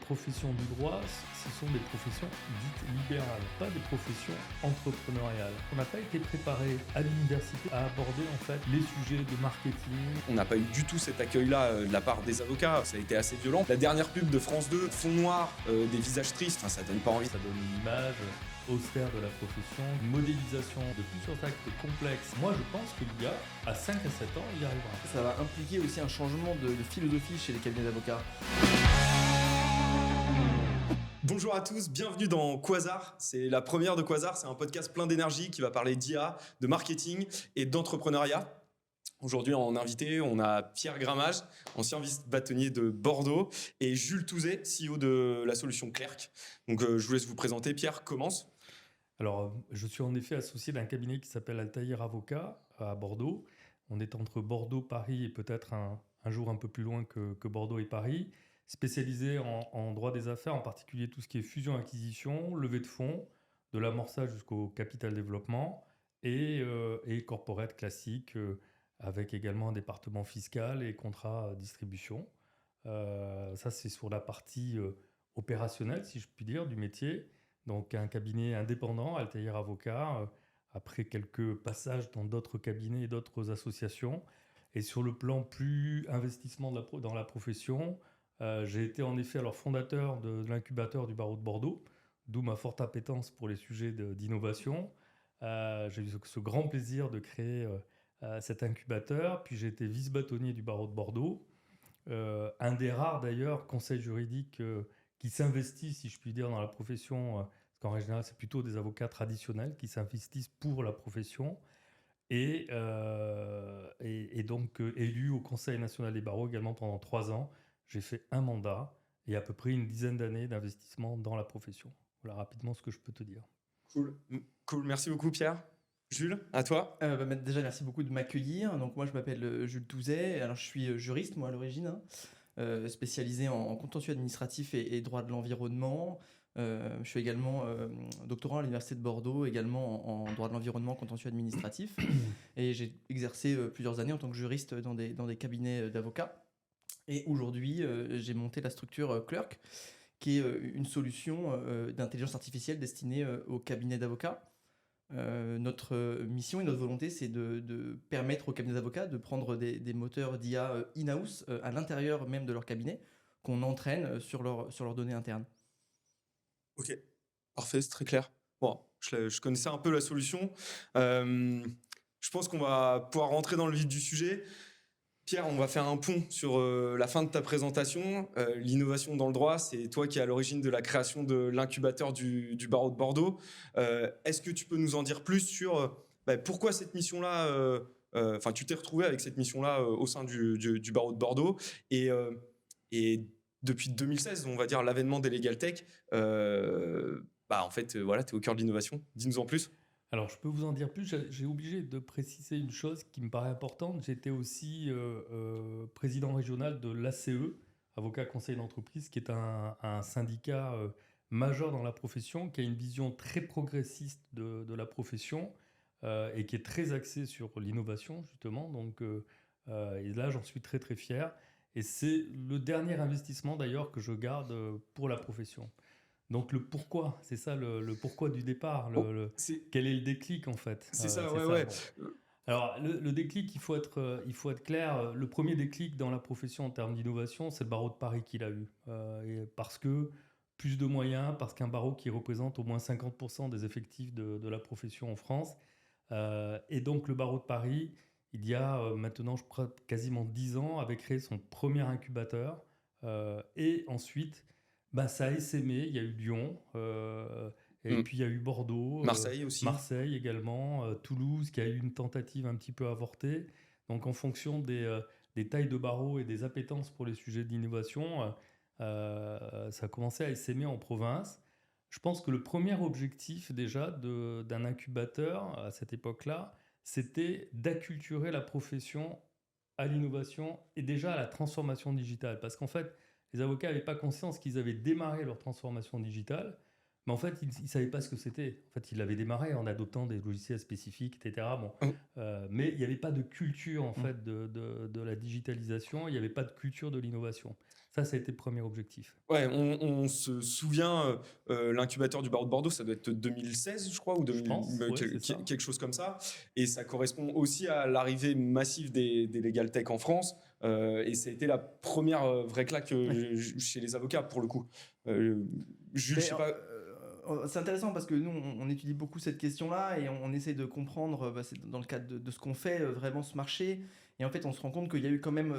professions du droit, ce sont des professions dites libérales, pas des professions entrepreneuriales. On n'a pas été préparé à l'université à aborder en fait les sujets de marketing. On n'a pas eu du tout cet accueil-là de la part des avocats, ça a été assez violent. La dernière pub de France 2, fond noir, des visages tristes, ça donne pas envie. Ça donne une image austère de la profession, une modélisation de plusieurs actes complexes. Moi, je pense qu'il y a, à 5 à 7 ans, il y arrivera. Ça va impliquer aussi un changement de philosophie chez les cabinets d'avocats. Bonjour à tous, bienvenue dans Quasar. C'est la première de Quasar, c'est un podcast plein d'énergie qui va parler d'IA, de marketing et d'entrepreneuriat. Aujourd'hui, en invité, on a Pierre Gramage, ancien vice-bâtonnier de Bordeaux, et Jules Touzet, CEO de la solution Clerc. Donc, je vous laisse vous présenter. Pierre, commence. Alors, je suis en effet associé d'un cabinet qui s'appelle Altaïr Avocat à Bordeaux. On est entre Bordeaux, Paris et peut-être un jour un peu plus loin que Bordeaux et Paris, spécialisé en droit des affaires, en particulier tout ce qui est fusion-acquisition, levée de fonds, de l'amorçage jusqu'au capital développement et corporate classique, avec également un département fiscal et contrat distribution. Ça, c'est sur la partie opérationnelle, si je puis dire, du métier. Donc un cabinet indépendant, Altaïr Avocat, après quelques passages dans d'autres cabinets et d'autres associations. Et sur le plan plus investissement dans la profession, j'ai été en effet alors fondateur de l'incubateur du barreau de Bordeaux, d'où ma forte appétence pour les sujets d'innovation. J'ai eu ce grand plaisir de créer cet incubateur, puis j'ai été vice-bâtonnier du barreau de Bordeaux, un des rares d'ailleurs conseils juridiques qui s'investissent, si je puis dire, dans la profession, parce qu'en général, c'est plutôt des avocats traditionnels qui s'investissent pour la profession, et donc élu au Conseil national des barreaux également pendant 3 ans. J'ai fait un mandat et à peu près une dizaine d'années d'investissement dans la profession. Voilà rapidement ce que je peux te dire. Cool. Merci beaucoup, Pierre. Jules, à toi. Déjà, merci beaucoup de m'accueillir. Donc, moi, je m'appelle Jules Touzet. Alors, je suis juriste, moi, à l'origine, spécialisé en contentieux administratif et droit de l'environnement. Je suis également doctorant à l'Université de Bordeaux, également en droit de l'environnement, contentieux administratif. Et j'ai exercé plusieurs années en tant que juriste dans des cabinets d'avocats. Et aujourd'hui, j'ai monté la structure Clerc, qui est une solution d'intelligence artificielle destinée aux cabinets d'avocats. Notre mission et notre volonté, c'est de permettre aux cabinets d'avocats de prendre des moteurs d'IA in-house à l'intérieur même de leur cabinet, qu'on entraîne sur leurs données internes. Ok, parfait, c'est très clair. Bon, je connaissais un peu la solution. Je pense qu'on va pouvoir rentrer dans le vif du sujet. Pierre, on va faire un pont sur la fin de ta présentation. L'innovation dans le droit, c'est toi qui es à l'origine de la création de l'incubateur du barreau de Bordeaux. Est-ce que tu peux nous en dire plus sur pourquoi cette mission-là, tu t'es retrouvé avec cette mission-là au sein du barreau de Bordeaux et depuis 2016, on va dire l'avènement des Legal Tech, en fait, voilà, tu es au cœur de l'innovation. Dis-nous en plus. Alors, je peux vous en dire plus. J'ai obligé de préciser une chose qui me paraît importante. J'étais aussi président régional de l'ACE, Avocat Conseil d'entreprise, qui est un syndicat majeur dans la profession, qui a une vision très progressiste de la profession et qui est très axée sur l'innovation, justement. Donc, et là, j'en suis très, très fier. Et c'est le dernier investissement, d'ailleurs, que je garde pour la profession. Donc le pourquoi, c'est ça le pourquoi du départ, quel est le déclic en fait. C'est ça, c'est ouais. Bon. Alors le déclic, il faut être clair, le premier déclic dans la profession en termes d'innovation, c'est le barreau de Paris qu'il a eu. Et parce que plus de moyens, parce qu'un barreau qui représente au moins 50% des effectifs de la profession en France. Et donc le barreau de Paris, il y a maintenant je crois quasiment 10 ans, avait créé son premier incubateur. Et ensuite... ça a essaimé, il y a eu Lyon, et puis il y a eu Bordeaux, Marseille aussi. Marseille également, Toulouse qui a eu une tentative un petit peu avortée. Donc en fonction des tailles de barreaux et des appétences pour les sujets d'innovation, ça a commencé à essaimer en province. Je pense que le premier objectif déjà d'un incubateur à cette époque-là, c'était d'acculturer la profession à l'innovation et déjà à la transformation digitale. Parce qu'en fait, les avocats n'avaient pas conscience qu'ils avaient démarré leur transformation digitale, Mais en fait, il ne savait pas ce que c'était. En fait, il avait démarré en adoptant des logiciels spécifiques, etc. Bon, Hum. mais il n'y avait pas de culture en Mm. fait de la digitalisation. Il n'y avait pas de culture de l'innovation. Ça a été le premier objectif. Ouais, on se souvient, l'incubateur du barreau de Bordeaux, ça doit être 2016, je crois, ou Je 2000, pense, ouais, c'est ça. quelque chose comme ça. Et ça correspond aussi à l'arrivée massive des Legal Tech en France. Et ça a été la première vraie claque chez les avocats, pour le coup. Jules, je sais pas. C'est intéressant parce que nous, on étudie beaucoup cette question-là et on essaie de comprendre, c'est dans le cadre de ce qu'on fait, vraiment ce marché. Et en fait, on se rend compte qu'il y a eu quand même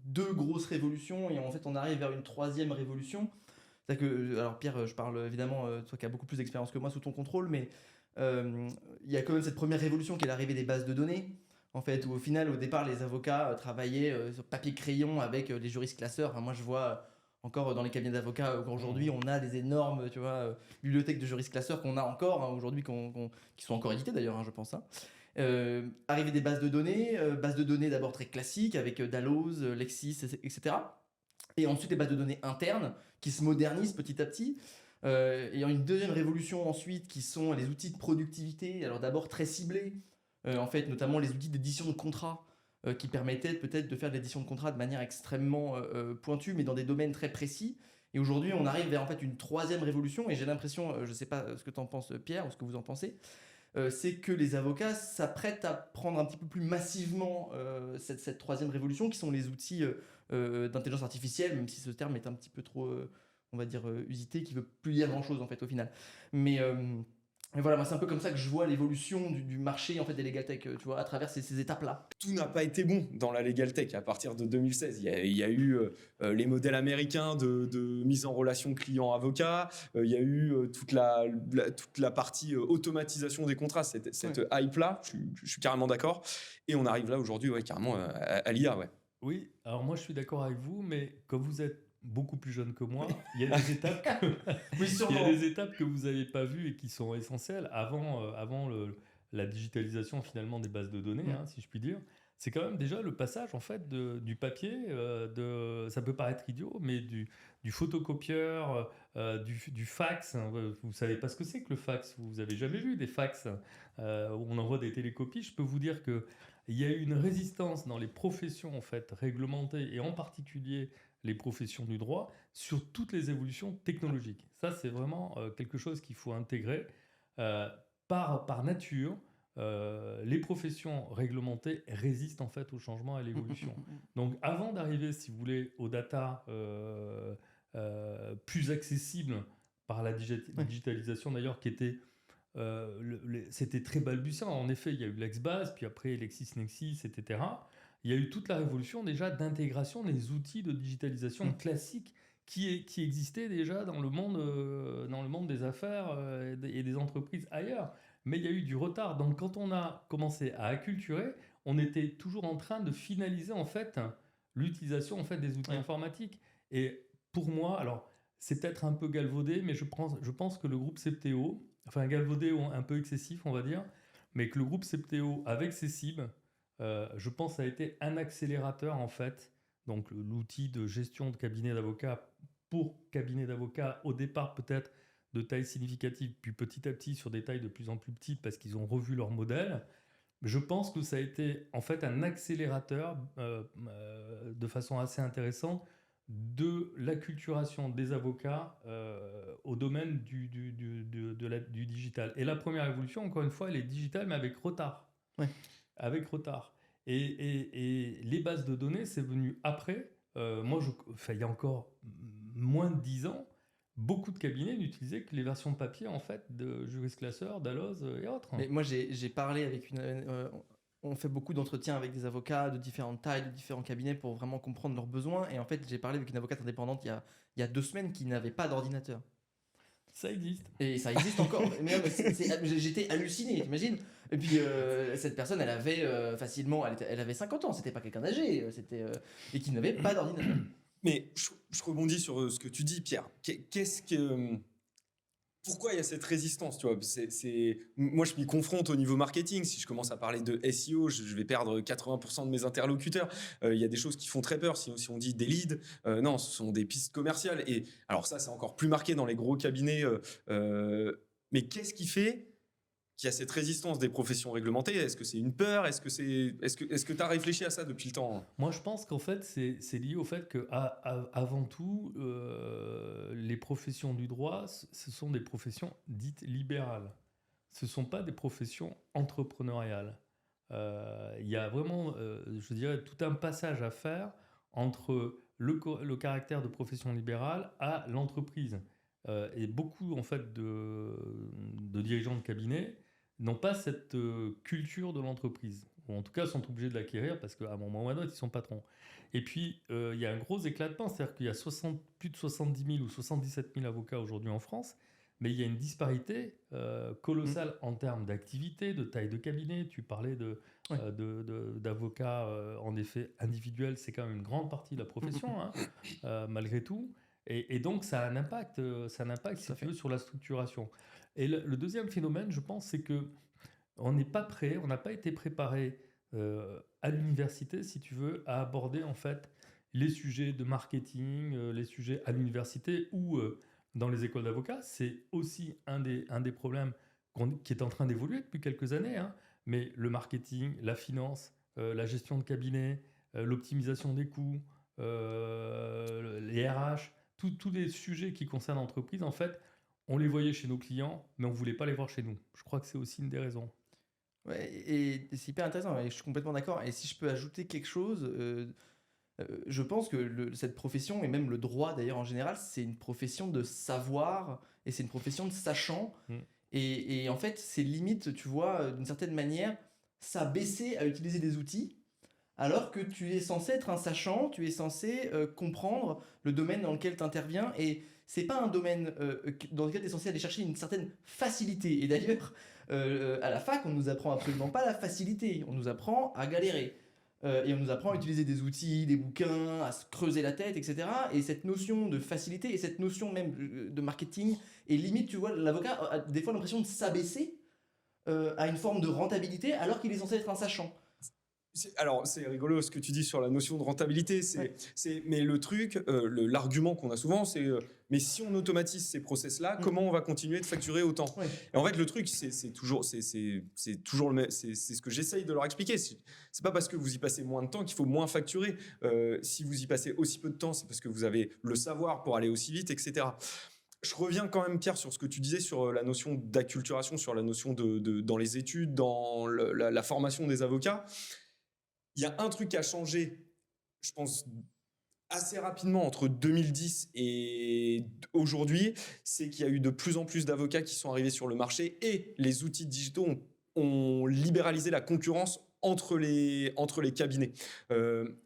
deux grosses révolutions et en fait, on arrive vers une troisième révolution. C'est-à-dire que, alors Pierre, je parle évidemment, toi qui as beaucoup plus d'expérience que moi sous ton contrôle, mais il y a quand même cette première révolution qui est l'arrivée des bases de données. En fait, où au final, au départ, les avocats travaillaient sur papier-crayon avec les juristes classeurs. Enfin, moi, je vois encore dans les cabinets d'avocats qu'aujourd'hui, on a des énormes, tu vois, bibliothèques de juristes classeurs qu'on a encore aujourd'hui, qui sont encore éditées d'ailleurs, je pense. Arrivée des bases de données d'abord très classiques avec Dalloz, Lexis, etc. Et ensuite les bases de données internes qui se modernisent petit à petit. Ayant une deuxième révolution ensuite qui sont les outils de productivité, alors d'abord très ciblés, en fait notamment les outils d'édition de contrats qui permettaient peut-être de faire de l'édition de contrats de manière extrêmement pointue mais dans des domaines très précis. Et aujourd'hui on arrive vers en fait une troisième révolution et j'ai l'impression, je ne sais pas ce que tu en penses Pierre ou ce que vous en pensez, c'est que les avocats s'apprêtent à prendre un petit peu plus massivement cette troisième révolution qui sont les outils d'intelligence artificielle, même si ce terme est un petit peu trop, on va dire, usité, qui veut plus dire grand-chose en fait au final. Mais voilà, moi c'est un peu comme ça que je vois l'évolution du marché en fait des legal tech, tu vois, à travers ces étapes-là. Tout n'a pas été bon dans la legal tech à partir de 2016. Il y a eu les modèles américains de mise en relation client-avocat. Il y a eu toute la partie automatisation des contrats, cette hype-là. Je suis carrément d'accord. Et on arrive là aujourd'hui, ouais, carrément à l'IA. Ouais. Oui, alors moi je suis d'accord avec vous, mais comme vous êtes beaucoup plus jeune que moi, il y a des étapes que, Oui, il y sûrement. a des étapes que vous n'avez pas vues et qui sont essentielles avant la digitalisation finalement des bases de données, hein, si je puis dire. C'est quand même déjà le passage en fait du papier, ça peut paraître idiot, mais du photocopieur, du fax. Hein. Vous savez pas ce que c'est que le fax, vous avez jamais vu des fax où on envoie des télécopies. Je peux vous dire que il y a eu une résistance dans les professions en fait réglementées et en particulier les professions du droit sur toutes les évolutions technologiques. Ça, c'est vraiment quelque chose qu'il faut intégrer. Euh, par nature, les professions réglementées résistent en fait au changement et à l'évolution. Donc, avant d'arriver, si vous voulez, aux data plus accessibles par la digitalisation d'ailleurs, qui était c'était très balbutiant. En effet, il y a eu l'Exbase, puis après LexisNexis, etc. Il y a eu toute la révolution déjà d'intégration des outils de digitalisation classiques qui existaient déjà dans le monde des affaires et des entreprises ailleurs. Mais il y a eu du retard. Donc quand on a commencé à acculturer, on était toujours en train de finaliser en fait l'utilisation en fait des outils informatiques. Et pour moi, alors c'est peut-être un peu galvaudé, mais je pense que le groupe Septéo, enfin galvaudé ou un peu excessif on va dire, mais que le groupe Septéo avec ses cibles, je pense, a été un accélérateur en fait. Donc l'outil de gestion de cabinet d'avocats pour cabinet d'avocats au départ peut-être de taille significative, puis petit à petit sur des tailles de plus en plus petites parce qu'ils ont revu leur modèle. Je pense que ça a été en fait un accélérateur de façon assez intéressante de l'acculturation des avocats au domaine du digital. Et la première évolution, encore une fois, elle est digitale, mais avec retard. Ouais. Avec retard. Et les bases de données, c'est venu après. Il y a encore moins de 10 ans, beaucoup de cabinets n'utilisaient que les versions papier en fait de Juris Classeur, Dalloz et autres. Mais moi, j'ai parlé avec on fait beaucoup d'entretiens avec des avocats de différentes tailles, de différents cabinets pour vraiment comprendre leurs besoins. Et en fait, j'ai parlé avec une avocate indépendante il y a 2 semaines qui n'avait pas d'ordinateur. Ça existe. Et ça existe encore. Mais j'étais halluciné, t'imagines? Et puis, cette personne, elle avait facilement, elle avait 50 ans, c'était pas quelqu'un d'âgé, et qui n'avait pas d'ordinateur. Mais je rebondis sur ce que tu dis, Pierre. Qu'est-ce que pourquoi il y a cette résistance, tu vois? Moi, je m'y confronte au niveau marketing. Si je commence à parler de SEO, je vais perdre 80% de mes interlocuteurs. Il y a des choses qui font très peur. Si on dit des leads, non, ce sont des pistes commerciales. Et alors ça, c'est encore plus marqué dans les gros cabinets. Mais qu'est-ce qui fait qu'il y a cette résistance des professions réglementées? Est-ce que c'est une peur? Est-ce que tu as réfléchi à ça depuis le temps? Moi, je pense qu'en fait, c'est lié au fait que, avant tout, les professions du droit, ce sont des professions dites libérales. Ce ne sont pas des professions entrepreneuriales. Il y a vraiment, je dirais, tout un passage à faire entre le caractère de profession libérale à l'entreprise. Et beaucoup, en fait, de dirigeants de cabinet n'ont pas cette culture de l'entreprise. Ou en tout cas, sont obligés de l'acquérir parce qu'à un moment ou à un autre, ils sont patrons. Et puis, il y a un gros éclatement, c'est-à-dire qu'il y a plus de 70 000 ou 77 000 avocats aujourd'hui en France, mais il y a une disparité colossale en termes d'activité, de taille de cabinet. Tu parlais Ouais. d'avocats, en effet, individuels, c'est quand même une grande partie de la profession, hein, malgré tout. Et donc, ça a un impact, si tu veux, sur la structuration. Et le deuxième phénomène, je pense, c'est que on n'est pas prêt, on n'a pas été préparé à l'université, si tu veux, à aborder en fait les sujets de marketing, les sujets à l'université ou dans les écoles d'avocats. C'est aussi un des problèmes qui est en train d'évoluer depuis quelques années, hein. Mais le marketing, la finance, la gestion de cabinet, l'optimisation des coûts, les RH, tous les sujets qui concernent l'entreprise, en fait, on les voyait chez nos clients, mais on ne voulait pas les voir chez nous. Je crois que c'est aussi une des raisons. Ouais, et c'est hyper intéressant, et je suis complètement d'accord. Et si je peux ajouter quelque chose, je pense que cette profession, et même le droit d'ailleurs en général, c'est une profession de savoir, et c'est une profession de sachant. Mm. Et en fait, c'est limite, tu vois, d'une certaine manière, s'abaisser à utiliser des outils, alors que tu es censé être un sachant, tu es censé comprendre le domaine dans lequel tu interviens, et c'est pas un domaine dans lequel tu es censé aller chercher une certaine facilité. Et d'ailleurs, à la fac, on nous apprend absolument pas la facilité, on nous apprend à galérer. Et on nous apprend à utiliser des outils, des bouquins, à se creuser la tête, etc. Et cette notion de facilité et cette notion même de marketing, et limite, tu vois, l'avocat a des fois l'impression de s'abaisser à une forme de rentabilité alors qu'il est censé être un sachant. Alors, c'est rigolo ce que tu dis sur la notion de rentabilité. Ouais. Mais le truc, l'argument qu'on a souvent, c'est mais si on automatise ces process-là, Mm. comment on va continuer de facturer autant? Ouais. Et en fait, le truc, c'est toujours le même. C'est ce que j'essaye de leur expliquer. C'est pas parce que vous y passez moins de temps qu'il faut moins facturer. Si vous y passez aussi peu de temps, c'est parce que vous avez le savoir pour aller aussi vite, etc. Je reviens quand même, Pierre, sur ce que tu disais sur la notion d'acculturation, sur la notion dans les études, dans la formation des avocats. Il y a un truc qui a changé, je pense, assez rapidement entre 2010 et aujourd'hui, c'est qu'il y a eu de plus en plus d'avocats qui sont arrivés sur le marché et les outils digitaux ont libéralisé la concurrence entre les cabinets.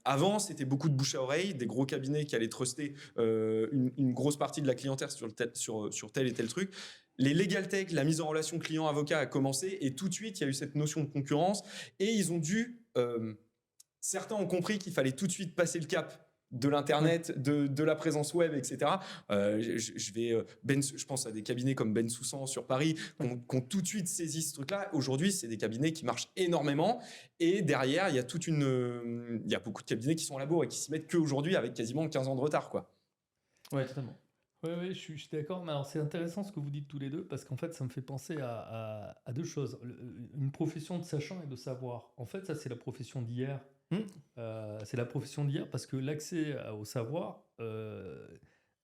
Avant, c'était beaucoup de bouche à oreille, des gros cabinets qui allaient truster une grosse partie de la clientèle sur tel et tel truc. Les legal tech, la mise en relation client-avocat a commencé et tout de suite, il y a eu cette notion de concurrence et ils ont dû... certains ont compris qu'il fallait tout de suite passer le cap de l'internet, de la présence web, etc. Je pense à des cabinets comme Ben Soussan sur Paris qui ont tout de suite saisi ce truc-là. Aujourd'hui, c'est des cabinets qui marchent énormément et derrière, il y a beaucoup de cabinets qui sont à la bourre et qui s'y mettent qu'aujourd'hui avec quasiment 15 ans de retard, quoi. Ouais, totalement. Oui, je suis d'accord. Mais alors, c'est intéressant ce que vous dites tous les deux parce qu'en fait, ça me fait penser à deux choses. Une profession de sachant et de savoir. En fait, ça, c'est la profession d'hier. C'est la profession d'hier parce que l'accès au savoir,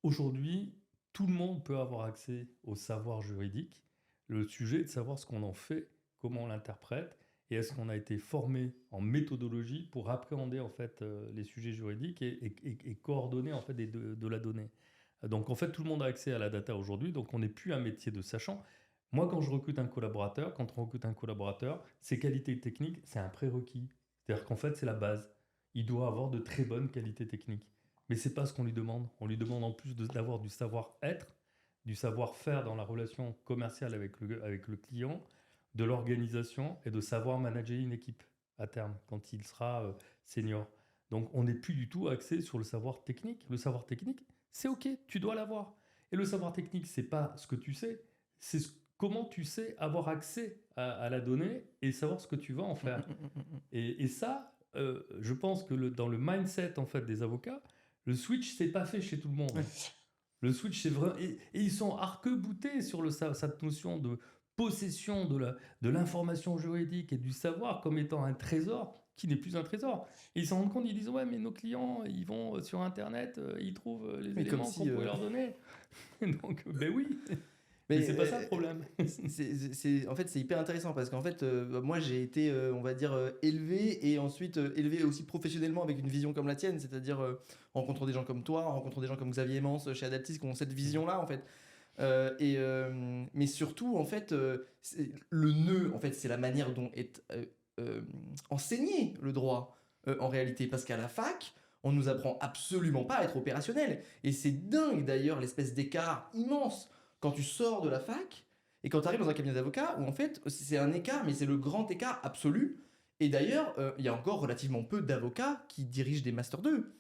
aujourd'hui, tout le monde peut avoir accès au savoir juridique. Le sujet est de savoir ce qu'on en fait, comment on l'interprète et est-ce qu'on a été formé en méthodologie pour appréhender en fait les sujets juridiques et coordonner en fait de la donnée. Donc en fait, tout le monde a accès à la data aujourd'hui, donc on n'est plus un métier de sachant. Moi, quand on recrute un collaborateur, ses qualités techniques, c'est un prérequis. C'est-à-dire qu'en fait, c'est la base. Il doit avoir de très bonnes qualités techniques. Mais c'est pas ce qu'on lui demande. On lui demande en plus d'avoir du savoir-être, du savoir-faire dans la relation commerciale avec le client, de l'organisation et de savoir manager une équipe à terme, quand il sera senior. Donc on n'est plus du tout axé sur le savoir technique. Le savoir technique, c'est OK, tu dois l'avoir. Et le savoir technique, c'est pas ce que tu sais, comment tu sais avoir accès à la donnée et savoir ce que tu vas en faire. Et ça, je pense que dans le mindset en fait des avocats, le switch c'est pas fait chez tout le monde. Ouais. Le switch c'est vrai et ils sont arc-boutés sur cette notion de possession de l'information juridique et du savoir comme étant un trésor qui n'est plus un trésor. Et ils s'en rendent compte, ils disent ouais mais nos clients ils vont sur internet, ils trouvent les Mais comme éléments si, qu'on pourrait leur donner. Donc ben oui, Mais mais c'est pas ça le problème. en fait, c'est hyper intéressant parce qu'en fait, moi, j'ai été, on va dire, élevé et ensuite élevé aussi professionnellement avec une vision comme la tienne, c'est-à-dire rencontrant des gens comme toi, rencontrant des gens comme Xavier Mance chez Adaptis qui ont cette vision-là, en fait. Mais surtout, en fait, le nœud, en fait, c'est la manière dont est enseigné le droit en réalité. Parce qu'à la fac, on nous apprend absolument pas à être opérationnel. Et c'est dingue d'ailleurs l'espèce d'écart immense quand tu sors de la fac et quand tu arrives dans un cabinet d'avocat où en fait c'est un écart, mais c'est le grand écart absolu. Et d'ailleurs, il y a encore relativement peu d'avocats qui dirigent des Master 2.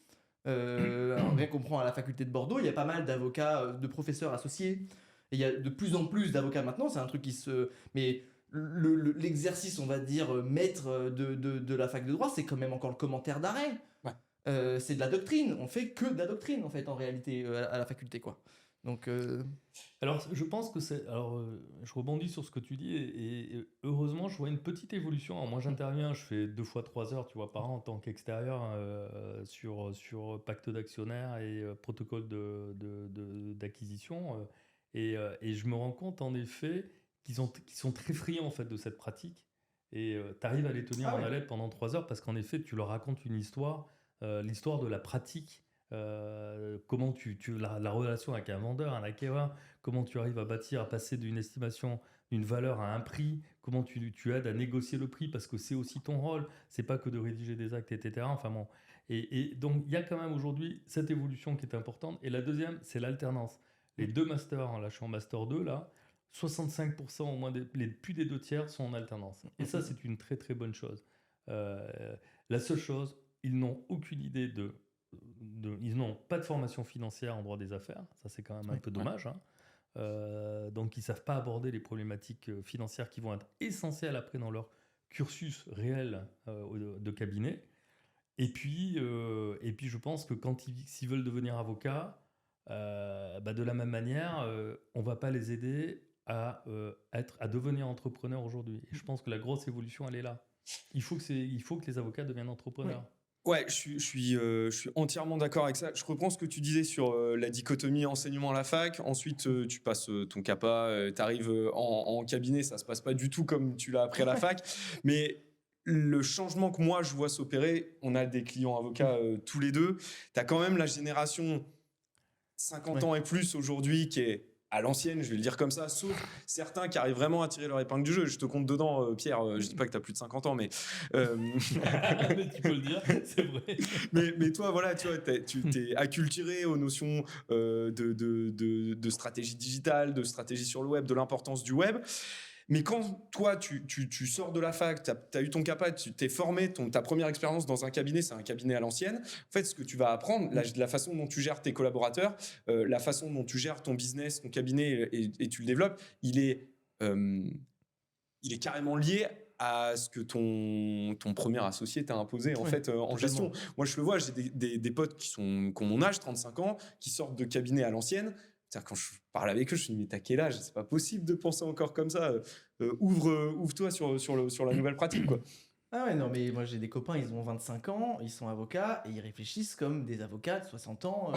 Rien qu'on prend à la faculté de Bordeaux, il y a pas mal d'avocats, de professeurs associés. Et il y a de plus en plus d'avocats maintenant, c'est un truc qui se... Mais l'exercice, on va dire, maître de la fac de droit, c'est quand même encore le commentaire d'arrêt. Ouais. C'est de la doctrine, on fait que de la doctrine en fait en réalité à la faculté quoi. Donc Alors, je pense que c'est. Alors, je rebondis sur ce que tu dis et heureusement, je vois une petite évolution. Alors, moi, j'interviens, je fais 2 fois 3 heures, tu vois, par an en tant qu'extérieur sur pacte d'actionnaires et protocole d'acquisition. Et je me rends compte, en effet, qu'ils sont très friands, en fait, de cette pratique. Et tu arrives à les tenir Ah en ouais. haleine pendant 3 heures parce qu'en effet, tu leur racontes une histoire, l'histoire de la pratique. Comment la relation avec un vendeur, un acquéreur, comment tu arrives à bâtir, à passer d'une estimation d'une valeur à un prix, comment tu aides à négocier le prix parce que c'est aussi ton rôle, c'est pas que de rédiger des actes, etc. Enfin bon. Et donc il y a quand même aujourd'hui cette évolution qui est importante. Et la deuxième, c'est l'alternance. Les deux masters, hein, là je suis en master 2, là, 65% au moins, plus des deux tiers sont en alternance. Et ça, c'est une très très bonne chose. La seule chose, ils n'ont aucune idée ils n'ont pas de formation financière en droit des affaires, ça c'est quand même un peu dommage, hein. Donc ils ne savent pas aborder les problématiques financières qui vont être essentielles après dans leur cursus réel de cabinet. Et puis je pense que s'ils veulent devenir avocats, de la même manière, on ne va pas les aider à devenir entrepreneurs aujourd'hui. Et je pense que la grosse évolution, elle est là. Il faut que les avocats deviennent entrepreneurs. Ouais, je suis entièrement d'accord avec ça. Je reprends ce que tu disais sur la dichotomie enseignement à la fac. Ensuite, tu passes ton CAPA, tu arrives en cabinet, ça se passe pas du tout comme tu l'as appris à la fac. Mais le changement que moi, je vois s'opérer, on a des clients avocats tous les deux. Tu as quand même la génération 50 ans et plus aujourd'hui qui est à l'ancienne, je vais le dire comme ça, sauf certains qui arrivent vraiment à tirer leur épingle du jeu. Je te compte dedans, Pierre, je dis pas que tu as plus de 50 ans, mais... Mais tu peux le dire, c'est vrai. mais toi, voilà, tu vois, tu t'es acculturé aux notions de stratégie digitale, de stratégie sur le web, de l'importance du web. Mais quand toi, tu sors de la fac, tu as eu ton CAPA, tu t'es formé, ta première expérience dans un cabinet, c'est un cabinet à l'ancienne. En fait, ce que tu vas apprendre, la façon dont tu gères tes collaborateurs, la façon dont tu gères ton business, ton cabinet et tu le développes, il est carrément lié à ce que ton premier associé t'a imposé en fait en gestion. Moi, je le vois, j'ai des potes qui ont mon âge, 35 ans, qui sortent de cabinet à l'ancienne. Quand je parle avec eux, je me dis, mais t'as quel âge? C'est pas possible de penser encore comme ça. Ouvre-toi sur la nouvelle pratique, quoi. Ah ouais, non, mais moi j'ai des copains, ils ont 25 ans, ils sont avocats et ils réfléchissent comme des avocats de 60 ans.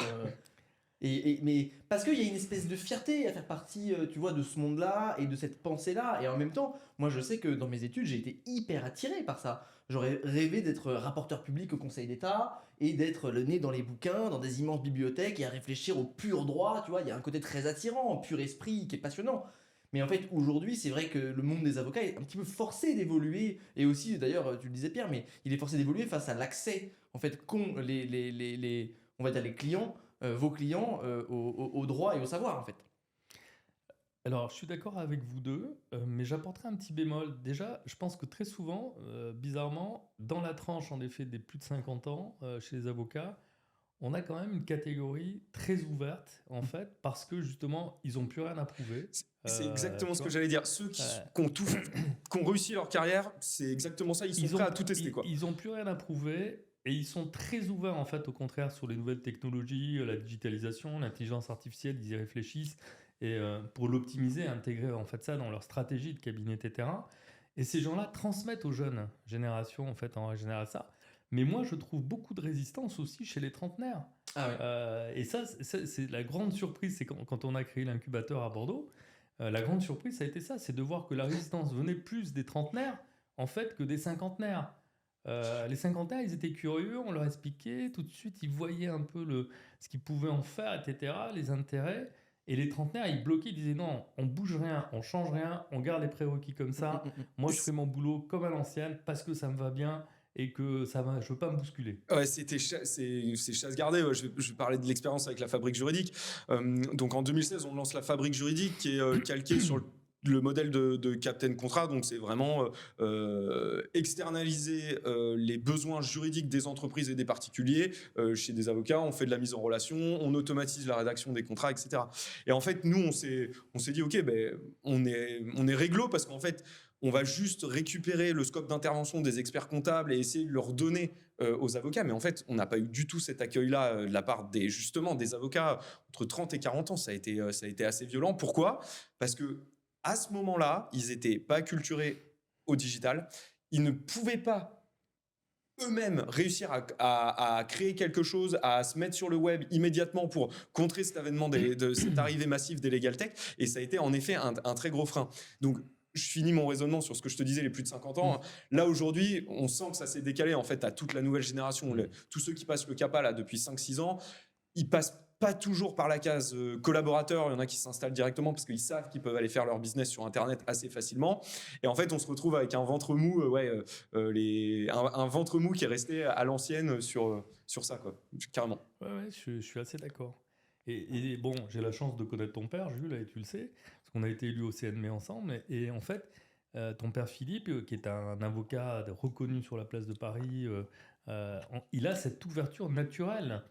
Mais parce qu'il y a une espèce de fierté à faire partie, tu vois, de ce monde-là et de cette pensée-là. Et en même temps, moi je sais que dans mes études, j'ai été hyper attiré par ça. J'aurais rêvé d'être rapporteur public au Conseil d'État et d'être le nez dans les bouquins, dans des immenses bibliothèques et à réfléchir au pur droit. Tu vois, il y a un côté très attirant, pur esprit qui est passionnant. Mais en fait, aujourd'hui, c'est vrai que le monde des avocats est un petit peu forcé d'évoluer. Et aussi, d'ailleurs, tu le disais Pierre, mais il est forcé d'évoluer face à l'accès en fait, qu'ont on va dire les clients, vos clients, au droit et au savoir en fait. Alors, je suis d'accord avec vous deux, mais j'apporterai un petit bémol. Déjà, je pense que très souvent, bizarrement, dans la tranche en effet des plus de 50 ans, chez les avocats, on a quand même une catégorie très ouverte, en fait, parce que justement, ils n'ont plus rien à prouver. C'est exactement Tu ce que vois. j'allais dire. Ceux qui Euh, ont réussi leur carrière, c'est exactement ça. Ils sont prêts à tout tester, quoi. Ils ont plus rien à prouver et ils sont très ouverts, en fait, au contraire, sur les nouvelles technologies, la digitalisation, l'intelligence artificielle, ils y réfléchissent et pour l'optimiser, intégrer en fait ça dans leur stratégie de cabinet, etc. Et ces gens-là transmettent aux jeunes générations, en fait, en général ça. Mais moi, je trouve beaucoup de résistance aussi chez les trentenaires. Ah ouais. Et ça, c'est la grande surprise, c'est quand on a créé l'incubateur à Bordeaux, la grande surprise, ça a été ça, c'est de voir que la résistance venait plus des trentenaires, en fait, que des cinquantenaires. Les cinquantenaires, ils étaient curieux, on leur expliquait, tout de suite, ils voyaient un peu ce qu'ils pouvaient en faire, etc., les intérêts. Et les trentenaires, ils bloquaient, ils disaient non, on bouge rien, on change rien, on garde les prérequis comme ça. Moi, je fais mon boulot comme à l'ancienne parce que ça me va bien et que ça va, je veux pas me bousculer. Ouais, c'est chasse gardée. Ouais. Je vais parler de l'expérience avec la fabrique juridique. Donc en 2016, on lance la fabrique juridique qui est calquée sur le modèle de Captain Contrat. Donc c'est vraiment externaliser les besoins juridiques des entreprises et des particuliers chez des avocats. On fait de la mise en relation, on automatise la rédaction des contrats, etc. Et en fait, nous, on s'est dit, ok, ben, on est réglo parce qu'en fait, on va juste récupérer le scope d'intervention des experts comptables et essayer de leur donner aux avocats. Mais en fait, on n'a pas eu du tout cet accueil-là de la part justement des avocats entre 30 et 40 ans. Ça a été assez violent. Pourquoi ? Parce que à ce moment-là, ils n'étaient pas acculturés au digital. Ils ne pouvaient pas eux-mêmes réussir à créer quelque chose, à se mettre sur le web immédiatement pour contrer cet avènement de cette arrivée massive des legal tech. Et ça a été en effet un très gros frein. Donc, je finis mon raisonnement sur ce que je te disais, les plus de 50 ans. Là, aujourd'hui, on sent que ça s'est décalé en fait à toute la nouvelle génération. Tous ceux qui passent le CAPA là, depuis 5-6 ans, ils passent pas toujours par la case collaborateur. Il y en a qui s'installent directement parce qu'ils savent qu'ils peuvent aller faire leur business sur Internet assez facilement. Et en fait, on se retrouve avec un ventre mou, un ventre mou qui est resté à l'ancienne sur ça, quoi, carrément. Ouais, je suis assez d'accord. Et bon, j'ai la chance de connaître ton père, Jules, et tu le sais, parce qu'on a été élus au CNM ensemble. Et en fait, ton père Philippe, qui est un avocat reconnu sur la place de Paris, il a cette ouverture naturelle.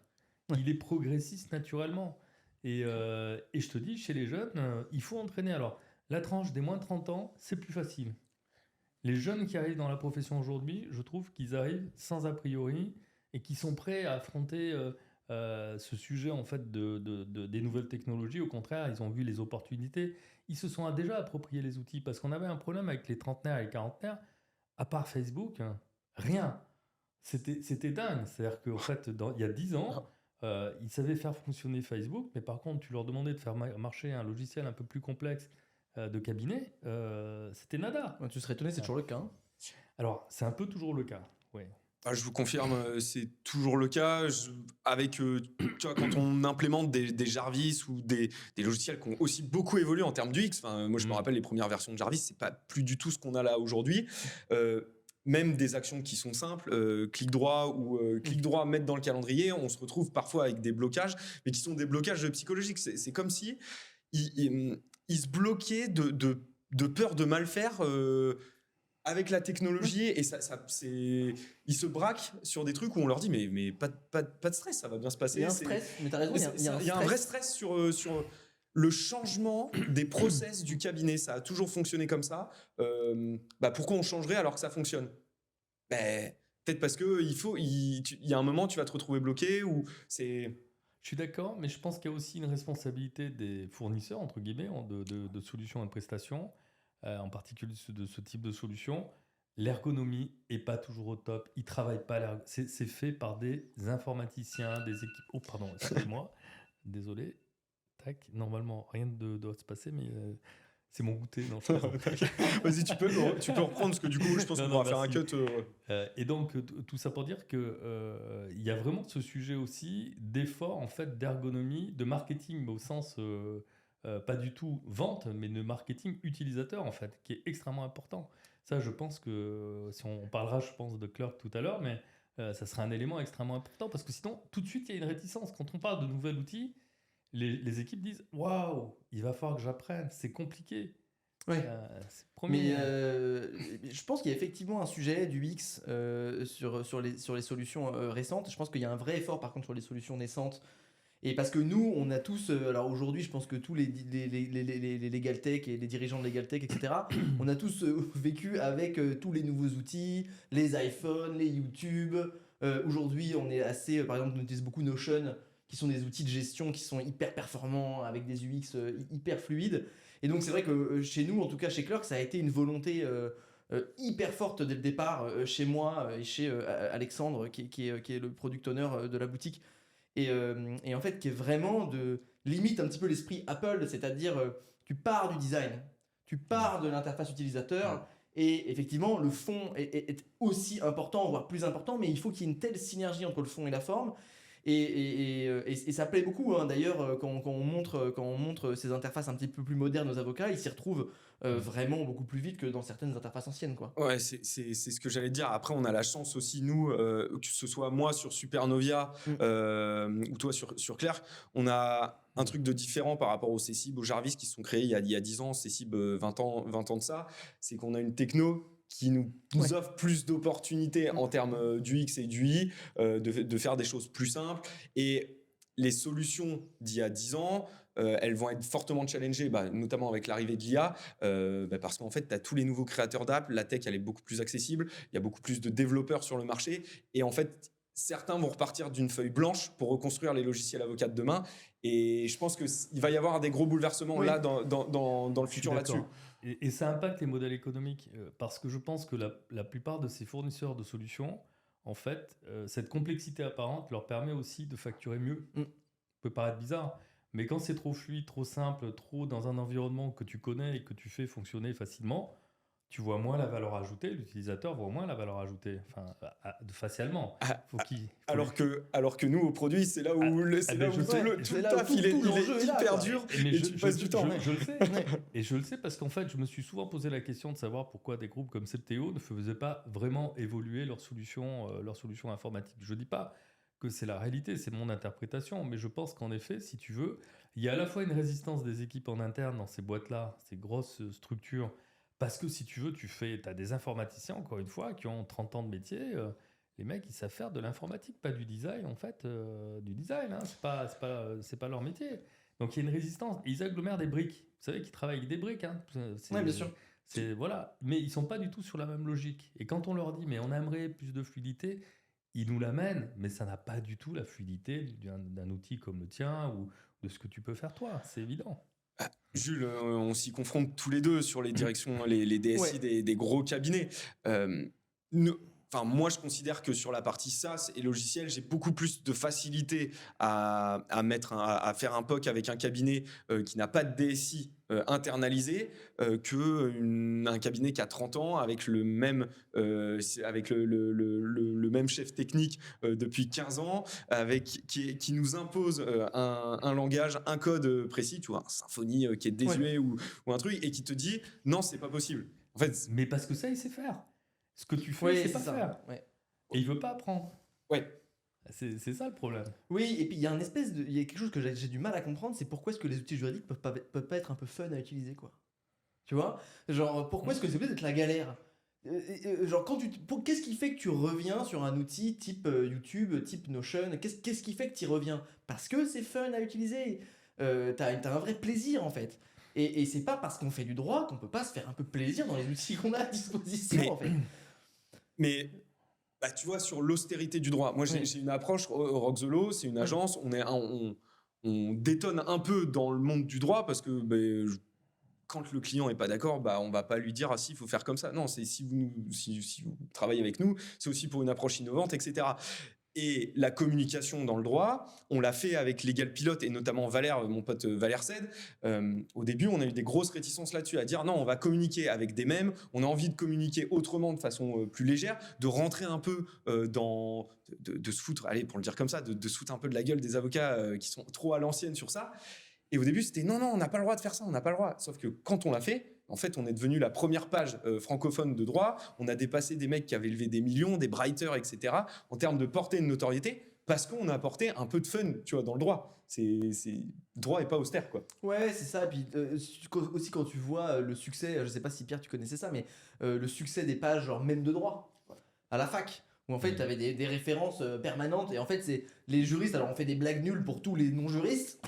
Il est progressiste naturellement. Et je te dis, chez les jeunes, il faut entraîner. Alors, la tranche des moins de 30 ans, c'est plus facile. Les jeunes qui arrivent dans la profession aujourd'hui, je trouve qu'ils arrivent sans a priori et qui sont prêts à affronter ce sujet en fait des nouvelles technologies. Au contraire, ils ont vu les opportunités. Ils se sont déjà appropriés les outils parce qu'on avait un problème avec les trentenaires et les quarantenaires. À part Facebook, rien. C'était dingue. C'est-à-dire qu'en fait, il y a 10 ans, ils savaient faire fonctionner Facebook, mais par contre, tu leur demandais de faire marcher un logiciel un peu plus complexe de cabinet, c'était nada. Tu serais étonné, c'est toujours le cas. Hein. Alors, c'est un peu toujours le cas, oui. Ah, je vous confirme, c'est toujours le cas. Avec, tu vois, quand on implémente des Jarvis ou des logiciels qui ont aussi beaucoup évolué en termes d'UX, moi je me rappelle les premières versions de Jarvis, c'est pas plus du tout ce qu'on a là aujourd'hui. Même des actions qui sont simples, clic droit ou clic droit, mettre dans le calendrier, on se retrouve parfois avec des blocages, mais qui sont des blocages psychologiques. C'est comme si ils se bloquaient de peur de mal faire avec la technologie et ils se braquent sur des trucs où on leur dit mais pas de stress, ça va bien se passer. Il y a un stress, mais t'as raison, il y a un vrai stress sur le changement des process du cabinet. Ça a toujours fonctionné comme ça. Pourquoi on changerait alors que ça fonctionne ? Peut-être parce que il y a un moment tu vas te retrouver bloqué ou c'est... Je suis d'accord, mais je pense qu'il y a aussi une responsabilité des fournisseurs, entre guillemets, de solutions et de prestations, en particulier de ce type de solution. L'ergonomie est pas toujours au top. Ils travaillent pas. C'est fait par des informaticiens, des équipes. Oh, pardon, excusez-moi. Désolé. Tac. Normalement, rien ne doit se passer, mais c'est mon goûter. Non, je plaisante. Vas-y, tu peux reprendre parce que du coup, je pense qu'on va faire un cut. Et donc, tout ça pour dire que il y a vraiment ce sujet aussi d'effort en fait d'ergonomie, de marketing, mais au sens pas du tout vente, mais de marketing utilisateur en fait, qui est extrêmement important. Ça, je pense que si on parlera, je pense, de Clerk tout à l'heure, mais ça sera un élément extrêmement important parce que sinon, tout de suite, il y a une réticence. Quand on parle de nouvel outil, les équipes disent waouh, il va falloir que j'apprenne, c'est compliqué. Ouais. C'est le premier. Mais je pense qu'il y a effectivement un sujet du X sur les solutions récentes. Je pense qu'il y a un vrai effort par contre sur les solutions naissantes. Et parce que nous, on a tous, alors aujourd'hui, je pense que tous les Legal Tech et les dirigeants de Legal Tech, etc., on a tous vécu avec tous les nouveaux outils, les iPhones, les YouTube. Aujourd'hui, on est assez, par exemple, on utilise beaucoup Notion, qui sont des outils de gestion qui sont hyper performants, avec des UX hyper fluides. Et donc, c'est vrai que chez nous, en tout cas chez Clerk, ça a été une volonté hyper forte dès le départ, chez moi et chez Alexandre, qui est le product owner de la boutique et en fait qui est vraiment de limite un petit peu l'esprit Apple, c'est-à-dire tu pars du design, tu pars de l'interface utilisateur et effectivement le fond est aussi important, voire plus important, mais il faut qu'il y ait une telle synergie entre le fond et la forme. Et ça plaît beaucoup, hein. D'ailleurs, quand on montre ces interfaces un petit peu plus modernes aux avocats, ils s'y retrouvent vraiment beaucoup plus vite que dans certaines interfaces anciennes, quoi. Ouais, c'est ce que j'allais dire. Après, on a la chance aussi, nous, que ce soit moi sur Supernovia ou toi sur Clerk, on a un truc de différent par rapport aux Cessib, aux Jarvis qui se sont créés il y a 10 ans, Cessib 20 ans de ça. C'est qu'on a une techno qui nous Ouais. offre plus d'opportunités en termes du X et du Y, de faire des choses plus simples. Et les solutions d'il y a 10 ans, elles vont être fortement challengées, notamment avec l'arrivée de l'IA, parce qu'en fait, tu as tous les nouveaux créateurs d'app, la tech, elle est beaucoup plus accessible, il y a beaucoup plus de développeurs sur le marché, et en fait, certains vont repartir d'une feuille blanche pour reconstruire les logiciels avocats de demain, et je pense qu'il va y avoir des gros bouleversements là dans le Je suis futur là-dessus. d'accord. Et ça impacte les modèles économiques parce que je pense que la plupart de ces fournisseurs de solutions, en fait, cette complexité apparente leur permet aussi de facturer mieux. Mm. Ça peut paraître bizarre, mais quand c'est trop fluide, trop simple, trop dans un environnement que tu connais et que tu fais fonctionner facilement, tu vois moins la valeur ajoutée, l'utilisateur voit moins la valeur ajoutée, enfin, facialement. Faut Alors que nous, au produit, c'est là où, tout le taf, il est hyper dur mais et tu passes du temps. Je le sais. Et je le sais parce qu'en fait, je me suis souvent posé la question de savoir pourquoi des groupes comme Septéo ne faisaient pas vraiment évoluer leurs solutions informatiques. Je ne dis pas que c'est la réalité, c'est mon interprétation, mais je pense qu'en effet, si tu veux, il y a à la fois une résistance des équipes en interne dans ces boîtes-là, ces grosses structures, parce que si tu veux, tu as des informaticiens, encore une fois, qui ont 30 ans de métier. Les mecs, ils savent faire de l'informatique, pas du design, en fait. Du design, hein, c'est pas leur métier. Donc il y a une résistance. Et ils agglomèrent des briques. Vous savez qu'ils travaillent avec des briques. Hein. Ouais, bien sûr. Voilà. Mais ils sont pas du tout sur la même logique. Et quand on leur dit, mais on aimerait plus de fluidité, ils nous l'amènent, mais ça n'a pas du tout la fluidité d'un outil comme le tien ou de ce que tu peux faire toi. C'est évident. Jules, on s'y confronte tous les deux sur les directions, les DSI des gros cabinets. Moi, je considère que sur la partie SaaS et logiciel, j'ai beaucoup plus de facilité à faire un POC avec un cabinet qui n'a pas de DSI internalisé qu'un cabinet qui a 30 ans avec le même chef technique depuis 15 ans, qui nous impose un langage, un code précis, tu vois, un Symfony qui est désuet ou un truc, et qui te dit non, c'est pas possible. En fait, mais parce que ça, il sait faire. Ce que tu fais, c'est pas faire. Ouais. Et il veut pas apprendre. Ouais. C'est ça le problème. Oui, et puis il y a quelque chose que j'ai du mal à comprendre, c'est pourquoi est-ce que les outils juridiques peuvent pas être un peu fun à utiliser, quoi. Tu vois? Genre, pourquoi est-ce que c'est obligé d'être la galère? Genre, qu'est-ce qui fait que tu reviens sur un outil type YouTube, type Notion? Qu'est-ce qui fait que tu y reviens? Parce que c'est fun à utiliser. T'as un vrai plaisir, en fait. Et c'est pas parce qu'on fait du droit qu'on peut pas se faire un peu plaisir dans les outils qu'on a à disposition, en fait. Mais tu vois, sur l'austérité du droit, moi j'ai une approche, Rock the Law, c'est une agence, on détonne un peu dans le monde du droit parce que quand le client n'est pas d'accord, on va pas lui dire ah si, il faut faire comme ça. Non, c'est si vous travaillez avec nous, c'est aussi pour une approche innovante, etc. Et la communication dans le droit, on l'a fait avec Legal Pilote et notamment Valère, mon pote Valère Ced. Au début, on a eu des grosses réticences là-dessus, à dire non, on va communiquer avec des mèmes, on a envie de communiquer autrement, de façon plus légère, de rentrer un peu de se foutre, allez, pour le dire comme ça, de se foutre un peu de la gueule des avocats qui sont trop à l'ancienne sur ça. Et au début, c'était non, on n'a pas le droit de faire ça, on n'a pas le droit. Sauf que quand on l'a fait, en fait, on est devenu la première page francophone de droit. On a dépassé des mecs qui avaient levé des millions, des Brighter, etc. En termes de portée et de notoriété, parce qu'on a apporté un peu de fun, tu vois, dans le droit. C'est droit et pas austère, quoi. Ouais, c'est ça. Et puis aussi quand tu vois le succès, je sais pas si Pierre tu connaissais ça, mais le succès des pages genre même de droit à la fac, où en fait tu avais des références permanentes et en fait c'est les juristes. Alors on fait des blagues nulles pour tous les non-juristes,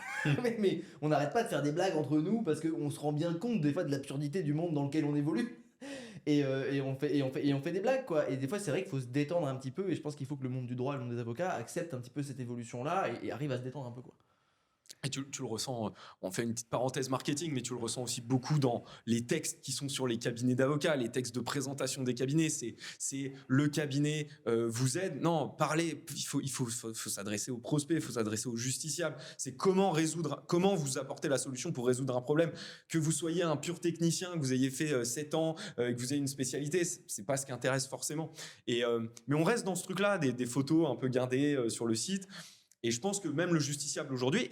mais on n'arrête pas de faire des blagues entre nous parce qu'on se rend bien compte des fois de l'absurdité du monde dans lequel on évolue. Et on fait des blagues quoi. Et des fois c'est vrai qu'il faut se détendre un petit peu et je pense qu'il faut que le monde du droit, le monde des avocats accepte un petit peu cette évolution là et arrive à se détendre un peu quoi. Et tu le ressens, on fait une petite parenthèse marketing, mais tu le ressens aussi beaucoup dans les textes qui sont sur les cabinets d'avocats, les textes de présentation des cabinets. C'est le cabinet vous aide. Non, parlez, il faut s'adresser aux prospects, il faut s'adresser aux justiciables. C'est comment vous apporter la solution pour résoudre un problème. Que vous soyez un pur technicien, que vous ayez fait 7 ans, que vous ayez une spécialité, c'est pas ce qui intéresse forcément. Mais on reste dans ce truc-là, des photos un peu guindées sur le site. Et je pense que même le justiciable aujourd'hui,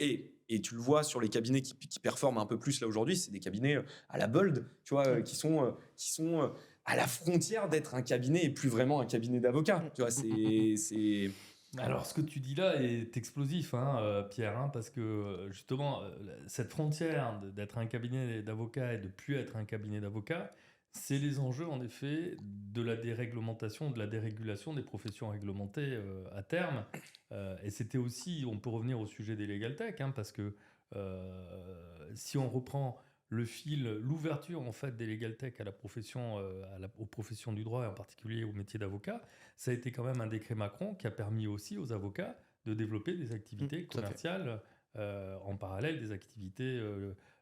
et tu le vois sur les cabinets qui performent un peu plus là aujourd'hui, c'est des cabinets à la Bold, tu vois, qui sont à la frontière d'être un cabinet et plus vraiment un cabinet d'avocats. Tu vois, c'est... Alors, ce que tu dis là est explosif, Pierre, parce que justement, cette frontière d'être un cabinet d'avocats et de plus être un cabinet d'avocats, c'est les enjeux, en effet, de la déréglementation, de la dérégulation des professions réglementées à terme. Et c'était aussi, on peut revenir au sujet des legal tech, parce que si on reprend le fil, l'ouverture en fait des legal tech à la profession, aux professions du droit et en particulier au métier d'avocat, ça a été quand même un décret Macron qui a permis aussi aux avocats de développer des activités commerciales en parallèle des activités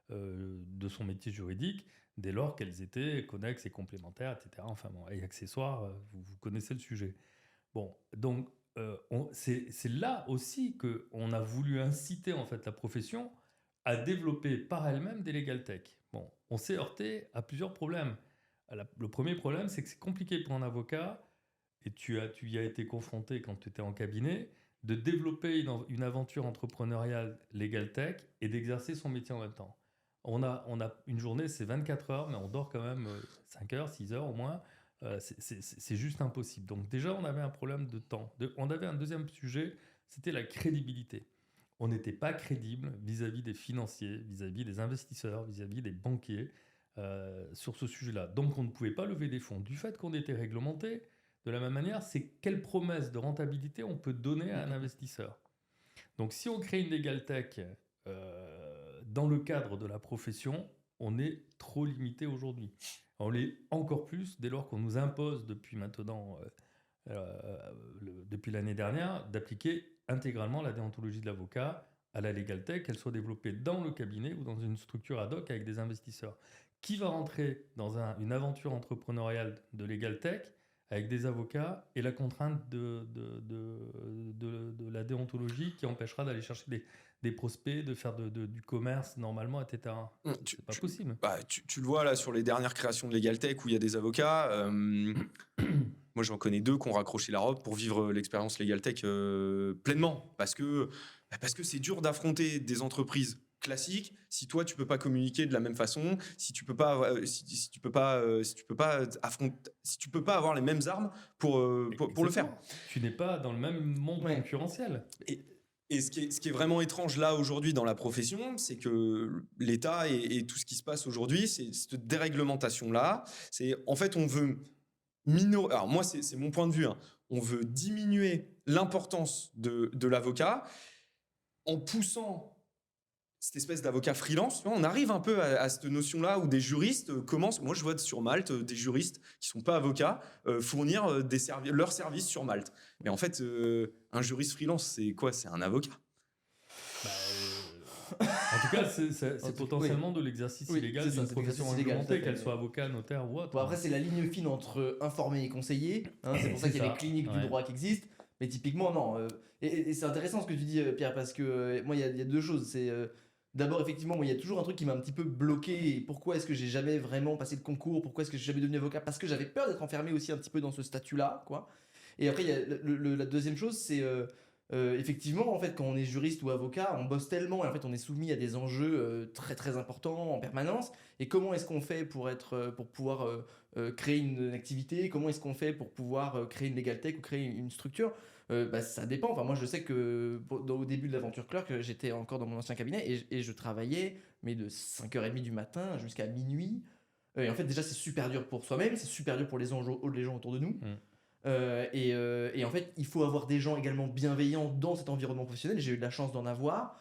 de son métier juridique, dès lors qu'elles étaient connexes et complémentaires, etc. Enfin bon, et accessoires, vous connaissez le sujet. Bon, donc c'est là aussi qu'on a voulu inciter en fait la profession à développer par elle-même des legal tech. Bon, on s'est heurté à plusieurs problèmes. Le premier problème, c'est que c'est compliqué pour un avocat, et tu y as été confronté quand tu étais en cabinet, de développer une aventure entrepreneuriale legal tech et d'exercer son métier en même temps. On a une journée, c'est 24 heures, mais on dort quand même 5 heures, 6 heures au moins. C'est juste impossible. Donc déjà, on avait un problème de temps. On avait un deuxième sujet, c'était la crédibilité. On n'était pas crédible vis-à-vis des financiers, vis-à-vis des investisseurs, vis-à-vis des banquiers sur ce sujet-là. Donc on ne pouvait pas lever des fonds. Du fait qu'on était réglementé, de la même manière, c'est quelle promesse de rentabilité on peut donner à un investisseur. Donc si on crée une legal tech dans le cadre de la profession, on est trop limité aujourd'hui. On l'est encore plus dès lors qu'on nous impose depuis maintenant, depuis l'année dernière, d'appliquer intégralement la déontologie de l'avocat à la legal tech, qu'elle soit développée dans le cabinet ou dans une structure ad hoc avec des investisseurs. Qui va rentrer dans une aventure entrepreneuriale de legal tech avec des avocats et la contrainte de la déontologie qui empêchera d'aller chercher des prospects, de faire du commerce normalement, etc. C'est pas possible. Tu le vois là sur les dernières créations de Legal Tech où il y a des avocats. Moi, j'en connais 2 qui ont raccroché la robe pour vivre l'expérience Legal Tech pleinement. Parce que c'est dur d'affronter des entreprises classiques si toi tu peux pas communiquer de la même façon, si tu peux pas avoir les mêmes armes pour le faire. Tu n'es pas dans le même monde concurrentiel. Et ce qui est vraiment étrange là aujourd'hui dans la profession, c'est que l'État et tout ce qui se passe aujourd'hui, c'est cette déréglementation là. C'est en fait on veut alors moi c'est mon point de vue. On veut diminuer l'importance de l'avocat en poussant cette espèce d'avocat freelance. On arrive un peu à cette notion-là où des juristes commencent, moi je vois sur Malte des juristes qui sont pas avocats fournir leurs services sur Malte. Mais en fait, un juriste freelance, c'est quoi? C'est un avocat. En tout cas, c'est potentiellement de l'exercice illégal d'une profession réglementée, qu'elle soit avocat, notaire ou autre. Bon, après, c'est la ligne fine entre informer et conseiller. C'est pour ça qu'il y a les cliniques du droit qui existent. Mais typiquement, non. Et c'est intéressant ce que tu dis, Pierre, parce que moi, il y a 2 choses. C'est d'abord, effectivement, il y a toujours un truc qui m'a un petit peu bloqué. Et pourquoi est-ce que j'ai jamais vraiment passé le concours? Pourquoi est-ce que j'ai jamais devenu avocat? Parce que j'avais peur d'être enfermé aussi un petit peu dans ce statut-là, quoi. Et après, il y a la deuxième chose, c'est effectivement, en fait, quand on est juriste ou avocat, on bosse tellement et en fait, on est soumis à des enjeux très très importants en permanence. Et comment est-ce qu'on fait pour pouvoir créer une activité? Comment est-ce qu'on fait pour pouvoir créer une legal tech ou créer une structure? Bah, ça dépend. Enfin, moi, je sais que au début de l'aventure clerk, j'étais encore dans mon ancien cabinet et je travaillais, mais de 5h30 du matin jusqu'à minuit. Et en fait, déjà, c'est super dur pour soi-même, c'est super dur pour les gens autour de nous. Mm. Et en fait, il faut avoir des gens également bienveillants dans cet environnement professionnel. J'ai eu de la chance d'en avoir,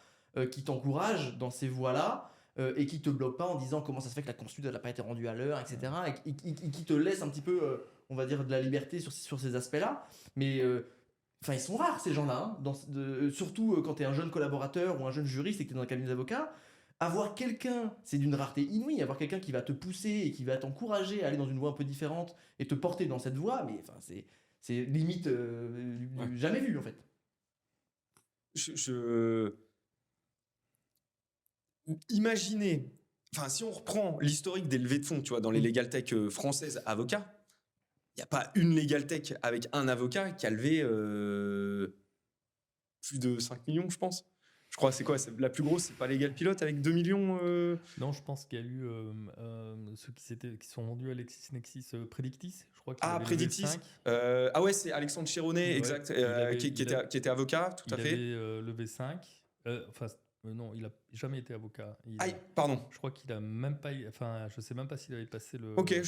qui t'encouragent dans ces voies-là et qui te bloquent pas en disant comment ça se fait que la consulte n'a pas été rendue à l'heure, etc. Et qui te laissent un petit peu, on va dire, de la liberté sur ces aspects-là. Mais enfin, ils sont rares ces gens-là, hein, surtout quand tu es un jeune collaborateur ou un jeune juriste et que tu es dans un cabinet d'avocat. Avoir quelqu'un, c'est d'une rareté inouïe, avoir quelqu'un qui va te pousser et qui va t'encourager à aller dans une voie un peu différente et te porter dans cette voie, mais enfin, c'est limite Ouais. jamais vu en fait. Imaginez, enfin, si on reprend l'historique des levées de fonds, tu vois, dans les legal tech françaises avocats, il n'y a pas une legal tech avec un avocat qui a levé plus de 5 millions, je pense. Je crois, c'est quoi? La plus grosse, c'est pas Legal Pilote avec 2 millions Non, je pense qu'il y a eu ceux qui sont vendus à LexisNexis Predictis. Je crois qu'il Ah, avait levé Predictis. 5. Ah ouais, c'est Alexandre Chironnet, Ouais, exact, qui il était avocat, tout il à fait. avait levé 5. Enfin, non, il n'a jamais été avocat. Aïe, pardon. Je crois qu'il a même pas. Enfin, je sais même pas s'il avait passé le. Ok,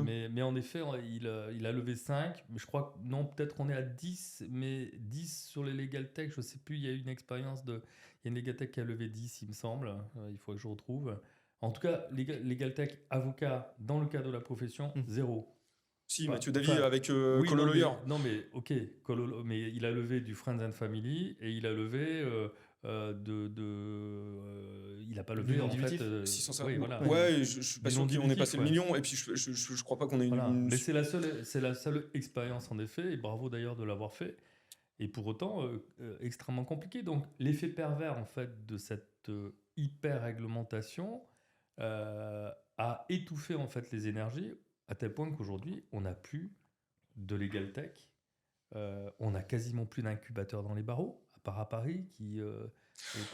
Mais en effet, il a levé 5. Mais je crois que non, peut-être on est à 10. Mais 10 sur les Legal Tech, je sais plus. Il y a eu une expérience de. Il y a une Legal Tech qui a levé 10, il me semble. Il faut que je retrouve. En tout cas, Legal Tech, avocat, dans le cadre de la profession, 0. Si, Enfin, Mathieu Davy enfin, avec oui, Colo Lawyer. non, mais ok, mais il a levé du Friends and Family et il a levé il n'a pas levé Du en non-dilutif. fait. 650. Oui, voilà. Ouais, je suis pas Du sûr qu'on ait non-dilutif, passé le ouais. million. Et puis, je crois pas qu'on ait Voilà. une. Mais c'est la seule expérience en effet, et bravo d'ailleurs de l'avoir fait. Et pour autant, extrêmement compliqué. Donc, l'effet pervers en fait de cette hyper réglementation a étouffé en fait les énergies à tel point qu'aujourd'hui, on n'a plus de legal tech. On n'a quasiment plus d'incubateurs dans les barreaux, à part à Paris qui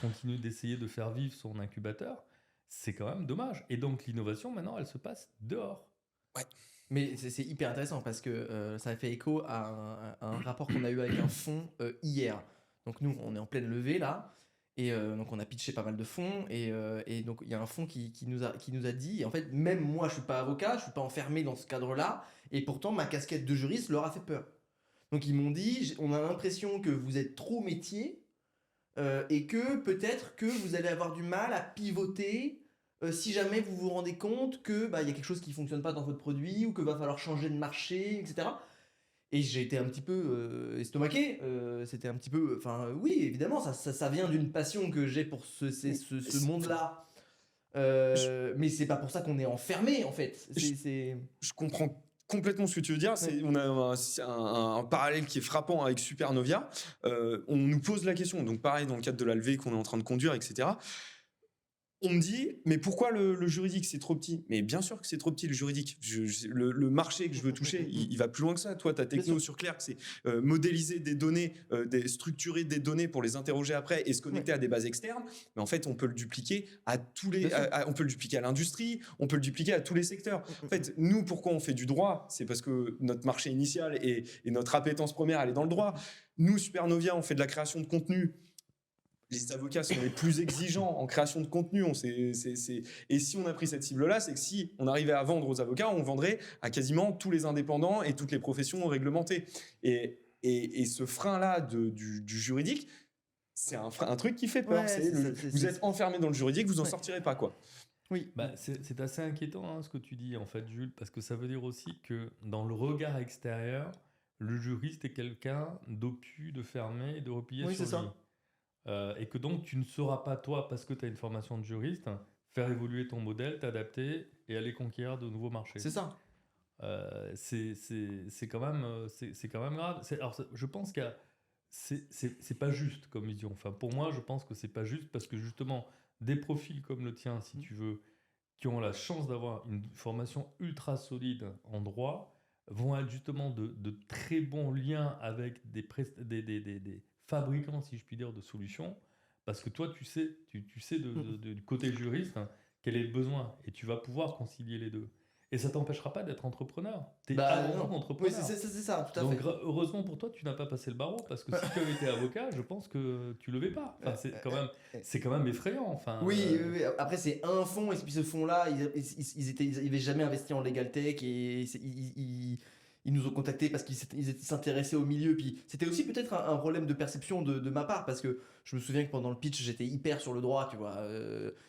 continue d'essayer de faire vivre son incubateur. C'est quand même dommage. Et donc l'innovation, maintenant, elle se passe dehors. Ouais. Mais c'est hyper intéressant parce que ça fait écho à un rapport qu'on a eu avec un fonds hier. Donc nous, on est en pleine levée là. Et donc on a pitché pas mal de fonds. Et donc il y a un fonds qui nous a dit, et en fait, même moi, je suis pas avocat, je suis pas enfermé dans ce cadre-là. Et pourtant, ma casquette de juriste leur a fait peur. Donc ils m'ont dit, on a l'impression que vous êtes trop métier et que peut-être que vous allez avoir du mal à pivoter si jamais vous vous rendez compte que y a quelque chose qui fonctionne pas dans votre produit ou que va falloir changer de marché, etc. Et j'ai été un petit peu estomaqué. C'était un petit peu, enfin oui, évidemment, ça vient d'une passion que j'ai pour ce monde-là. Mais c'est pas pour ça qu'on est enfermé en fait. Je comprends complètement ce que tu veux dire. On a un parallèle qui est frappant avec Supernovia. On nous pose la question, donc pareil dans le cadre de la levée qu'on est en train de conduire, etc. On me dit, mais pourquoi le juridique, c'est trop petit? Mais bien sûr que c'est trop petit, le juridique. Le marché que je veux toucher, il va plus loin que ça. Toi, ta techno sur Clerk, c'est modéliser des données, structurer des données pour les interroger après et se connecter à des bases externes. Mais en fait, on peut le dupliquer à tous les... on peut le dupliquer à l'industrie, on peut le dupliquer à tous les secteurs. En fait, nous, pourquoi on fait du droit? C'est parce que notre marché initial et notre appétence première, elle est dans le droit. Nous, Supernovia, on fait de la création de contenu. Les avocats sont les plus exigeants en création de contenu. Et si on a pris cette cible-là, c'est que si on arrivait à vendre aux avocats, on vendrait à quasiment tous les indépendants et toutes les professions réglementées. Et ce frein-là du juridique, c'est un truc qui fait peur. Vous êtes enfermé dans le juridique, vous n'en sortirez pas, quoi. Oui. C'est assez inquiétant ce que tu dis, en fait, Jules, parce que ça veut dire aussi que dans le regard extérieur, le juriste est quelqu'un d'obtus, de fermé, de replié sur lui. Ça. Et que donc tu ne sauras pas, toi, parce que tu as une formation de juriste, faire évoluer ton modèle, t'adapter et aller conquérir de nouveaux marchés. C'est ça. C'est quand même grave. Alors, je pense que c'est pas juste comme vision. Enfin, pour moi, je pense que c'est pas juste parce que justement, des profils comme le tien, si tu veux, qui ont la chance d'avoir une formation ultra solide en droit, vont être justement de très bons liens avec des fabricant, si je puis dire, de solutions, parce que toi, tu sais du côté juriste, hein, quel est le besoin, et tu vas pouvoir concilier les deux. Et ça t'empêchera pas d'être entrepreneur. Tu es Bah avant tout non. Oui, entrepreneur. c'est ça, tout à Donc fait. heureusement pour toi, tu n'as pas passé le barreau, parce que si tu avais été avocat, je pense que tu levais pas. Enfin, c'est quand même effrayant. Enfin, Oui. Après, c'est un fonds, et puis ce fonds-là, ils avaient jamais investi en legal tech, et ils nous ont contactés parce ils s'intéressaient au milieu. Puis c'était aussi peut-être un problème de perception de ma part, parce que je me souviens que pendant le pitch, j'étais hyper sur le droit, tu vois.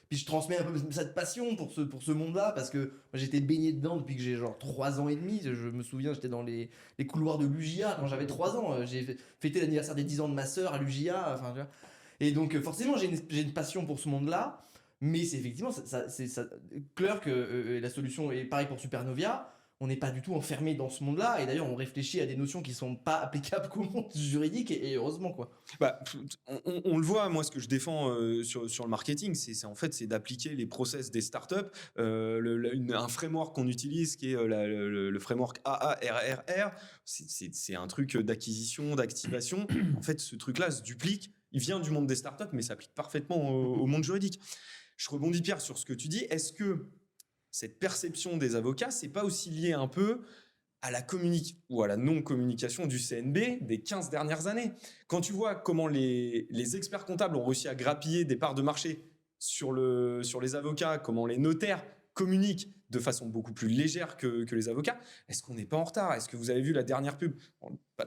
Puis je transmets un peu cette passion pour ce monde-là, parce que moi, j'étais baigné dedans depuis que j'ai genre 3 ans et demi. Je me souviens, j'étais dans les couloirs de l'UJA quand j'avais 3 ans. J'ai fêté l'anniversaire des 10 ans de ma sœur à l'UJA. Enfin, tu vois. Et donc, forcément, j'ai une passion pour ce monde-là. Mais c'est effectivement, Clerk, la solution est pareil pour Supernovia. On n'est pas du tout enfermé dans ce monde-là. Et d'ailleurs, on réfléchit à des notions qui ne sont pas applicables qu'au monde juridique. Et heureusement, quoi. Bah, on le voit, moi, ce que je défends sur le marketing, c'est d'appliquer les process des startups, un framework qu'on utilise qui est le framework AARRR. C'est un truc d'acquisition, d'activation. En fait, ce truc-là se duplique. Il vient du monde des startups, mais s'applique parfaitement au monde juridique. Je rebondis, Pierre, sur ce que tu dis. Est-ce que cette perception des avocats, c'est pas aussi lié un peu à la ou à la non-communication du CNB des 15 dernières années? Quand tu vois comment les experts comptables ont réussi à grappiller des parts de marché sur les avocats, comment les notaires communiquent de façon beaucoup plus légère que les avocats, est-ce qu'on n'est pas en retard? Est-ce que vous avez vu la dernière pub?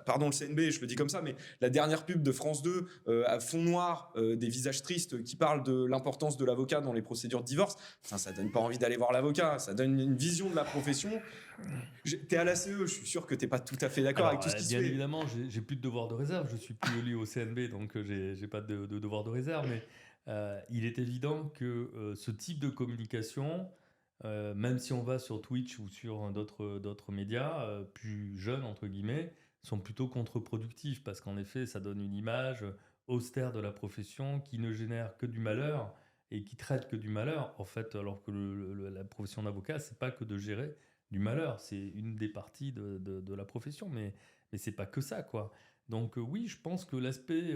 Pardon le CNB, je le dis comme ça, mais la dernière pub de France 2 à fond noir, des visages tristes qui parlent de l'importance de l'avocat dans les procédures de divorce, ça donne pas envie d'aller voir l'avocat, ça donne une vision de la profession. T'es à la CE, je suis sûr que t'es pas tout à fait d'accord avec tout ce qui se fait. Bien évidemment, j'ai plus de devoir de réserve, je suis plus élu au CNB, donc j'ai pas de devoir de réserve, mais il est évident que ce type de communication, même si on va sur Twitch ou sur d'autres médias plus jeunes, entre guillemets, sont plutôt contre-productifs, parce qu'en effet, ça donne une image austère de la profession qui ne génère que du malheur et qui traite que du malheur, en fait, alors que la profession d'avocat, c'est pas que de gérer du malheur, c'est une des parties de la profession, mais c'est pas que ça, quoi. Donc oui, je pense que l'aspect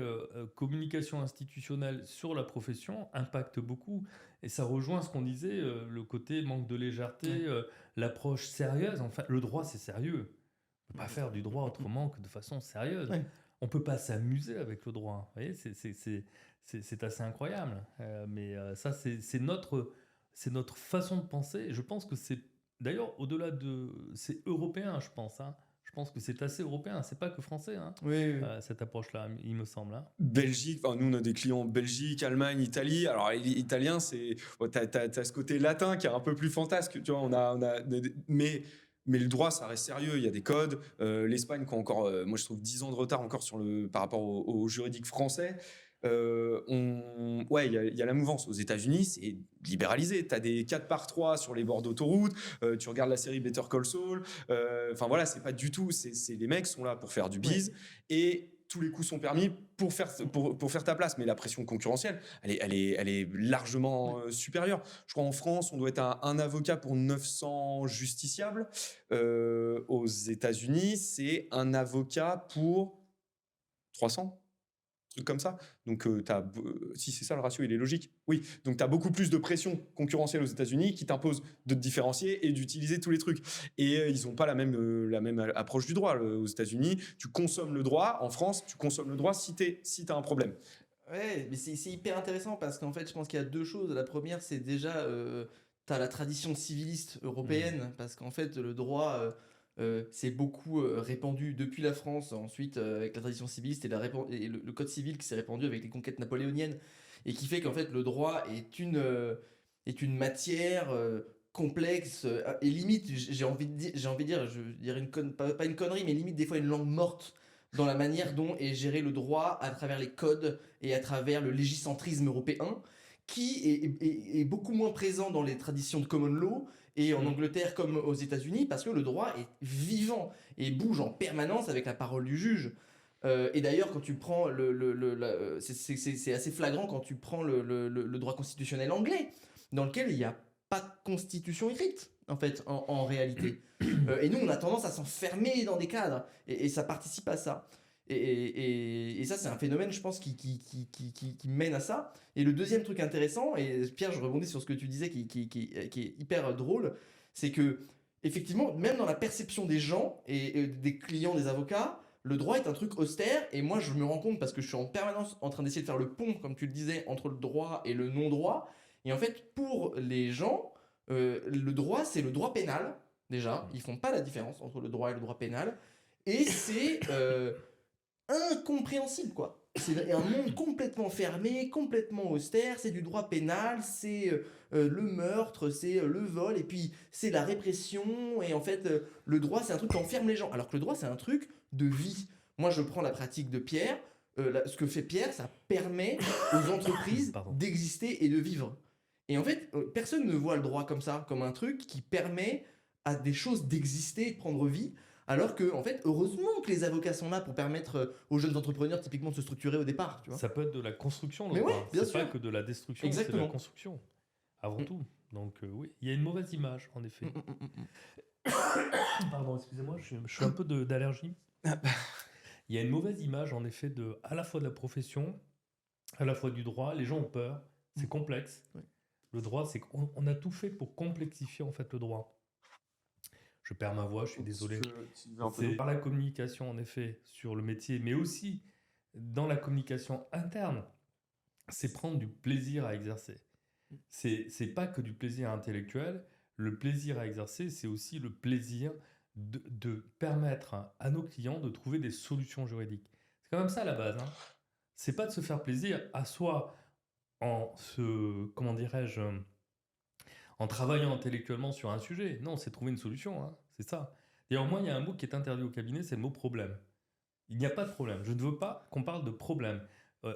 communication institutionnelle sur la profession impacte beaucoup, et ça rejoint ce qu'on disait, le côté manque de légèreté, l'approche sérieuse. Enfin, le droit, c'est sérieux. On peut pas faire du droit autrement que de façon sérieuse. Ouais. On peut pas s'amuser avec le droit. Vous voyez, c'est assez incroyable. Ça, c'est notre façon de penser. Je pense que c'est d'ailleurs au-delà de, c'est européen, je pense. Hein. Je pense que c'est assez européen. C'est pas que français. Hein, Oui. cette approche-là, il me semble. Hein. Belgique, enfin, nous on a des clients Belgique, Allemagne, Italie. Alors italien, c'est t'as ce côté latin qui est un peu plus fantasque, tu vois. Mais le droit, ça reste sérieux. Il y a des codes. L'Espagne, qui a encore, moi je trouve 10 ans de retard encore par rapport au juridique français. Il y a la mouvance. Aux États-Unis, c'est libéralisé. Tu as des 4x3 sur les bords d'autoroute. Tu regardes la série Better Call Saul. Enfin voilà, c'est pas du tout. Les mecs sont là pour faire du bise et tous les coups sont permis pour faire ta place. Mais la pression concurrentielle, elle est largement supérieure. Je crois en France, on doit être à un avocat pour 900 justiciables. Aux États-Unis, c'est un avocat pour 300. Comme ça. Donc, si c'est ça le ratio, il est logique. Oui, donc tu as beaucoup plus de pression concurrentielle aux États-Unis qui t'impose de te différencier et d'utiliser tous les trucs. Et ils n'ont pas la même approche du droit. Aux États-Unis, tu consommes le droit. En France, tu consommes le droit si tu as un problème. Ouais, mais c'est hyper intéressant, parce qu'en fait, je pense qu'il y a deux choses. La première, c'est déjà, tu as la tradition civiliste européenne, parce qu'en fait, le droit. C'est beaucoup répandu depuis la France, ensuite avec la tradition civiliste et le code civil qui s'est répandu avec les conquêtes napoléoniennes, et qui fait qu'en fait le droit est une matière complexe, et limite, j'ai envie de dire, je dirais pas une connerie, mais limite des fois une langue morte dans la manière dont est géré le droit à travers les codes et à travers le légicentrisme européen, qui est beaucoup moins présent dans les traditions de common law et en Angleterre comme aux États-Unis, parce que le droit est vivant et bouge en permanence avec la parole du juge. Et d'ailleurs, quand tu prends c'est assez flagrant quand tu prends le droit constitutionnel anglais, dans lequel il n'y a pas de constitution écrite, en fait, en réalité. Et nous, on a tendance à s'enfermer dans des cadres, et ça participe à ça. Et ça, c'est un phénomène, je pense, qui mène à ça. Et le deuxième truc intéressant, et Pierre, je rebondis sur ce que tu disais, qui est hyper drôle, c'est que, effectivement, même dans la perception des gens et des clients, des avocats, le droit est un truc austère. Et moi, je me rends compte, parce que je suis en permanence en train d'essayer de faire le pont, comme tu le disais, entre le droit et le non-droit. Et en fait, pour les gens, le droit, c'est le droit pénal, déjà. Ils font pas la différence entre le droit et le droit pénal. Et c'est incompréhensible, quoi. C'est un monde complètement fermé, complètement austère, c'est du droit pénal, c'est le meurtre, c'est le vol, et puis c'est la répression, et en fait, le droit, c'est un truc qui enferme les gens, alors que le droit, c'est un truc de vie. Moi, je prends la pratique de Pierre, ce que fait Pierre, ça permet aux entreprises Pardon. d'exister et de vivre. Et en fait, personne ne voit le droit comme ça, comme un truc qui permet à des choses d'exister et de prendre vie. Alors que, en fait, heureusement que les avocats sont là pour permettre aux jeunes entrepreneurs, typiquement, de se structurer au départ, tu vois. Ça peut être de la construction, le Mais droit. ouais, bien C'est pas sûr. que de la destruction, c'est de Exactement. la construction, avant Mm. tout. Donc oui, il y a une mauvaise image, en effet. Pardon, excusez-moi, je suis un peu d'allergie. Il y a une mauvaise image, en effet, à la fois de la profession, à la fois du droit. Les gens ont peur, c'est complexe. Oui. Le droit, c'est qu'on a tout fait pour complexifier, en fait, le droit. Je perds ma voix, je suis désolé. C'est par la communication, en effet, sur le métier, mais aussi dans la communication interne. C'est prendre du plaisir à exercer. C'est pas que du plaisir intellectuel. Le plaisir à exercer, c'est aussi le plaisir de permettre à nos clients de trouver des solutions juridiques. C'est quand même ça la base. Hein. C'est pas de se faire plaisir à soi comment dirais-je, en travaillant intellectuellement sur un sujet. Non, c'est trouver une solution. Hein. C'est ça. D'ailleurs, moi, il y a un mot qui est interdit au cabinet, c'est le mot problème. Il n'y a pas de problème. Je ne veux pas qu'on parle de problème.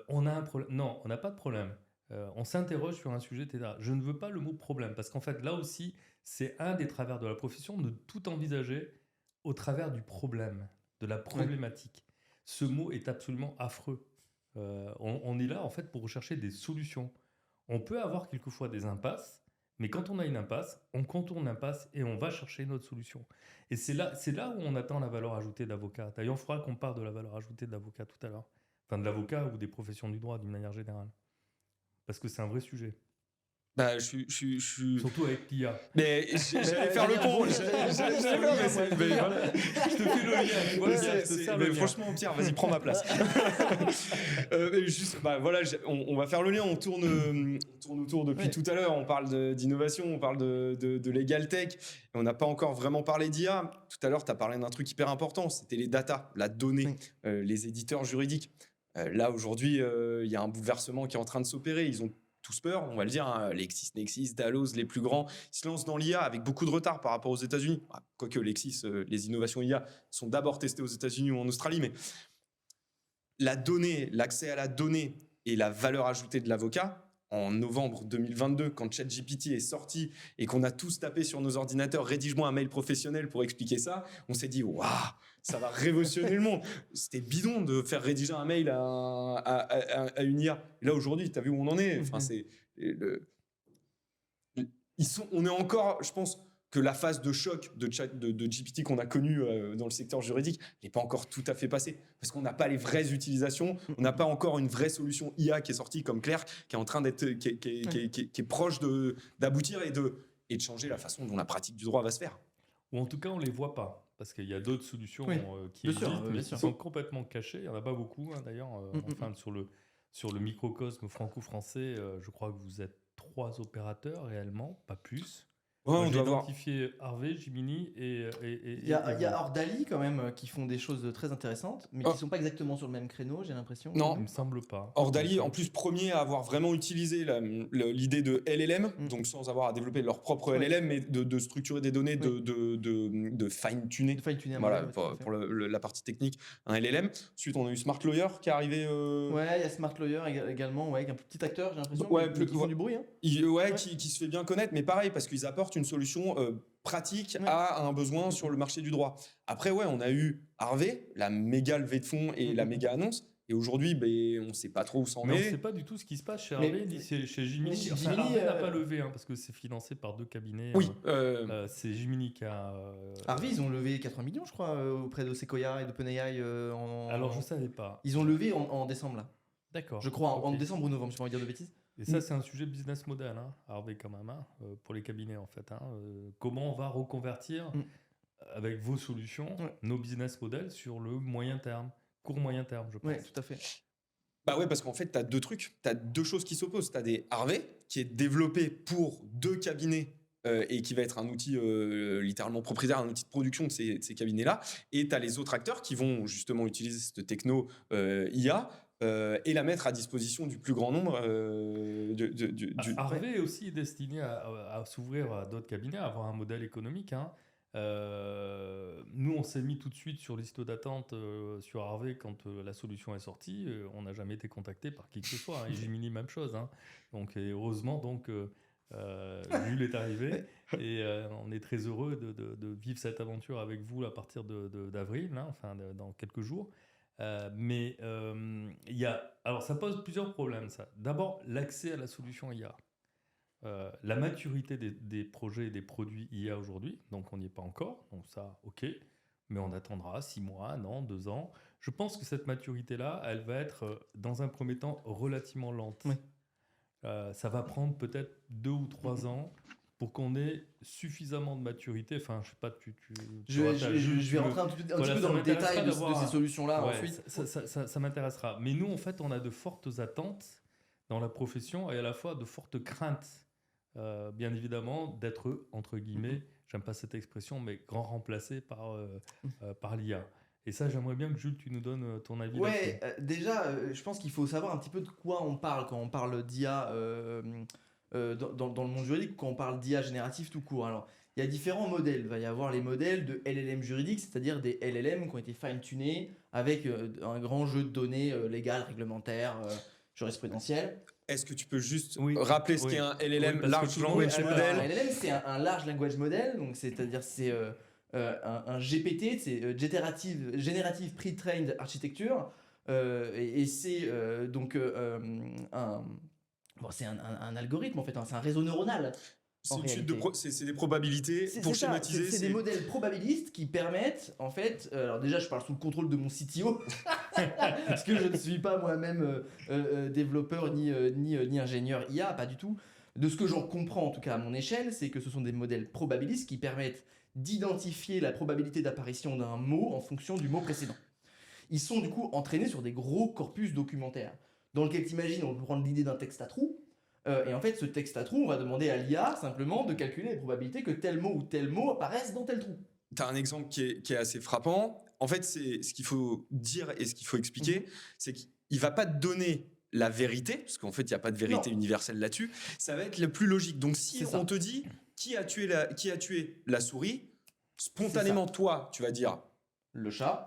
On a un problème. Non, on n'a pas de problème. On s'interroge sur un sujet, etc. Je ne veux pas le mot problème, parce qu'en fait, là aussi, c'est un des travers de la profession de tout envisager au travers du problème, de la problématique. Ce mot est absolument affreux. On est là, en fait, pour rechercher des solutions. On peut avoir quelquefois des impasses, mais quand on a une impasse, on contourne l'impasse et on va chercher une autre solution. Et c'est là où on attend la valeur ajoutée d'avocat. D'ailleurs, il faudra qu'on parle de la valeur ajoutée de l'avocat tout à l'heure. Enfin, de l'avocat ou des professions du droit d'une manière générale. Parce que c'est un vrai sujet. Bah, je suis. Surtout avec l'IA. Mais j'allais faire le pont. Je te fais le lien. Tu vois, je te sers le lien. Franchement, Pierre, vas-y, prends ma place. Voilà, on va faire le lien. On tourne autour depuis tout à l'heure. On parle d'innovation, on parle de legal tech. Et on n'a pas encore vraiment parlé d'IA. Tout à l'heure, tu as parlé d'un truc hyper important. C'était les data, la donnée, les éditeurs juridiques. Là, aujourd'hui, il y a un bouleversement qui est en train de s'opérer. Ils ont tous peur, on va le dire, hein. LexisNexis, Dalloz, les plus grands, ils se lancent dans l'IA avec beaucoup de retard par rapport aux États-Unis. Quoique Lexis, les innovations IA sont d'abord testées aux États-Unis ou en Australie, mais la donnée, l'accès à la donnée et la valeur ajoutée de l'avocat, en novembre 2022, quand ChatGPT est sorti et qu'on a tous tapé sur nos ordinateurs « Rédige-moi un mail professionnel pour expliquer ça », on s'est dit « Waouh, ça va révolutionner le monde ». C'était bidon de faire rédiger un mail à une IA. Et là, aujourd'hui, tu as vu où on en est. Enfin, on est encore, je pense, que la phase de choc de GPT qu'on a connue dans le secteur juridique n'est pas encore tout à fait passée. Parce qu'on n'a pas les vraies utilisations, on n'a pas encore une vraie solution IA qui est sortie comme Clerc, qui est en train d'être, qui est proche d'aboutir et de changer la façon dont la pratique du droit va se faire. Ou en tout cas, on ne les voit pas. Parce qu'il y a d'autres solutions qui bien sûr, existent, mais bien qui sûr. sont complètement cachées. Il n'y en a pas beaucoup, hein, d'ailleurs. Enfin, sur le microcosme franco-français, je crois que vous êtes 3 opérateurs réellement, pas plus. Ouais, on J'ai doit avoir. identifié Harvey, Jiminy et Il y a Ordali quand même qui font des choses très intéressantes, mais qui sont pas exactement sur le même créneau, j'ai l'impression. Non. Il me semble pas. Ordali, en plus, premier à avoir vraiment utilisé l'idée de LLM, donc sans avoir à développer leur propre LLM, mais de structurer des données, de fine-tuner. De fine-tuner un Voilà, modèle, pour la partie technique, un LLM. Ensuite, on a eu Smart Lawyer qui est arrivé. Ouais, il y a Smart Lawyer également, avec un petit acteur, j'ai l'impression, Ouais, qui font du bruit. Hein. Qui se fait bien connaître, mais pareil, parce qu'ils apportent une solution pratique à un besoin sur le marché du droit. Après, on a eu Harvey, la méga levée de fonds et la méga annonce. Et aujourd'hui, on ne sait pas trop où ça en Mais on ne est. sait pas du tout ce qui se passe chez Mais- Harvey ni chez Gemini. mais chez Enfin, Gemini, Harvey n'a pas levé, hein, parce que c'est financé par 2 cabinets. Oui, C'est Gemini qui a. Harvey, ils ont levé 80 millions, je crois, auprès de Sequoia et d'OpenAI. Alors, je ne savais pas. Ils ont levé en décembre, là. D'accord. Je crois, en Ok. décembre ou novembre, je ne pas envie de dire de bêtises. Et ça, c'est un sujet business model, hein, Harvey, quand même, hein, pour les cabinets, en fait. Hein. Comment on va reconvertir avec vos solutions nos business models sur le moyen terme, court-moyen terme, je pense. Oui, tout à fait. Bah ouais, parce qu'en fait, tu as 2 trucs. Tu as 2 choses qui s'opposent. Tu as des Harvey, qui est développé pour 2 cabinets et qui va être un outil littéralement propriétaire, un outil de production de ces cabinets-là. Et tu as les autres acteurs qui vont justement utiliser cette techno IA et la mettre à disposition du plus grand nombre. Harvey est aussi destiné à s'ouvrir à d'autres cabinets, à avoir un modèle économique. Hein. Nous, on s'est mis tout de suite sur liste d'attente sur Harvey quand la solution est sortie. On n'a jamais été contacté par qui que ce soit. Hein. Et Gemini, même chose. Hein. Donc, et heureusement, donc, Jules est arrivé et on est très heureux de vivre cette aventure avec vous à partir d'avril, hein, enfin dans quelques jours. Mais alors, ça pose plusieurs problèmes. Ça. D'abord, l'accès à la solution IA. La maturité des projets et des produits IA aujourd'hui, donc on n'y est pas encore, donc ça, ok, mais on attendra 6 mois, 1 an, 2 ans. Je pense que cette maturité-là, elle va être, dans un premier temps, relativement lente. Oui. Ça va prendre peut-être 2 ou 3 ans pour qu'on ait suffisamment de maturité. Enfin, je sais pas, Je vais rentrer un petit peu dans le détail de ces solutions-là Ouais, ensuite. ça m'intéressera. Mais nous, en fait, on a de fortes attentes dans la profession et à la fois de fortes craintes. Bien évidemment, d'être, entre guillemets, j'aime pas cette expression, mais grand remplacé par l'IA. Et ça, j'aimerais bien que Jules, tu nous donnes ton avis Ouais, là-dessus. déjà, je pense qu'il faut savoir un petit peu de quoi on parle quand on parle d'IA dans le monde juridique, quand on parle d'IA génératif tout court. Alors, il y a différents modèles. Il va y avoir les modèles de LLM juridiques, c'est-à-dire des LLM qui ont été fine-tunés avec un grand jeu de données légales, réglementaires, jurisprudentielles. Est-ce que tu peux juste Oui, rappeler ce oui. qu'est un LLM, Oui, parce Large que tout le monde- Language Ouais, Model? Un LLM, c'est un large language model, donc c'est-à-dire c'est un GPT, c'est Generative Pre-trained Architecture, et c'est donc c'est un algorithme en fait, hein, c'est un réseau neuronal. C'est En une suite réalité. c'est des probabilités. Pour ça, schématiser, c'est des modèles probabilistes qui permettent, en fait, alors déjà je parle sous le contrôle de mon CTO, parce que je ne suis pas moi-même développeur ni ingénieur IA, pas du tout. De ce que j'en comprends en tout cas à mon échelle, c'est que ce sont des modèles probabilistes qui permettent d'identifier la probabilité d'apparition d'un mot en fonction du mot précédent. Ils sont du coup entraînés sur des gros corpus documentaires, dans lequel t'imagines, on peut prendre l'idée d'un texte à trous, et en fait, ce texte à trous, on va demander à l'IA simplement de calculer les probabilités que tel mot ou tel mot apparaissent dans tel trou. Tu as un exemple qui est assez frappant. En fait, c'est ce qu'il faut dire et ce qu'il faut expliquer, c'est qu'il ne va pas te donner la vérité, parce qu'en fait, il n'y a pas de vérité universelle là-dessus. Ça va être le plus logique. Donc, si on te dit qui a tué la souris, spontanément, toi, tu vas dire le chat.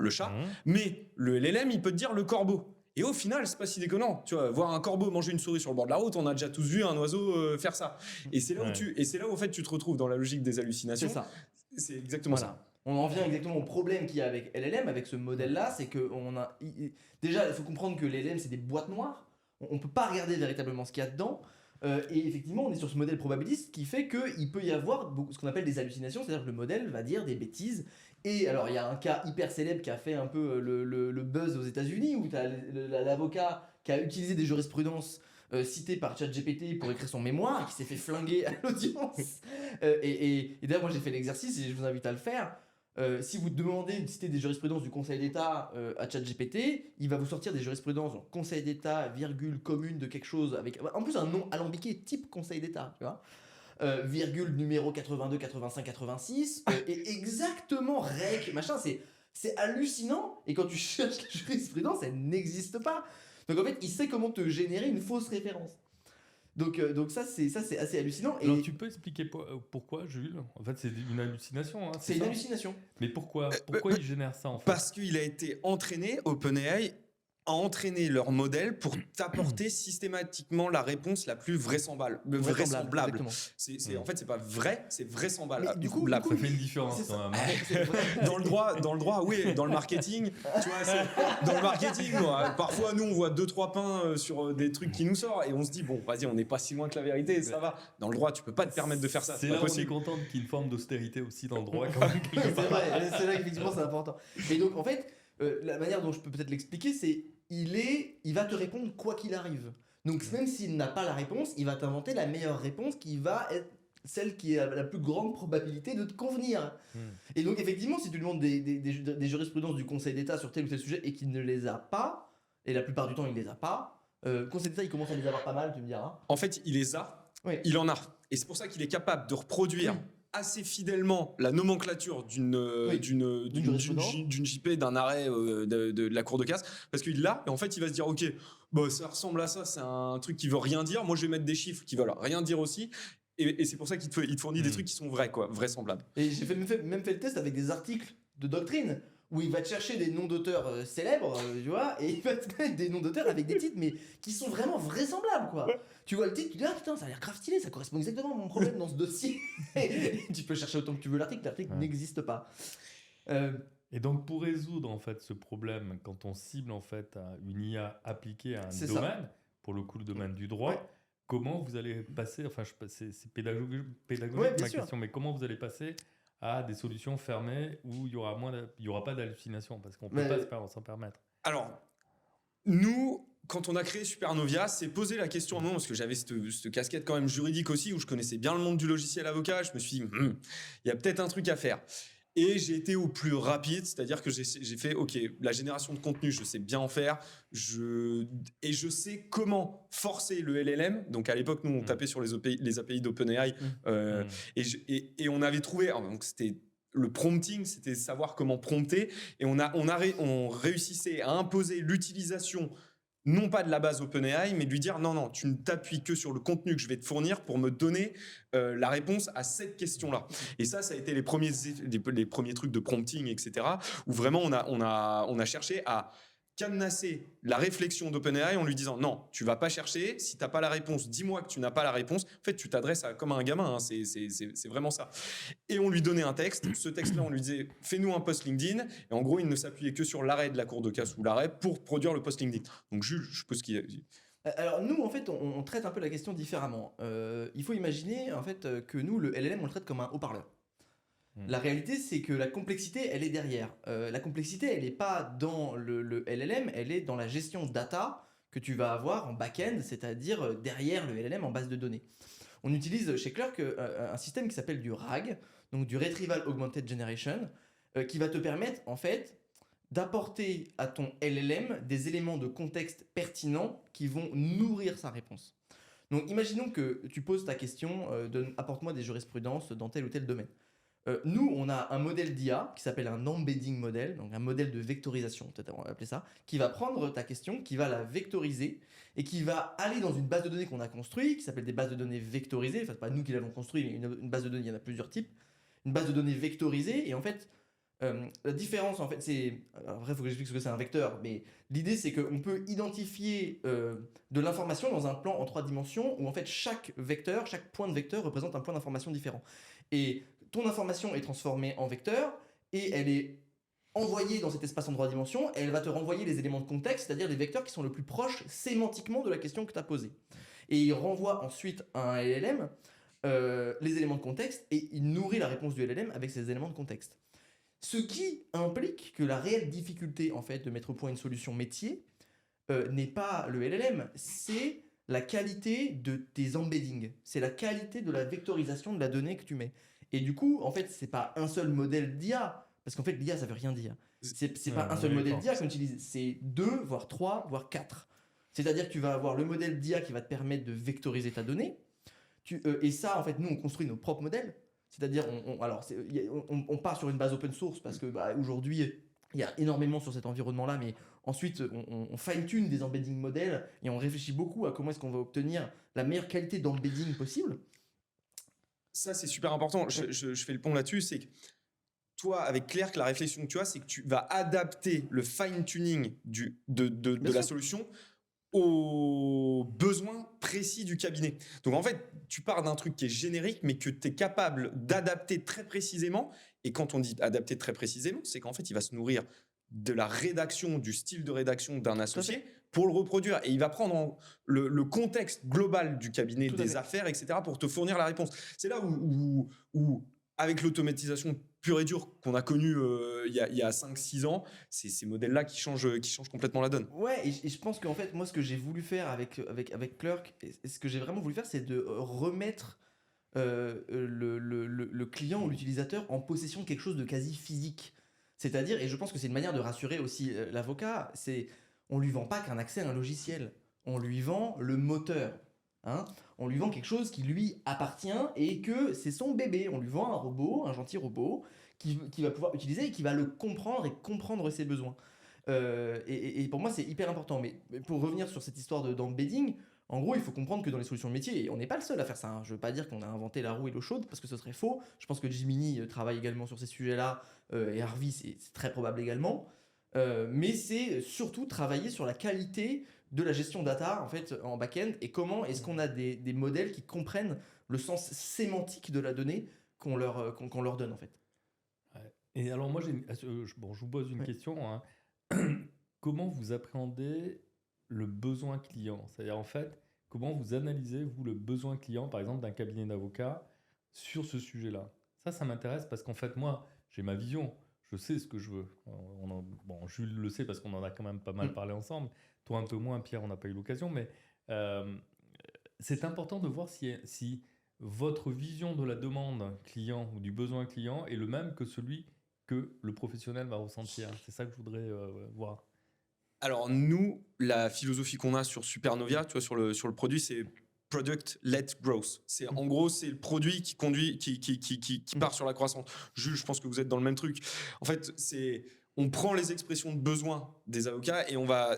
Mais le LLM, il peut te dire le corbeau. Et au final, c'est pas si déconnant. Tu vois, voir un corbeau manger une souris sur le bord de la route, on a déjà tous vu un oiseau faire ça. Et c'est là où en fait tu te retrouves dans la logique des hallucinations. C'est ça. C'est exactement ça. On en vient exactement au problème qu'il y a avec LLM, avec ce modèle-là, c'est que déjà, il faut comprendre que les LLM, c'est des boîtes noires. On peut pas regarder véritablement ce qu'il y a dedans. Et effectivement, on est sur ce modèle probabiliste qui fait qu'il peut y avoir ce qu'on appelle des hallucinations, c'est-à-dire que le modèle va dire des bêtises. Et alors, il y a un cas hyper célèbre qui a fait un peu le buzz aux États-Unis où tu as l'avocat qui a utilisé des jurisprudences citées par ChatGPT pour écrire son mémoire et qui s'est fait flinguer à l'audience. Et d'ailleurs, moi j'ai fait l'exercice et je vous invite à le faire. Si vous demandez de citer des jurisprudences du Conseil d'État à ChatGPT, il va vous sortir des jurisprudences donc Conseil d'État, virgule, commune de quelque chose, avec en plus un nom alambiqué type Conseil d'État, tu vois. Virgule numéro 82, 85, 86, et exactement rec, machin, c'est hallucinant. Et quand tu cherches la jurisprudence, elle n'existe pas. Donc en fait, il sait comment te générer une fausse référence. Donc ça c'est assez hallucinant. Alors tu peux expliquer pourquoi, Jules? En fait, c'est une hallucination. Hein, c'est une hallucination. Mais pourquoi il génère ça en fait? Parce qu'il a été entraîné, OpenAI, à entraîner leur modèle pour t'apporter systématiquement la réponse la plus vraisemblable. Exactement. En fait, c'est pas vrai, c'est vraisemblable. Mais du coup, Ça fait une différence c'est quand ça. même. C'est vrai. Dans le droit, oui. Dans le marketing, tu vois, dans le marketing, parfois, nous, on voit 2-3 pains sur des trucs qui nous sortent et on se dit, bon, vas-y, on n'est pas si loin que la vérité, ça va. Dans le droit, tu peux pas te permettre de faire ça. C'est pas là où on est possible. content qu'il y ait une forme d'austérité aussi dans le droit quand même. quelque C'est part. vrai, c'est là qu'effectivement c'est important. Et donc en fait, la manière dont je peux peut-être l'expliquer, c'est il va te répondre quoi qu'il arrive. Donc même s'il n'a pas la réponse, il va t'inventer la meilleure réponse qui va être celle qui a la plus grande probabilité de te convenir. Et donc effectivement, si tu lui demandes des jurisprudences du Conseil d'État sur tel ou tel sujet et qu'il ne les a pas, et la plupart du temps il les a pas, le Conseil d'État il commence à les avoir pas mal, tu me diras. En fait, il les a, Oui. il en a. Et c'est pour ça qu'il est capable de reproduire assez fidèlement la nomenclature d'une JP, d'un arrêt de la Cour de casse, parce qu'il l'a, et en fait, il va se dire, ok, bah, ça ressemble à ça, c'est un truc qui veut rien dire, moi je vais mettre des chiffres qui veulent rien dire aussi, et c'est pour ça qu'il te fournit des trucs qui sont vrais, quoi, vraisemblables. Et j'ai même fait le test avec des articles de doctrine où il va te chercher des noms d'auteurs célèbres, tu vois, et il va te mettre des noms d'auteurs avec des titres, mais qui sont vraiment vraisemblables, quoi. Tu vois le titre, tu dis, ah putain, ça a l'air grave stylé, ça correspond exactement à mon problème dans ce dossier. Et tu peux chercher autant que tu veux l'article n'existe pas. Et donc pour résoudre en fait ce problème, quand on cible en fait une IA appliquée à un C'est domaine, ça. pour le coup le domaine du droit, Ouais. comment vous allez passer, enfin c'est pédagogique Ouais, bien ma sûr. question, mais comment vous allez passer à des solutions fermées où il y aura pas d'hallucination, parce qu'on peut Mais- pas s'en permettre. Alors, nous, quand on a créé Supernovia, c'est poser la question à moi, parce que j'avais cette casquette quand même juridique aussi, où je connaissais bien le monde du logiciel avocat. Je me suis dit, il y a peut-être un truc à faire. Et j'ai été au plus rapide, c'est-à-dire que j'ai fait, ok, la génération de contenu, je sais bien en faire, et je sais comment forcer le LLM. Donc à l'époque, nous, on tapait sur les API d'OpenAI, et on avait trouvé, donc c'était le prompting, c'était savoir comment prompter, et on réussissait à imposer l'utilisation non pas de la base OpenAI, mais de lui dire non, tu ne t'appuies que sur le contenu que je vais te fournir pour me donner la réponse à cette question-là. Et ça a été les premiers trucs de prompting, etc., où vraiment on a cherché à cadenasser la réflexion d'OpenAI en lui disant non, tu vas pas chercher, si t'as pas la réponse, dis-moi que tu n'as pas la réponse. En fait, tu t'adresses comme à un gamin, hein, c'est vraiment ça. Et on lui donnait un texte, ce texte-là, on lui disait fais-nous un post LinkedIn, et en gros, il ne s'appuyait que sur l'arrêt de la Cour de casse ou l'arrêt pour produire le post LinkedIn. Donc Jules, je suppose qu'il y a... Alors nous, en fait, on traite un peu la question différemment. Il faut imaginer en fait que nous, le LLM, on le traite comme un haut-parleur. La réalité, c'est que la complexité, elle est derrière. La complexité, elle n'est pas dans le LLM, elle est dans la gestion data que tu vas avoir en back-end, c'est-à-dire derrière le LLM en base de données. On utilise chez Clerk un système qui s'appelle du RAG, donc du Retrieval Augmented Generation, qui va te permettre en fait d'apporter à ton LLM des éléments de contexte pertinents qui vont nourrir sa réponse. Donc imaginons que tu poses ta question apporte-moi des jurisprudences dans tel ou tel domaine. Nous, on a un modèle d'IA qui s'appelle un embedding model, donc un modèle de vectorisation, peut-être on va appeler ça, qui va prendre ta question, qui va la vectoriser et qui va aller dans une base de données qu'on a construite, qui s'appelle des bases de données vectorisées. Enfin, c'est pas nous qui l'avons construit, mais une base de données, il y en a plusieurs types. Une base de données vectorisée, et en fait, la différence, en fait, c'est... Alors, après, il faut que j'explique ce que c'est un vecteur, mais l'idée, c'est qu'on peut identifier de l'information dans un plan en 3 dimensions, où en fait, chaque vecteur, chaque point de vecteur représente un point d'information différent. Et ton information est transformée en vecteur et elle est envoyée dans cet espace en 3 dimensions et elle va te renvoyer les éléments de contexte, c'est-à-dire les vecteurs qui sont le plus proches sémantiquement de la question que tu as posée. Et il renvoie ensuite à un LLM les éléments de contexte et il nourrit la réponse du LLM avec ces éléments de contexte. Ce qui implique que la réelle difficulté en fait de mettre au point une solution métier n'est pas le LLM, c'est la qualité de tes embeddings, c'est la qualité de la vectorisation de la donnée que tu mets. Et du coup, en fait, c'est pas un seul modèle d'IA, parce qu'en fait, l'IA, ça veut rien dire. C'est pas un seul modèle d'IA qu'on utilise, c'est 2, voire 3, voire 4. C'est-à-dire que tu vas avoir le modèle d'IA qui va te permettre de vectoriser ta donnée. Et ça, en fait, nous, on construit nos propres modèles. C'est-à-dire, on part sur une base open source, parce que aujourd'hui, il y a énormément sur cet environnement-là, mais ensuite, on fine-tune des embedding modèles et on réfléchit beaucoup à comment est-ce qu'on va obtenir la meilleure qualité d'embedding possible. Ça, c'est super important. Je fais le pont là-dessus. C'est que toi, avec Clerc, la réflexion que tu as, c'est que tu vas adapter le fine-tuning de la solution aux besoins précis du cabinet. Donc en fait, tu pars d'un truc qui est générique, mais que tu es capable d'adapter très précisément. Et quand on dit adapter très précisément, c'est qu'en fait, il va se nourrir de la rédaction, du style de rédaction d'un associé pour le reproduire. Et il va prendre le contexte global du cabinet, des affaires, etc., pour te fournir la réponse. C'est là où avec l'automatisation pure et dure qu'on a connue il y a 5-6 ans, c'est ces modèles-là qui changent complètement la donne. Ouais, et je pense qu'en fait, moi, ce que j'ai voulu faire avec Clerc, et ce que j'ai vraiment voulu faire, c'est de remettre le client ou l'utilisateur en possession de quelque chose de quasi physique. C'est-à-dire, et je pense que c'est une manière de rassurer aussi l'avocat, on lui vend pas qu'un accès à un logiciel, on lui vend le moteur. Hein, on lui vend quelque chose qui lui appartient et que c'est son bébé. On lui vend un robot, un gentil robot, qui va pouvoir utiliser et qui va le comprendre et comprendre ses besoins. Et pour moi, c'est hyper important. Mais pour revenir sur cette histoire d'embedding, en gros, il faut comprendre que dans les solutions de métier, et on n'est pas le seul à faire ça. Hein. Je ne veux pas dire qu'on a inventé la roue et l'eau chaude, parce que ce serait faux. Je pense que Jiminy travaille également sur ces sujets-là, et Harvey, c'est très probable également. Mais c'est surtout travailler sur la qualité de la gestion data en fait en back-end et comment est-ce qu'on a des modèles qui comprennent le sens sémantique de la donnée qu'on leur donne en fait. Ouais. Et alors moi, je vous pose une question. Hein. Comment vous appréhendez le besoin client? C'est-à-dire en fait, comment vous analysez, vous, le besoin client, par exemple, d'un cabinet d'avocats sur ce sujet-là? Ça m'intéresse parce qu'en fait, moi, j'ai ma vision. Je sais ce que je veux. Bon, Jules le sait parce qu'on en a quand même pas mal parlé ensemble. Toi, un peu moins, Pierre, on n'a pas eu l'occasion. Mais c'est important de voir si votre vision de la demande client ou du besoin client est le même que celui que le professionnel va ressentir. C'est ça que je voudrais voir. Alors nous, la philosophie qu'on a sur Supernovia, tu vois, sur le produit, c'est product-led growth. C'est en gros, c'est le produit qui conduit, qui part sur la croissance. Jules, je pense que vous êtes dans le même truc. En fait, on prend les expressions de besoin des avocats et on va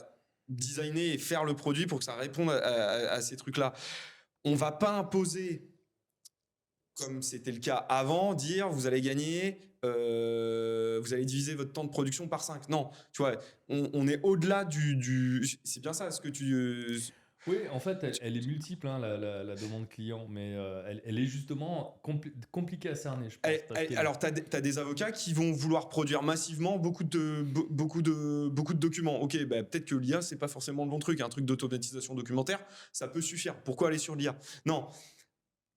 designer et faire le produit pour que ça réponde à ces trucs-là. On va pas imposer, comme c'était le cas avant, dire vous allez gagner, vous allez diviser votre temps de production par 5. Non, tu vois, on est au-delà du. C'est bien ça, ce que tu. Oui, en fait, elle est multiple, hein, la demande client, mais elle est justement compliquée à cerner, je pense. Alors, tu as des avocats qui vont vouloir produire massivement beaucoup de documents. Ok, bah, peut-être que l'IA, c'est pas forcément le bon truc. Un truc d'automatisation documentaire, ça peut suffire. Pourquoi aller sur l'IA? Non.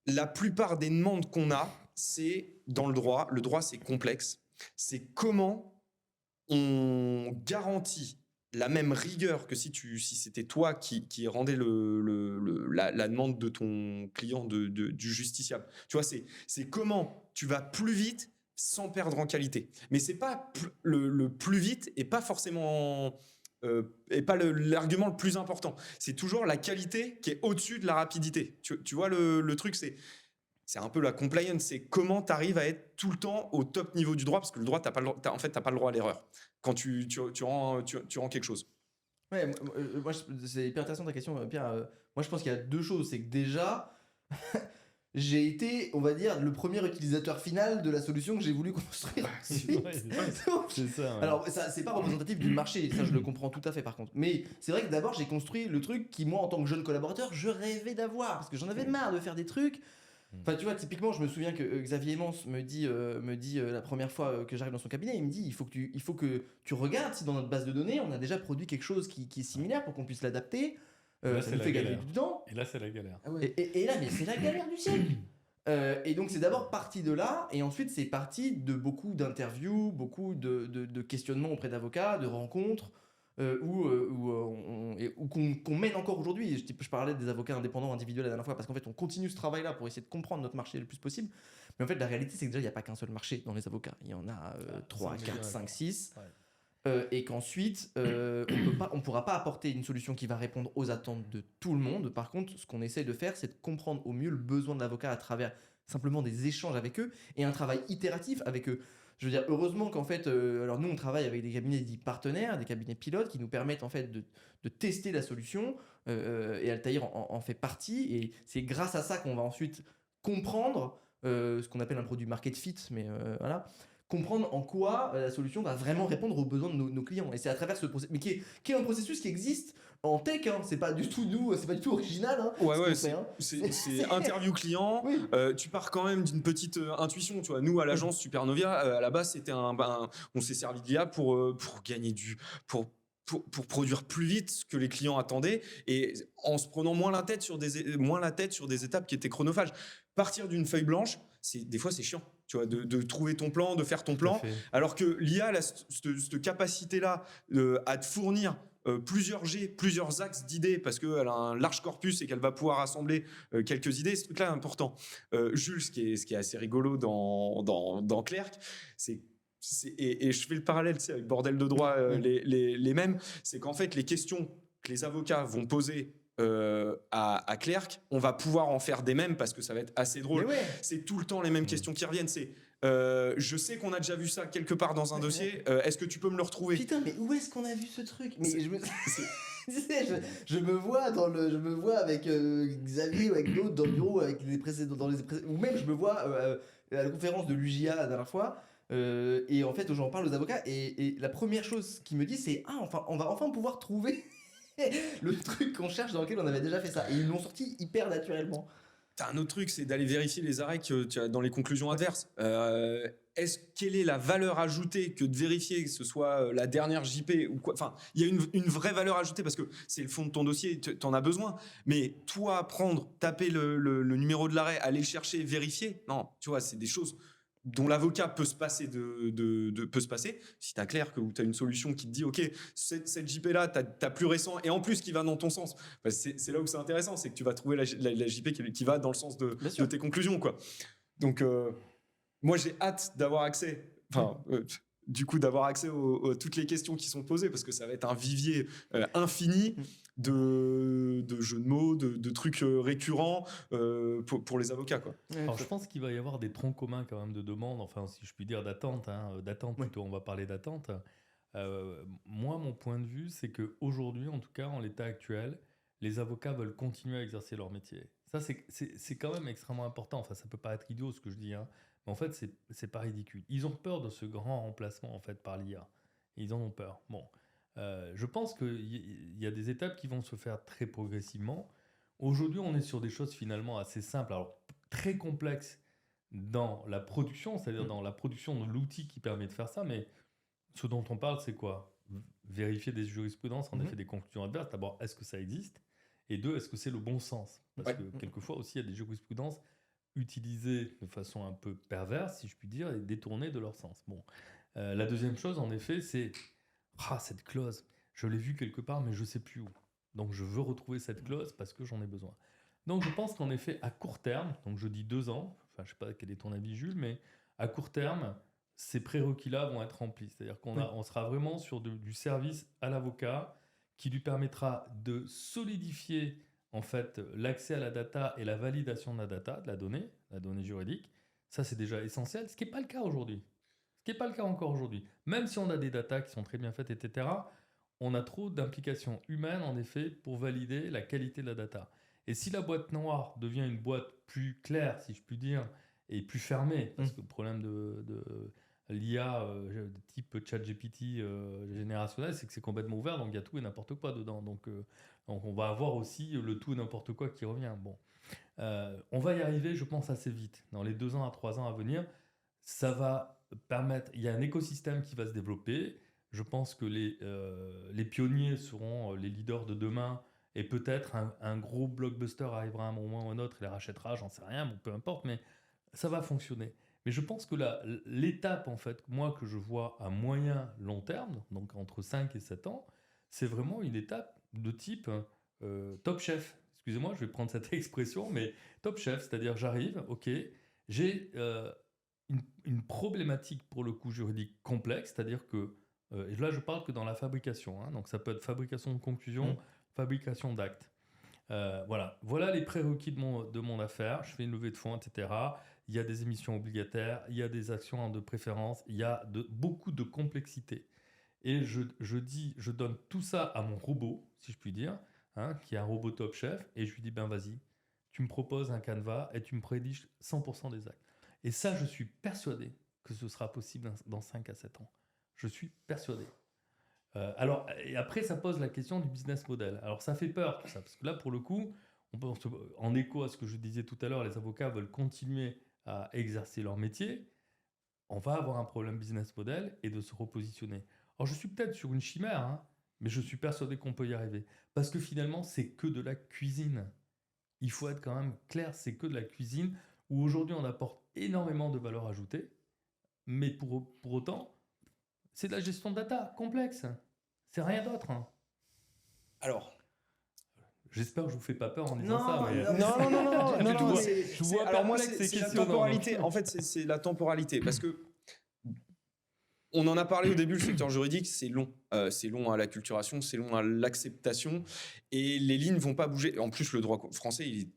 La plupart des demandes qu'on a, c'est dans le droit. Le droit, c'est complexe. C'est comment on garantit la même rigueur que si c'était toi qui rendais la demande de ton client du justiciable. Tu vois, c'est comment tu vas plus vite sans perdre en qualité. Mais c'est pas le plus vite et pas forcément et pas l'argument le plus important. C'est toujours la qualité qui est au-dessus de la rapidité. Tu vois, le truc, c'est un peu la compliance, c'est comment tu arrives à être tout le temps au top niveau du droit, parce que le droit, t'as pas le droit à l'erreur quand tu rends quelque chose. Ouais, moi, c'est hyper intéressant ta question, Pierre. Moi, je pense qu'il y a deux choses. C'est que déjà, j'ai été, on va dire, le premier utilisateur final de la solution que j'ai voulu construire. C'est ça. Ouais. Alors, ça, c'est pas représentatif du marché, ça je le comprends tout à fait par contre. Mais c'est vrai que d'abord, j'ai construit le truc qui, moi, en tant que jeune collaborateur, je rêvais d'avoir. Parce que j'en avais marre de faire des trucs. Enfin, tu vois, typiquement, je me souviens que Xavier Mans me dit la première fois que j'arrive dans son cabinet, il me dit il faut que tu regardes si dans notre base de données, on a déjà produit quelque chose qui est similaire pour qu'on puisse l'adapter. Ça nous fait gagner du temps. Et là, c'est la galère. Ah ouais. Et là, mais c'est la galère du siècle. Et donc, c'est d'abord parti de là, et ensuite, c'est parti de beaucoup d'interviews, beaucoup de questionnements auprès d'avocats, de rencontres, qu'on mène encore aujourd'hui. Je parlais des avocats indépendants individuels la dernière fois parce qu'en fait on continue ce travail là pour essayer de comprendre notre marché le plus possible, mais en fait la réalité c'est que déjà il n'y a pas qu'un seul marché dans les avocats, il y en a 3, 4, 5, 6 et qu'ensuite on ne pourra pas apporter une solution qui va répondre aux attentes de tout le monde. Par contre, ce qu'on essaie de faire, c'est de comprendre au mieux le besoin de l'avocat à travers simplement des échanges avec eux et un travail itératif avec eux. Je veux dire, heureusement qu'en fait, alors nous on travaille avec des cabinets dits partenaires, des cabinets pilotes qui nous permettent en fait de tester la solution, et Altaïr en fait partie, et c'est grâce à ça qu'on va ensuite comprendre ce qu'on appelle un produit market fit, mais voilà, comprendre en quoi la solution va vraiment répondre aux besoins de nos clients. Et c'est à travers ce processus, mais qui est un processus qui existe en tech, hein. C'est pas du tout nous, c'est pas du tout original, hein, Ouais, ce ouais, qu'on fait, hein. c'est interview client. Oui. Tu pars quand même d'une petite intuition. Tu vois, nous, à l'agence Supernovia, à la base, c'était on s'est servi de l'IA pour gagner pour produire plus vite ce que les clients attendaient et en se prenant moins la tête sur des étapes qui étaient chronophages. Partir d'une feuille blanche, des fois, c'est chiant. Tu vois, de trouver ton plan, de faire ton Tout à plan. fait. Alors que l'IA, elle a cette capacité-là à te fournir plusieurs axes d'idées parce qu'elle a un large corpus et qu'elle va pouvoir assembler quelques idées. Ce truc-là est important. Jules, ce qui est assez rigolo dans Clerc, et je fais le parallèle avec Bordel de droit, les mêmes, c'est qu'en fait, les questions que les avocats vont poser à Clerc, on va pouvoir en faire des mêmes parce que ça va être assez drôle. Mais ouais. C'est tout le temps les mêmes questions qui reviennent. C'est je sais qu'on a déjà vu ça quelque part dans un dossier. Est-ce que tu peux me le retrouver? Putain, mais où est-ce qu'on a vu ce truc? Mais C'est- je me... c'est- Tu sais, je me vois je me vois avec Xavier ou avec d'autres dans le bureau avec les précédents, ou même je me vois à la conférence de l'UJA la dernière fois. Et en fait, j'en parle aux avocats et la première chose qu'ils me disent, c'est enfin, on va enfin pouvoir trouver le truc qu'on cherche dans lequel on avait déjà fait ça. Et ils l'ont sorti hyper naturellement. T'as un autre truc, c'est d'aller vérifier les arrêts que tu as dans les conclusions adverses. Quelle est la valeur ajoutée que de vérifier que ce soit la dernière JP ou quoi? Enfin, il y a une vraie valeur ajoutée parce que c'est le fond de ton dossier, t'en as besoin. Mais toi, taper le numéro de l'arrêt, aller le chercher, vérifier, non, tu vois, c'est des choses dont l'avocat peut se passer peut se passer. Si tu as clair que tu as une solution qui te dit ok, cette JP là t'as plus récent et en plus qui va dans ton sens, bah, c'est là où c'est intéressant, c'est que tu vas trouver la JP qui va dans le sens de tes conclusions, quoi. Donc moi j'ai hâte d'avoir accès du coup d'avoir accès à toutes les questions qui sont posées parce que ça va être un vivier infini de jeux de mots, de trucs récurrents pour les avocats, quoi. Alors, je pense qu'il va y avoir des troncs communs quand même de demandes, enfin, si je puis dire, d'attente, d'attente plutôt, on va parler d'attente. Moi, mon point de vue, c'est qu'aujourd'hui, en tout cas, en l'état actuel, les avocats veulent continuer à exercer leur métier. Ça, c'est quand même extrêmement important. Enfin, ça peut paraître idiot ce que je dis, hein, mais en fait, c'est pas ridicule. Ils ont peur de ce grand remplacement en fait par l'IA. Ils en ont peur. Bon, je pense qu'il y a des étapes qui vont se faire très progressivement. Aujourd'hui, on est sur des choses finalement assez simples, alors très complexes dans la production, c'est-à-dire dans la production de l'outil qui permet de faire ça, mais ce dont on parle, c'est quoi? Vérifier des jurisprudences, en effet, des conclusions adverses. D'abord, est-ce que ça existe? Et deux, est-ce que c'est le bon sens? Parce que quelquefois aussi, il y a des jurisprudences utilisées de façon un peu perverse, si je puis dire, et détournées de leur sens. Bon. La deuxième chose, en effet, c'est cette clause, je l'ai vue quelque part, mais je ne sais plus où. Donc, je veux retrouver cette clause parce que j'en ai besoin. Donc, je pense qu'en effet, à court terme, donc je dis 2 ans, enfin, je ne sais pas quel est ton avis, Jules, mais à court terme, ces prérequis-là vont être remplis. C'est-à-dire on sera vraiment sur du service à l'avocat qui lui permettra de solidifier en fait l'accès à la data et la validation de la data, de la donnée juridique. Ça, c'est déjà essentiel, ce qui n'est pas le cas aujourd'hui. Ce qui n'est pas le cas encore aujourd'hui. Même si on a des datas qui sont très bien faites, etc., on a trop d'implications humaines, en effet, pour valider la qualité de la data. Et si la boîte noire devient une boîte plus claire, si je puis dire, et plus fermée, parce que le problème de l'IA type ChatGPT générationnel, c'est que c'est complètement ouvert, donc il y a tout et n'importe quoi dedans. Donc on va avoir aussi le tout et n'importe quoi qui revient. Bon. On va y arriver, je pense, assez vite. Dans les 2 ans à 3 ans à venir, ça va permettre... Il y a un écosystème qui va se développer. Je pense que les pionniers seront les leaders de demain et peut-être un gros blockbuster arrivera à un moment ou un autre et les rachètera, j'en sais rien, bon, peu importe, mais ça va fonctionner. Mais je pense que l'étape, en fait, moi, que je vois à moyen, long terme, donc entre 5 et 7 ans, c'est vraiment une étape de type top chef. Excusez-moi, je vais prendre cette expression, mais top chef, c'est-à-dire j'arrive, ok, j'ai une problématique pour le coup juridique complexe, c'est-à-dire que, et là je parle que dans la fabrication, donc ça peut être fabrication de conclusion, fabrication d'actes. Voilà les prérequis de mon affaire. Je fais une levée de fonds, etc. Il y a des émissions obligataires, il y a des actions de préférence, il y a beaucoup de complexité. Et je donne tout ça à mon robot, si je puis dire, qui est un robot top chef, et je lui dis, ben vas-y, tu me proposes un canevas et tu me prédiges 100% des actes. Et ça, je suis persuadé que que ce sera possible dans 5 à 7 ans. Je suis persuadé. Et après, ça pose la question du business model. Alors, ça fait peur, tout ça, parce que là, pour le coup, en écho à ce que je disais tout à l'heure, les avocats veulent continuer à exercer leur métier. On va avoir un problème business model et de se repositionner. Alors, je suis peut-être sur une chimère, hein, mais je suis persuadé qu'on peut y arriver. Parce que finalement, c'est que de la cuisine. Il faut être quand même clair, c'est que de la cuisine où aujourd'hui, on apporte énormément de valeur ajoutée, mais pour autant, c'est de la gestion de data complexe. C'est rien d'autre. Hein. Alors, J'espère que je vous fais pas peur en disant Non, ça. Mais... non, je vois alors moi, perplexe et c'est la questionnant. temporalité. En fait, c'est la temporalité. Parce que on en a parlé au début, le secteur juridique, c'est long. C'est long à l'acculturation, c'est long à l'acceptation. Et les lignes vont pas bouger. En plus, le droit français, il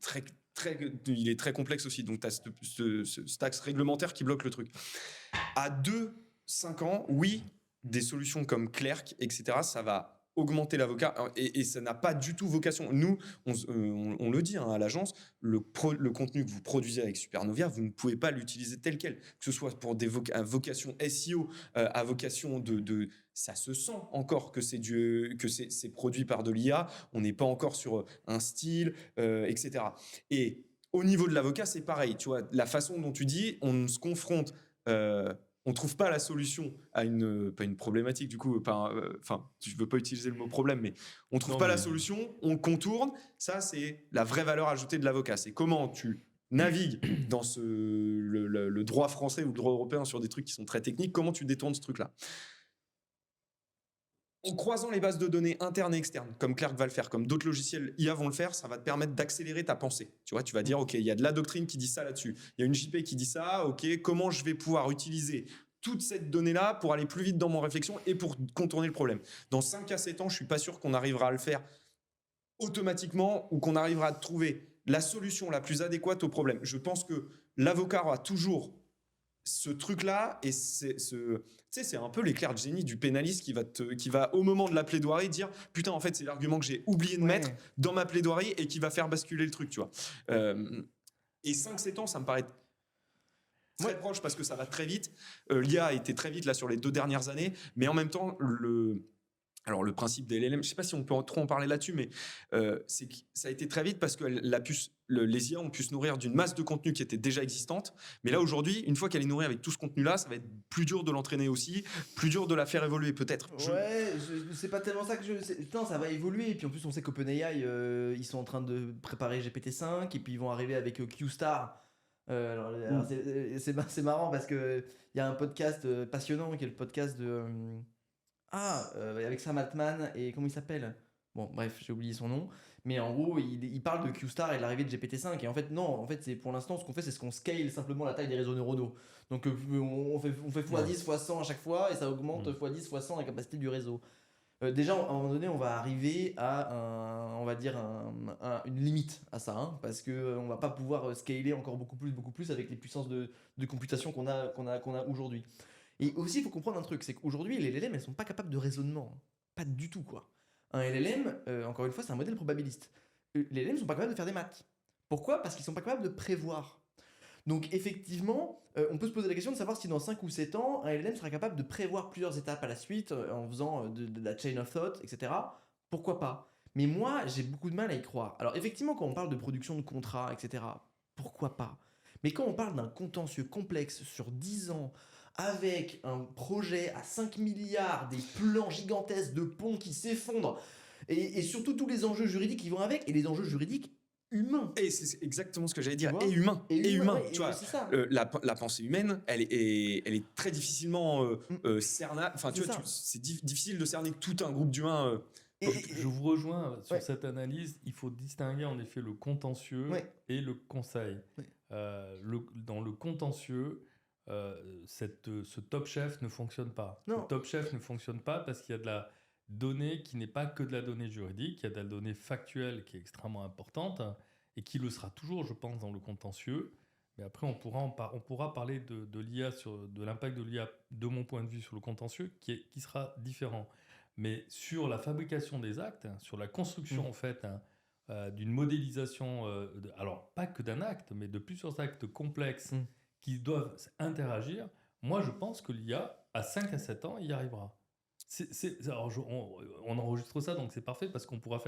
est très complexe aussi. Donc, tu as ce axe réglementaire qui bloque le truc. À 2-5 ans, oui, des solutions comme Clerc, etc., ça va augmenter l'avocat et ça n'a pas du tout vocation. Nous, on le dit hein, à l'agence, le contenu que vous produisez avec Supernovia, vous ne pouvez pas l'utiliser tel quel, que ce soit pour des vocations SEO, à vocation de ça se sent encore que c'est produit par de l'IA, on n'est pas encore sur un style, etc. Et au niveau de l'avocat, c'est pareil, tu vois, la façon dont tu dis, on se confronte on trouve pas la solution à pas une problématique du coup, je veux pas utiliser le mot problème, mais on trouve pas la solution, on contourne. Ça, c'est la vraie valeur ajoutée de l'avocat. C'est comment tu navigues dans le droit français ou le droit européen sur des trucs qui sont très techniques, comment tu détournes ce truc-là. En croisant les bases de données internes et externes, comme Clerc va le faire, comme d'autres logiciels IA vont le faire, ça va te permettre d'accélérer ta pensée. Tu vois, tu vas dire, OK, il y a de la doctrine qui dit ça là-dessus. Il y a une JP qui dit ça, OK, comment je vais pouvoir utiliser toute cette donnée-là pour aller plus vite dans mon réflexion et pour contourner le problème. Dans 5 à 7 ans, je suis pas sûr qu'on arrivera à le faire automatiquement ou qu'on arrivera à trouver la solution la plus adéquate au problème. Je pense que l'avocat aura toujours ce truc-là, et c'est un peu l'éclair de génie du pénaliste qui va au moment de la plaidoirie dire putain en fait c'est l'argument que j'ai oublié de mettre dans ma plaidoirie et qui va faire basculer le truc, tu vois. Et 5-7 ans, ça me paraît très proche parce que ça va très vite. L'IA a été très vite là sur les 2 dernières années, mais en même temps alors le principe des LLM, je ne sais pas si on peut trop en parler là-dessus, mais c'est que ça a été très vite parce que les IA ont pu se nourrir d'une masse de contenu qui était déjà existante. Mais là, aujourd'hui, une fois qu'elle est nourrie avec tout ce contenu-là, ça va être plus dur de l'entraîner aussi, plus dur de la faire évoluer peut-être. C'est pas tellement ça que non, ça va évoluer. Et puis en plus, on sait qu'OpenAI, ils sont en train de préparer GPT-5 et puis ils vont arriver avec QStar. C'est marrant parce qu'il y a un podcast passionnant qui est le podcast de... avec Sam Altman et comment il s'appelle? Bon, bref, j'ai oublié son nom. Mais en gros, il parle de QStar et de l'arrivée de GPT-5. Et en fait, non, en fait, pour l'instant, ce qu'on fait, c'est ce qu'on scale simplement la taille des réseaux neuronaux. Donc, on fait x10, x100 à chaque fois et ça augmente x10, x100 la capacité du réseau. Déjà, à un moment donné, on va arriver à une limite à ça, hein, parce qu'on va pas pouvoir scaler encore beaucoup plus avec les puissances de computation qu'on a aujourd'hui. Et aussi, il faut comprendre un truc, c'est qu'aujourd'hui, les LLM, elles sont pas capables de raisonnement. Hein. Pas du tout, quoi. Un LLM, encore une fois, c'est un modèle probabiliste. Les LLM sont pas capables de faire des maths. Pourquoi ? Parce qu'ils sont pas capables de prévoir. Donc, effectivement, on peut se poser la question de savoir si dans 5 ou 7 ans, un LLM sera capable de prévoir plusieurs étapes à la suite en faisant de la chain of thought, etc. Pourquoi pas ? Mais moi, j'ai beaucoup de mal à y croire. Alors, effectivement, quand on parle de production de contrats, etc., pourquoi pas ? Mais quand on parle d'un contentieux complexe sur 10 ans, avec un projet à 5 milliards, des plans gigantesques de ponts qui s'effondrent, et surtout tous les enjeux juridiques qui vont avec, et les enjeux juridiques humains. Et c'est exactement ce que j'allais dire, et humain. Tu vois, c'est ça. la pensée humaine, elle est très difficilement cernable. Enfin, tu vois, c'est difficile de cerner tout un groupe d'humains. Je vous rejoins sur cette analyse. Il faut distinguer en effet le contentieux et le conseil. Dans le contentieux, ce top chef ne fonctionne pas. Non. Le top chef ne fonctionne pas parce qu'il y a de la donnée qui n'est pas que de la donnée juridique, il y a de la donnée factuelle qui est extrêmement importante et qui le sera toujours, je pense, dans le contentieux. Mais après, on pourra parler de l'IA, de l'impact de l'IA, de mon point de vue, sur le contentieux, qui sera différent. Mais sur la fabrication des actes, sur la construction en fait d'une modélisation, alors pas que d'un acte, mais de plusieurs actes complexes qui doivent interagir, moi, je pense que l'IA, à 5 à 7 ans, il y arrivera. Alors, on enregistre ça, donc c'est parfait parce qu'on pourra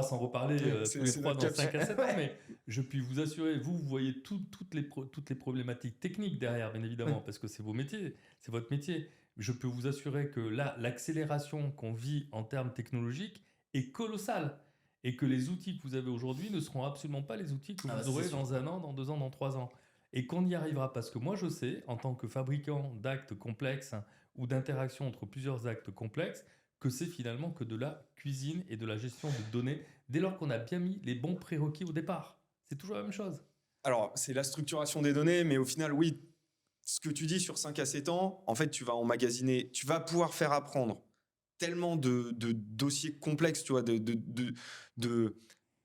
s'en reparler tous les C'est trois notre dans 5 à 7 ans. Ouais. Mais je puis vous assurer, vous voyez toutes les problématiques techniques derrière, bien évidemment, Ouais. parce que c'est vos métiers, c'est votre métier. Je peux vous assurer que là, l'accélération qu'on vit en termes technologiques est colossale et que les outils que vous avez aujourd'hui ne seront absolument pas les outils que Ah bah, vous ça, c'est aurez sûr. dans 1 an, dans 2 ans, dans 3 ans. Et qu'on y arrivera parce que moi, je sais, en tant que fabricant d'actes complexes ou d'interactions entre plusieurs actes complexes, que c'est finalement que de la cuisine et de la gestion de données dès lors qu'on a bien mis les bons prérequis au départ. C'est toujours la même chose. Alors, c'est la structuration des données, mais au final, oui, ce que tu dis sur 5 à 7 ans, en fait, tu vas emmagasiner, tu vas pouvoir faire apprendre tellement de dossiers complexes, tu vois, de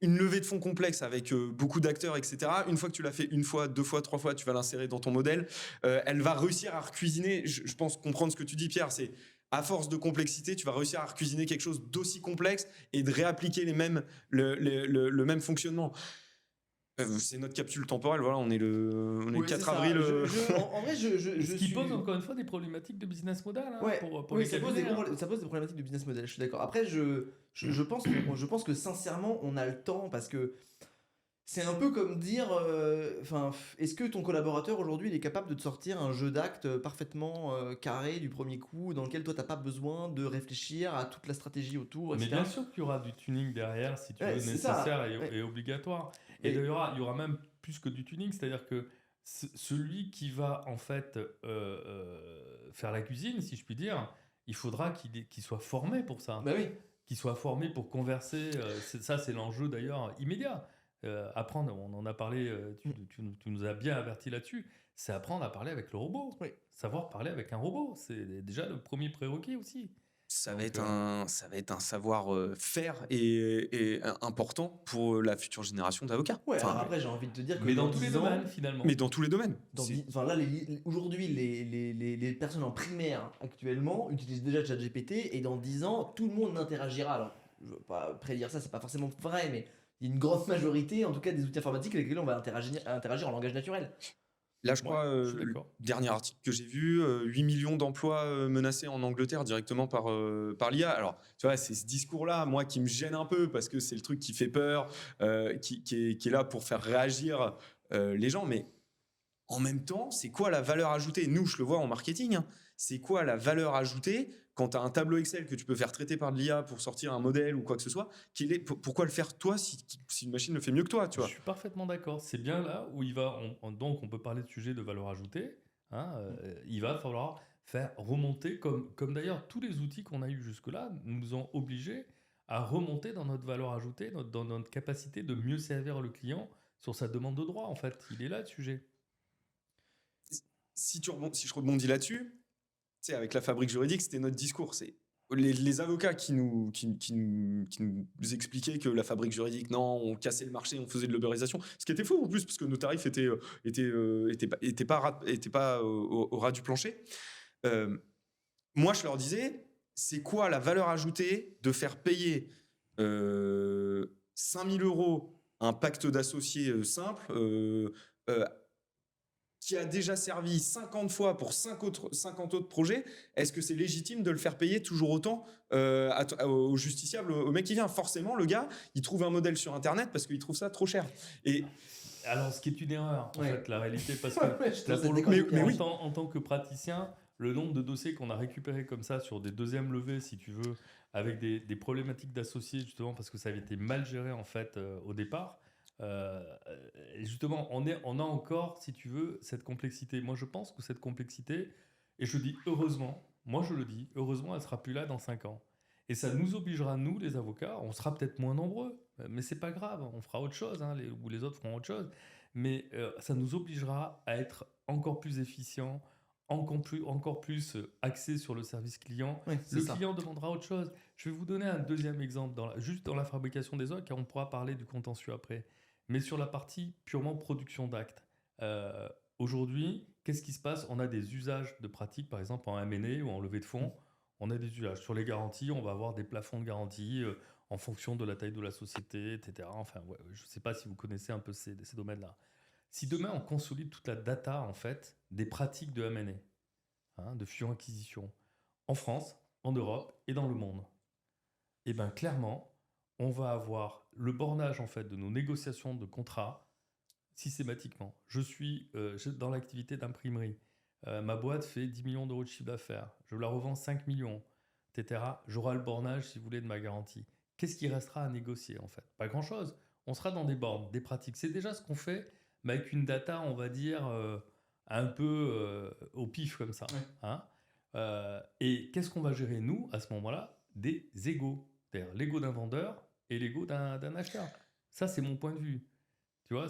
une levée de fonds complexe avec beaucoup d'acteurs, etc. Une fois que tu l'as fait une fois, 2 fois, 3 fois, tu vas l'insérer dans ton modèle. Elle va réussir à recuisiner. Je pense comprendre ce que tu dis, Pierre. C'est à force de complexité, tu vas réussir à recuisiner quelque chose d'aussi complexe et de réappliquer le même fonctionnement. C'est notre capsule temporelle, voilà, on est le Oui, 4 c'est ça. avril. En vrai, je Ce qui suis. pose encore une fois des problématiques de business model Ouais, pour oui, les cabinets. ça pose des problématiques de business model, je suis d'accord. Après, je pense que sincèrement, on a le temps parce que c'est un peu comme dire, enfin, est-ce que ton collaborateur aujourd'hui il est capable de te sortir un jeu d'actes parfaitement carré du premier coup, dans lequel toi t'as pas besoin de réfléchir à toute la stratégie autour, Mais etc. bien sûr qu'il y aura du tuning derrière, si tu Ouais, veux, c'est ça. nécessaire Ouais. et obligatoire. Et Et d'ailleurs, il y aura même plus que du tuning, c'est-à-dire que celui qui va en fait faire la cuisine, si je puis dire, il faudra qu'il soit formé pour ça, bah oui. qu'il soit formé pour converser. Ça, c'est l'enjeu d'ailleurs immédiat. Apprendre, on en a parlé, tu nous as bien averti là-dessus, c'est apprendre à parler avec le robot. Oui. Savoir parler avec un robot, c'est déjà le premier prérequis aussi. Ça va Donc, être un savoir-faire et important pour la future génération d'avocats. Ouais, alors Enfin, après, j'ai envie de te dire que mais dans dans tous les 10 ans, domaines, finalement. mais dans tous les domaines. enfin là, aujourd'hui, les personnes en primaire actuellement utilisent déjà ChatGPT et dans 10 ans, tout le monde n'interagira. Alors, je veux pas prédire ça, c'est pas forcément vrai, mais il y a une grande majorité, en tout cas, des outils informatiques avec lesquels on va interagir en langage naturel. Là, je Ouais, crois, je suis le d'accord. dernier article que j'ai vu, 8 millions d'emplois menacés en Angleterre directement par l'IA. Alors, tu vois, c'est ce discours-là, moi, qui me gêne un peu parce que c'est le truc qui fait peur, qui est là pour faire réagir les gens. Mais en même temps, c'est quoi la valeur ajoutée? Nous, je le vois en marketing, hein. C'est quoi la valeur ajoutée quand tu as un tableau Excel que tu peux faire traiter par de l'IA pour sortir un modèle ou quoi que ce soit? Pourquoi le faire toi si une machine le fait mieux que toi, tu Je vois? suis parfaitement d'accord. C'est bien là où donc on peut parler de sujet de valeur ajoutée. Il va falloir faire remonter, comme d'ailleurs tous les outils qu'on a eus jusque-là nous ont obligés à remonter dans notre valeur ajoutée, dans notre capacité de mieux servir le client sur sa demande de droit, en fait. Il est là le sujet. Si je rebondis là-dessus, tu sais, avec la fabrique juridique, c'était notre discours. C'est les avocats qui nous expliquaient que la fabrique juridique, non, on cassait le marché, on faisait de l'ubérisation. Ce qui était faux en plus, parce que nos tarifs étaient pas au ras du plancher. Euh, Moi, je leur disais, c'est quoi la valeur ajoutée de faire payer 5 000 € un pacte d'associés simple euh, qui a déjà servi 50 fois pour 50 autres projets, est-ce que c'est légitime de le faire payer toujours autant au justiciable, au mec qui vient? Forcément, le gars, il trouve un modèle sur Internet parce qu'il trouve ça trop cher. Et Alors, ce qui est une erreur, en Ouais. fait, la réalité, parce que Ouais, je te là, laisse pour le coup, décortiquer, mais hein. oui. en tant que praticien, le nombre de dossiers qu'on a récupérés comme ça sur des deuxièmes levées, si tu veux, avec des problématiques d'associés, justement, parce que ça avait été mal géré, en fait, au départ. Et justement, on a encore, si tu veux, cette complexité. Moi, je pense que cette complexité, et je dis heureusement, moi je le dis, heureusement, elle sera plus là dans 5 ans. Et ça nous obligera, nous, les avocats, on sera peut-être moins nombreux, mais c'est pas grave, on fera autre chose, ou les autres feront autre chose. Mais ça nous obligera à être encore plus efficients, encore plus axés sur le service client. Ouais, c'est Le ça. client demandera autre chose. Je vais vous donner un deuxième exemple, juste dans la fabrication des œufs, car on pourra parler du contentieux après. Mais sur la partie purement production d'actes. Euh, Aujourd'hui, qu'est-ce qui se passe? On a des usages de pratiques, par exemple en M&A ou en levée de fonds. On a des usages. Sur les garanties, on va avoir des plafonds de garantie en fonction de la taille de la société, etc. Enfin, ouais, je ne sais pas si vous connaissez un peu ces domaines-là. Si demain on consolide toute la data en fait des pratiques de M&A, de fusion-acquisition, en France, en Europe et dans le monde. Et bien clairement, on va avoir le bornage en fait de nos négociations de contrats systématiquement. Je suis dans l'activité d'imprimerie. Ma boîte fait 10 millions d'euros de chiffre d'affaires. Je la revends 5 millions, etc. J'aurai le bornage, si vous voulez, de ma garantie. Qu'est-ce qui restera à négocier en fait? Pas grand-chose. On sera dans des bornes, des pratiques. C'est déjà ce qu'on fait, mais avec une data, on va dire, un peu au pif comme ça. Ouais. Hein. Et qu'est-ce qu'on va gérer, nous, à ce moment-là? Des égos. C'est-à-dire l'ego d'un vendeur et l'ego d'un acheteur. Ça, c'est mon point de vue. Tu vois,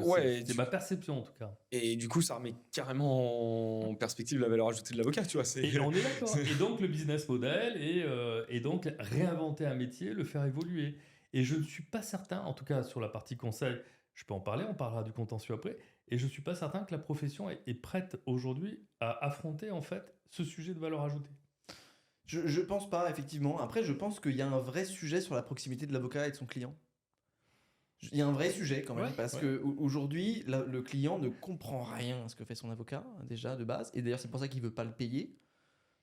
Ouais, c'est ma perception en tout cas. Et du coup, ça remet carrément en perspective la valeur ajoutée de l'avocat, tu vois. Et on est d'accord. Et donc le business model et donc réinventer un métier, le faire évoluer. Et je ne suis pas certain, en tout cas sur la partie conseil, je peux en parler, on parlera du contentieux après, et je ne suis pas certain que la profession est prête aujourd'hui à affronter en fait ce sujet de valeur ajoutée. Je pense pas, effectivement. Après, je pense qu'il y a un vrai sujet sur la proximité de l'avocat et de son client. Il y a un vrai sujet quand même, Ouais, parce ouais. que aujourd'hui, le client ne comprend rien à ce que fait son avocat, déjà, de base. Et d'ailleurs, c'est pour ça qu'il veut pas le payer.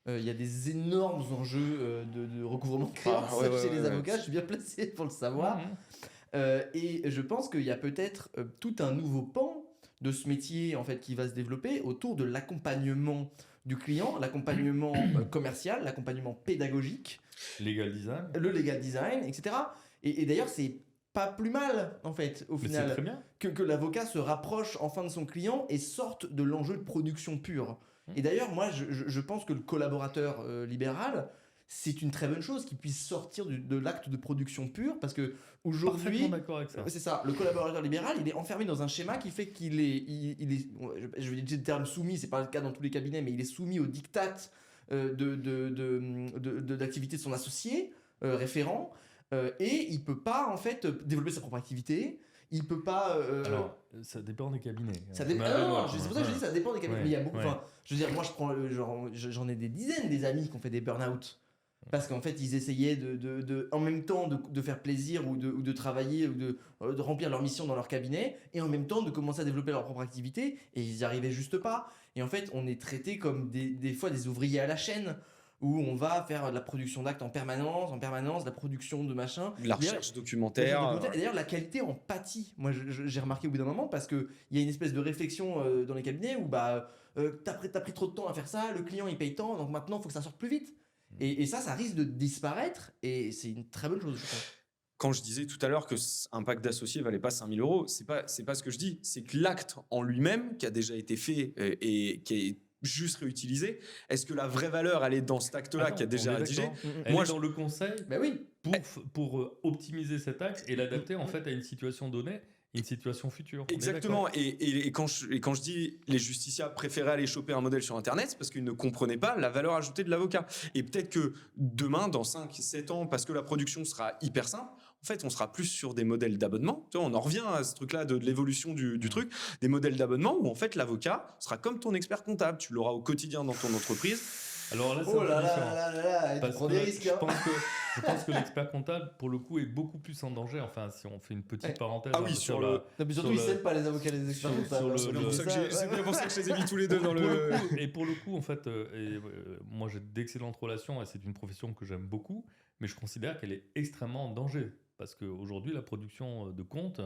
Il y a des énormes enjeux de recouvrement de créances chez les avocats, je suis bien placé pour le savoir. Mhm. Et je pense qu'il y a peut-être tout un nouveau pan de ce métier en fait qui va se développer autour de l'accompagnement du client, l'accompagnement commercial, l'accompagnement pédagogique, Legal design. le legal design, etc. Et d'ailleurs, c'est pas plus mal en fait au Mais c'est final très bien. que l'avocat se rapproche enfin de son client et sorte de l'enjeu de production pure. Et d'ailleurs, moi, je pense que le collaborateur libéral, c'est une très bonne chose qu'il puisse sortir de l'acte de production pure, parce que Parfaitement aujourd'hui, d'accord avec ça. c'est ça, le collaborateur libéral, il est enfermé dans un schéma qui fait qu'il est, il est, je vais dire le terme soumis, c'est pas le cas dans tous les cabinets, mais il est soumis au diktat d'activité de son associé référent, et il peut pas en fait développer sa propre activité. Il peut pas. Alors, ça dépend des cabinets. Ça Je dépend. mets un bémol. C'est pour ça que je dis ça dépend des cabinets. Ouais, Mais il y a beaucoup. ouais. Enfin, je veux dire, moi, je prends, j'en ai des dizaines des amis qui ont fait des burn-out parce qu'en fait, ils essayaient en même temps de faire plaisir ou de travailler ou de remplir leur mission dans leur cabinet et en même temps de commencer à développer leur propre activité et ils n'y arrivaient juste pas. Et en fait, on est traité comme des fois des ouvriers à la chaîne, où on va faire de la production d'actes en permanence, de la production de machin. La recherche documentaire. Et d'ailleurs, la qualité en pâtit. Moi, j'ai remarqué au bout d'un moment, parce qu'il y a une espèce de réflexion dans les cabinets où t'as pris trop de temps à faire ça, le client il paye tant, donc maintenant il faut que ça sorte plus vite. Et ça risque de disparaître, et c'est une très bonne chose, je pense. Quand je disais tout à l'heure que un pack d'associés valait pas 5 000 €, c'est pas ce que je dis. C'est que l'acte en lui-même, qui a déjà été fait et qui est juste réutilisé, est-ce que la vraie valeur, elle est dans cet acte-là Attends, qui a déjà on est rédigé? d'accord. Mm-mm. Elle Moi, est dans le conseil Ben oui. pour optimiser cet acte et l'adapter en fait à une situation donnée, une situation future. On est Exactement. d'accord. Et quand je dis les justiciables préféraient aller choper un modèle sur Internet, c'est parce qu'ils ne comprenaient pas la valeur ajoutée de l'avocat. Et peut-être que demain, dans 5-7 ans, parce que la production sera hyper simple, en fait, on sera plus sur des modèles d'abonnement. Tu vois, on en revient à ce truc-là de l'évolution du truc, des modèles d'abonnement où en fait l'avocat sera comme ton expert comptable. Tu l'auras au quotidien dans ton entreprise. Alors là, c'est Oh un peu là différent. là, tu Parce prends que des risques. je pense que l'expert comptable, pour le coup, est beaucoup plus en danger. Enfin, si on fait une petite Ouais. parenthèse Ah oui, sur le- Non, mais surtout, sur ils le- s'aiment pas les avocats, les experts sur comptables. le- C'est bien le- pour ça que Ça, c'est bien pour ça que je les ai mis tous les deux dans Pour le. le coup, et pour le coup, en fait, moi j'ai d'excellentes relations et c'est une profession que j'aime beaucoup, mais je considère qu'elle est extrêmement en danger parce qu'aujourd'hui, la production de comptes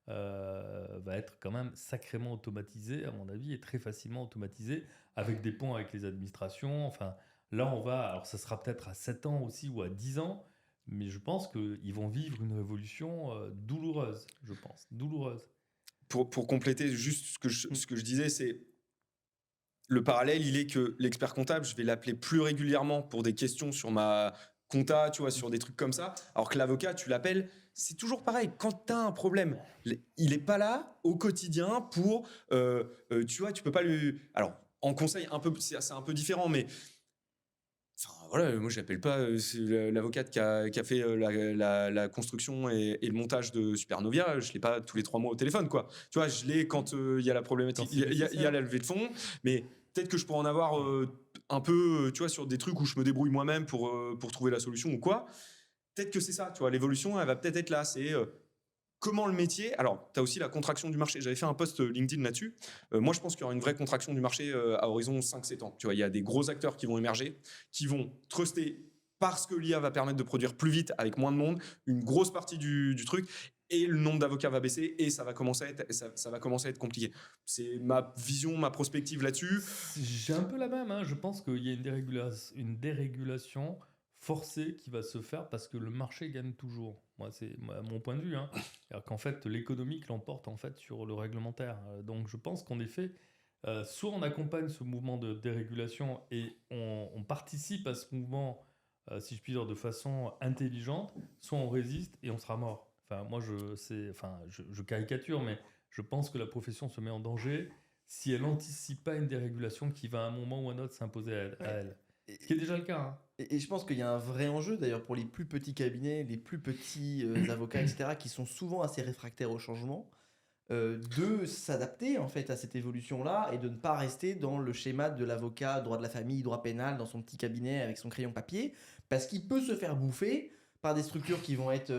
va être quand même sacrément automatisée, à mon avis, et très facilement automatisée avec des ponts avec les administrations. Enfin, là, alors ça sera peut-être à 7 ans aussi ou à 10 ans, mais je pense qu'ils vont vivre une révolution douloureuse, je pense, douloureuse. Pour compléter juste ce que je disais, c'est le parallèle, il est que l'expert comptable, je vais l'appeler plus régulièrement pour des questions sur ma compta, tu vois, sur des trucs comme ça. Alors que l'avocat, tu l'appelles, c'est toujours pareil. Quand tu as un problème, il n'est pas là au quotidien pour, tu vois, tu peux pas lui. Alors en conseil, c'est un peu différent, mais enfin, voilà, moi je l'appelle pas c'est l'avocate qui a fait la construction et le montage de Supernovia, je l'ai pas tous les 3 mois au téléphone, quoi. Tu vois, je l'ai quand il y a la problématique, Quand c'est il y a nécessaire. la levée de fonds, mais peut-être que je pourrais en avoir un peu, tu vois, sur des trucs où je me débrouille moi-même pour trouver la solution ou quoi. Peut-être que c'est ça, tu vois, l'évolution, elle va peut-être être là, c'est comment le métier... Alors, tu as aussi la contraction du marché. J'avais fait un post LinkedIn là-dessus. Moi, je pense qu'il y aura une vraie contraction du marché à horizon 5-7 ans. Tu vois, il y a des gros acteurs qui vont émerger, qui vont truster parce que l'IA va permettre de produire plus vite avec moins de monde, une grosse partie du truc, et le nombre d'avocats va baisser et ça va commencer à être compliqué. C'est ma vision, ma prospective là-dessus. J'ai un peu la même, hein. Je pense qu'il y a une dérégulation forcée qui va se faire parce que le marché gagne toujours. Moi, c'est mon point de vue, hein. C'est-à-dire qu'en fait, l'économique l'emporte en fait sur le réglementaire. Donc, je pense qu'en effet, soit on accompagne ce mouvement de dérégulation et on participe à ce mouvement, si je puis dire, de façon intelligente, soit on résiste et on sera mort. Enfin, moi, je caricature, mais je pense que la profession se met en danger si elle n'anticipe pas une dérégulation qui va à un moment ou à un autre s'imposer à elle. Ce qui est déjà le cas, hein. Et je pense qu'il y a un vrai enjeu d'ailleurs pour les plus petits cabinets, les plus petits avocats, etc., qui sont souvent assez réfractaires au changement, de s'adapter en fait à cette évolution-là et de ne pas rester dans le schéma de l'avocat, droit de la famille, droit pénal, dans son petit cabinet avec son crayon papier, parce qu'il peut se faire bouffer par des structures qui vont être,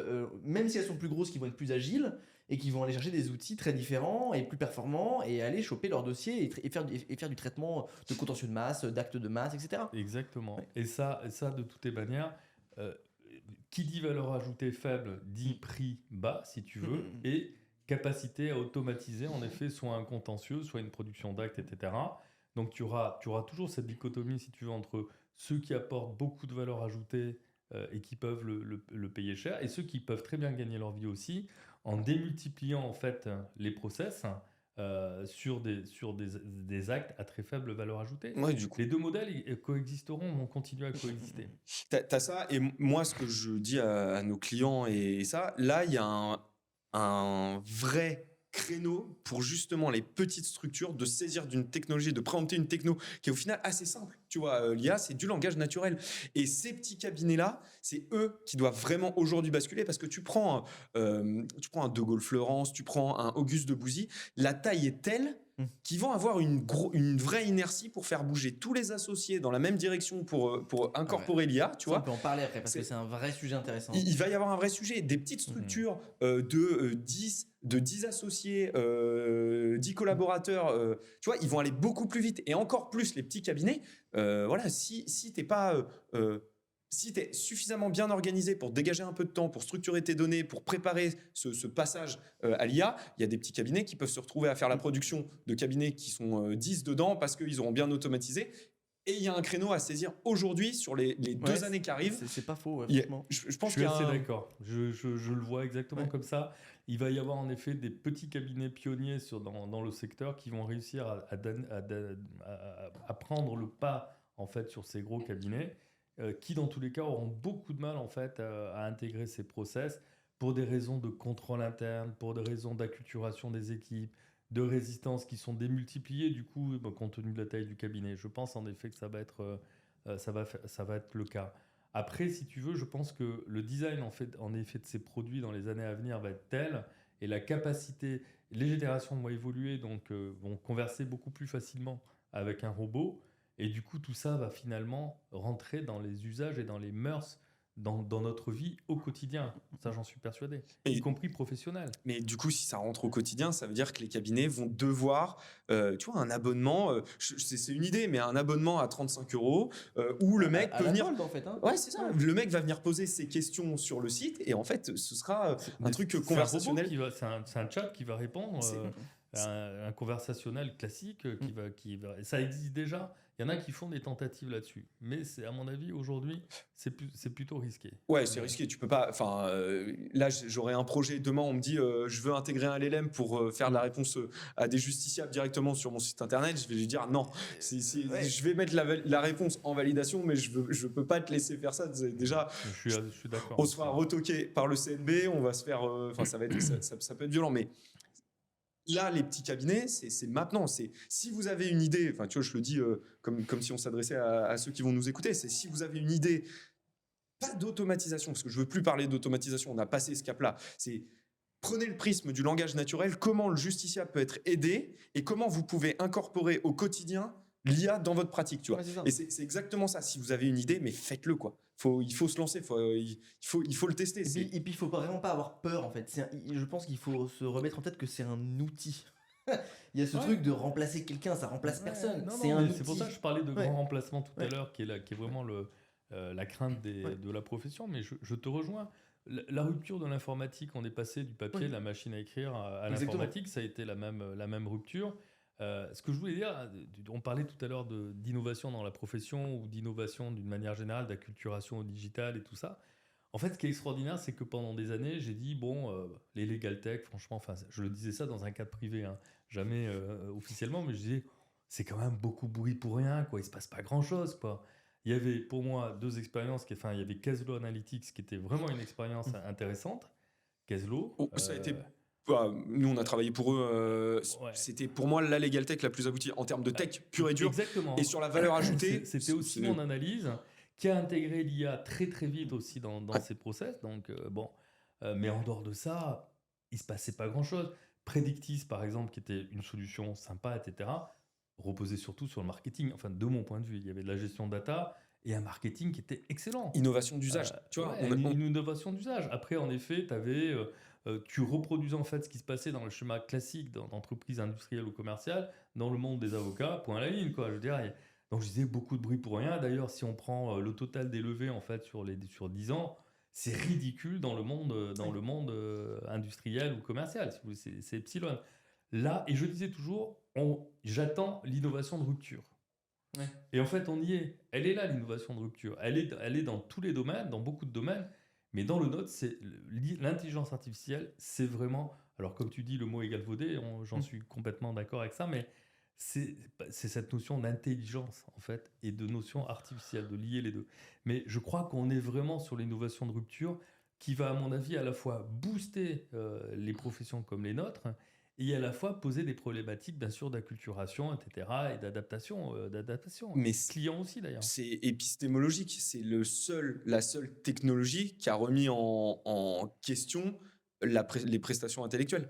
même si elles sont plus grosses, qui vont être plus agiles et qui vont aller chercher des outils très différents et plus performants et aller choper leurs dossiers et faire du traitement de contentieux de masse, d'actes de masse, etc. Exactement. Ouais. Et ça, de toutes les manières, euh, qui dit valeur ajoutée faible dit prix bas, si tu veux, et capacité à automatiser, en effet, soit un contentieux, soit une production d'actes, etc. Donc tu auras toujours cette dichotomie, si tu veux, entre ceux qui apportent beaucoup de valeur ajoutée et qui peuvent le payer cher, et ceux qui peuvent très bien gagner leur vie aussi, en démultipliant en fait les process sur des actes à très faible valeur ajoutée. Ouais, du coup. Les deux modèles coexisteront, vont continuer à coexister. T'as ça, et moi, ce que je dis à nos clients, et ça, là, il y a un vrai créneau pour justement les petites structures de saisir d'une technologie, de préempter une techno qui est au final assez simple. Tu vois, l'IA, c'est du langage naturel. Et ces petits cabinets-là, c'est eux qui doivent vraiment aujourd'hui basculer, parce que tu prends un De Gaulle-Fleurance, tu prends un Auguste de Bouzy, la taille est telle qu'ils vont avoir une vraie inertie pour faire bouger tous les associés dans la même direction pour incorporer l'IA, tu Ça, vois. on peut en parler après parce que c'est un vrai sujet intéressant. Il va y avoir un vrai sujet. Des petites structures de 10 associés, 10 collaborateurs, tu vois, ils vont aller beaucoup plus vite. Et encore plus les petits cabinets, voilà, si t'es pas... si tu es suffisamment bien organisé pour dégager un peu de temps, pour structurer tes données, pour préparer ce passage à l'IA, il y a des petits cabinets qui peuvent se retrouver à faire la production de cabinets qui sont 10 dedans parce qu'ils auront bien automatisé. Et il y a un créneau à saisir aujourd'hui sur les 2 années qui arrivent. C'est pas faux, Je pense Je suis assez d'accord. Je le vois exactement comme ça. Il va y avoir en effet des petits cabinets pionniers dans le secteur qui vont réussir à prendre le pas en fait sur ces gros cabinets qui dans tous les cas auront beaucoup de mal en fait à intégrer ces process pour des raisons de contrôle interne, pour des raisons d'acculturation des équipes, de résistance qui sont démultipliées du coup compte tenu de la taille du cabinet. Je pense en effet que ça va être le cas. Après, si tu veux, je pense que le design en effet de ces produits dans les années à venir va être tel et la capacité, les générations vont évoluer donc vont converser beaucoup plus facilement avec un robot et du coup tout ça va finalement rentrer dans les usages et dans les mœurs dans notre vie au quotidien. Ça, j'en suis persuadé, y compris professionnel. Mais du coup, si ça rentre au quotidien, ça veut dire que les cabinets vont devoir, tu vois, un abonnement, c'est une idée, mais un abonnement à 35 € où le mec peut venir... en fait, hein. Ouais, c'est ça. Le mec va venir poser ses questions sur le site et en fait, ce sera un truc conversationnel. C'est un chat qui va répondre un conversationnel classique qui va... Ça existe déjà. Il y en a qui font des tentatives là-dessus. Mais à mon avis, aujourd'hui, c'est plutôt risqué. Ouais, c'est risqué. Tu peux pas... Enfin, là, j'aurais un projet. Demain, on me dit je veux intégrer un LLM pour faire de la réponse à des justiciables directement sur mon site internet. Je vais lui dire non. Je vais mettre la réponse en validation, mais je peux pas te laisser faire ça. Déjà, je suis d'accord. On se fera retoquer par le CNB. On va se faire... Enfin, ça peut être violent, mais... Là, les petits cabinets, c'est maintenant. Si vous avez une idée, enfin, tu vois, je le dis comme si on s'adressait à ceux qui vont nous écouter, c'est si vous avez une idée, pas d'automatisation, parce que je veux plus parler d'automatisation, on a passé ce cap-là. C'est prenez le prisme du langage naturel, comment le justiciable peut être aidé et comment vous pouvez incorporer au quotidien l'IA dans votre pratique, tu vois. Ouais, c'est ça. Et c'est exactement ça. Si vous avez une idée, mais faites-le, quoi. Il faut se lancer, il faut le tester. Il faut vraiment pas avoir peur en fait. Je pense qu'il faut se remettre en tête que c'est un outil. Il y a ce Ouais. truc de remplacer quelqu'un, ça remplace Ouais, personne. non, C'est non, un mais outil. c'est pour ça que je parlais de Ouais. grand remplacement tout à Ouais. l'heure, qui est vraiment la crainte Ouais. de la profession. Mais je te rejoins. La rupture de l'informatique, on est passé du papier, Oui. de la machine à écrire à Exactement. l'informatique, ça a été la même rupture. Ce que je voulais dire, on parlait tout à l'heure d'innovation dans la profession ou d'innovation d'une manière générale, d'acculturation au digital et tout ça. En fait, ce qui est extraordinaire, c'est que pendant des années, j'ai dit, bon, les legal tech, franchement, enfin, je le disais ça dans un cadre privé, hein, jamais officiellement, mais je disais, c'est quand même beaucoup de bruit pour rien, quoi, il se passe pas grand-chose, quoi. Il y avait pour moi deux expériences, il y avait Caslo Analytics, qui était vraiment une expérience intéressante. Caslo. Oh, ça a été. Nous, on a travaillé pour eux. Ouais. C'était pour moi la Legal Tech la plus aboutie en termes de tech pure et dure. Exactement. Et sur la valeur ajoutée. C'était aussi mon analyse, qui a intégré l'IA très très vite aussi dans ses process. Donc, bon. Mais en dehors de ça, il se passait pas grand-chose. Predictis, par exemple, qui était une solution sympa, etc., reposait surtout sur le marketing. Enfin, de mon point de vue, il y avait de la gestion data et un marketing qui était excellent. Innovation d'usage. Tu vois, Ouais, une innovation d'usage. Après, en effet, tu reproduisais en fait ce qui se passait dans le schéma classique d'entreprise industrielle ou commerciale dans le monde des avocats, point à la ligne, quoi. Je veux dire, donc je disais beaucoup de bruit pour rien. D'ailleurs, si on prend le total des levées en fait sur 10 ans, c'est ridicule dans le monde industriel ou commercial. Si vous voulez, c'est epsilon. Là, et je disais toujours, j'attends l'innovation de rupture. Ouais. Et en fait, on y est. Elle est là, l'innovation de rupture. Elle est dans tous les domaines, dans beaucoup de domaines. Mais dans le nôtre, l'intelligence artificielle, c'est vraiment... Alors, comme tu dis, le mot est galvaudé, j'en suis complètement d'accord avec ça, mais c'est cette notion d'intelligence, en fait, et de notion artificielle, de lier les deux. Mais je crois qu'on est vraiment sur l'innovation de rupture qui va, à mon avis, à la fois booster les professions comme les nôtres, et à la fois poser des problématiques, bien sûr, d'acculturation, etc., et d'adaptation. Mais clients aussi, d'ailleurs. C'est épistémologique. C'est la seule technologie qui a remis en question les prestations intellectuelles.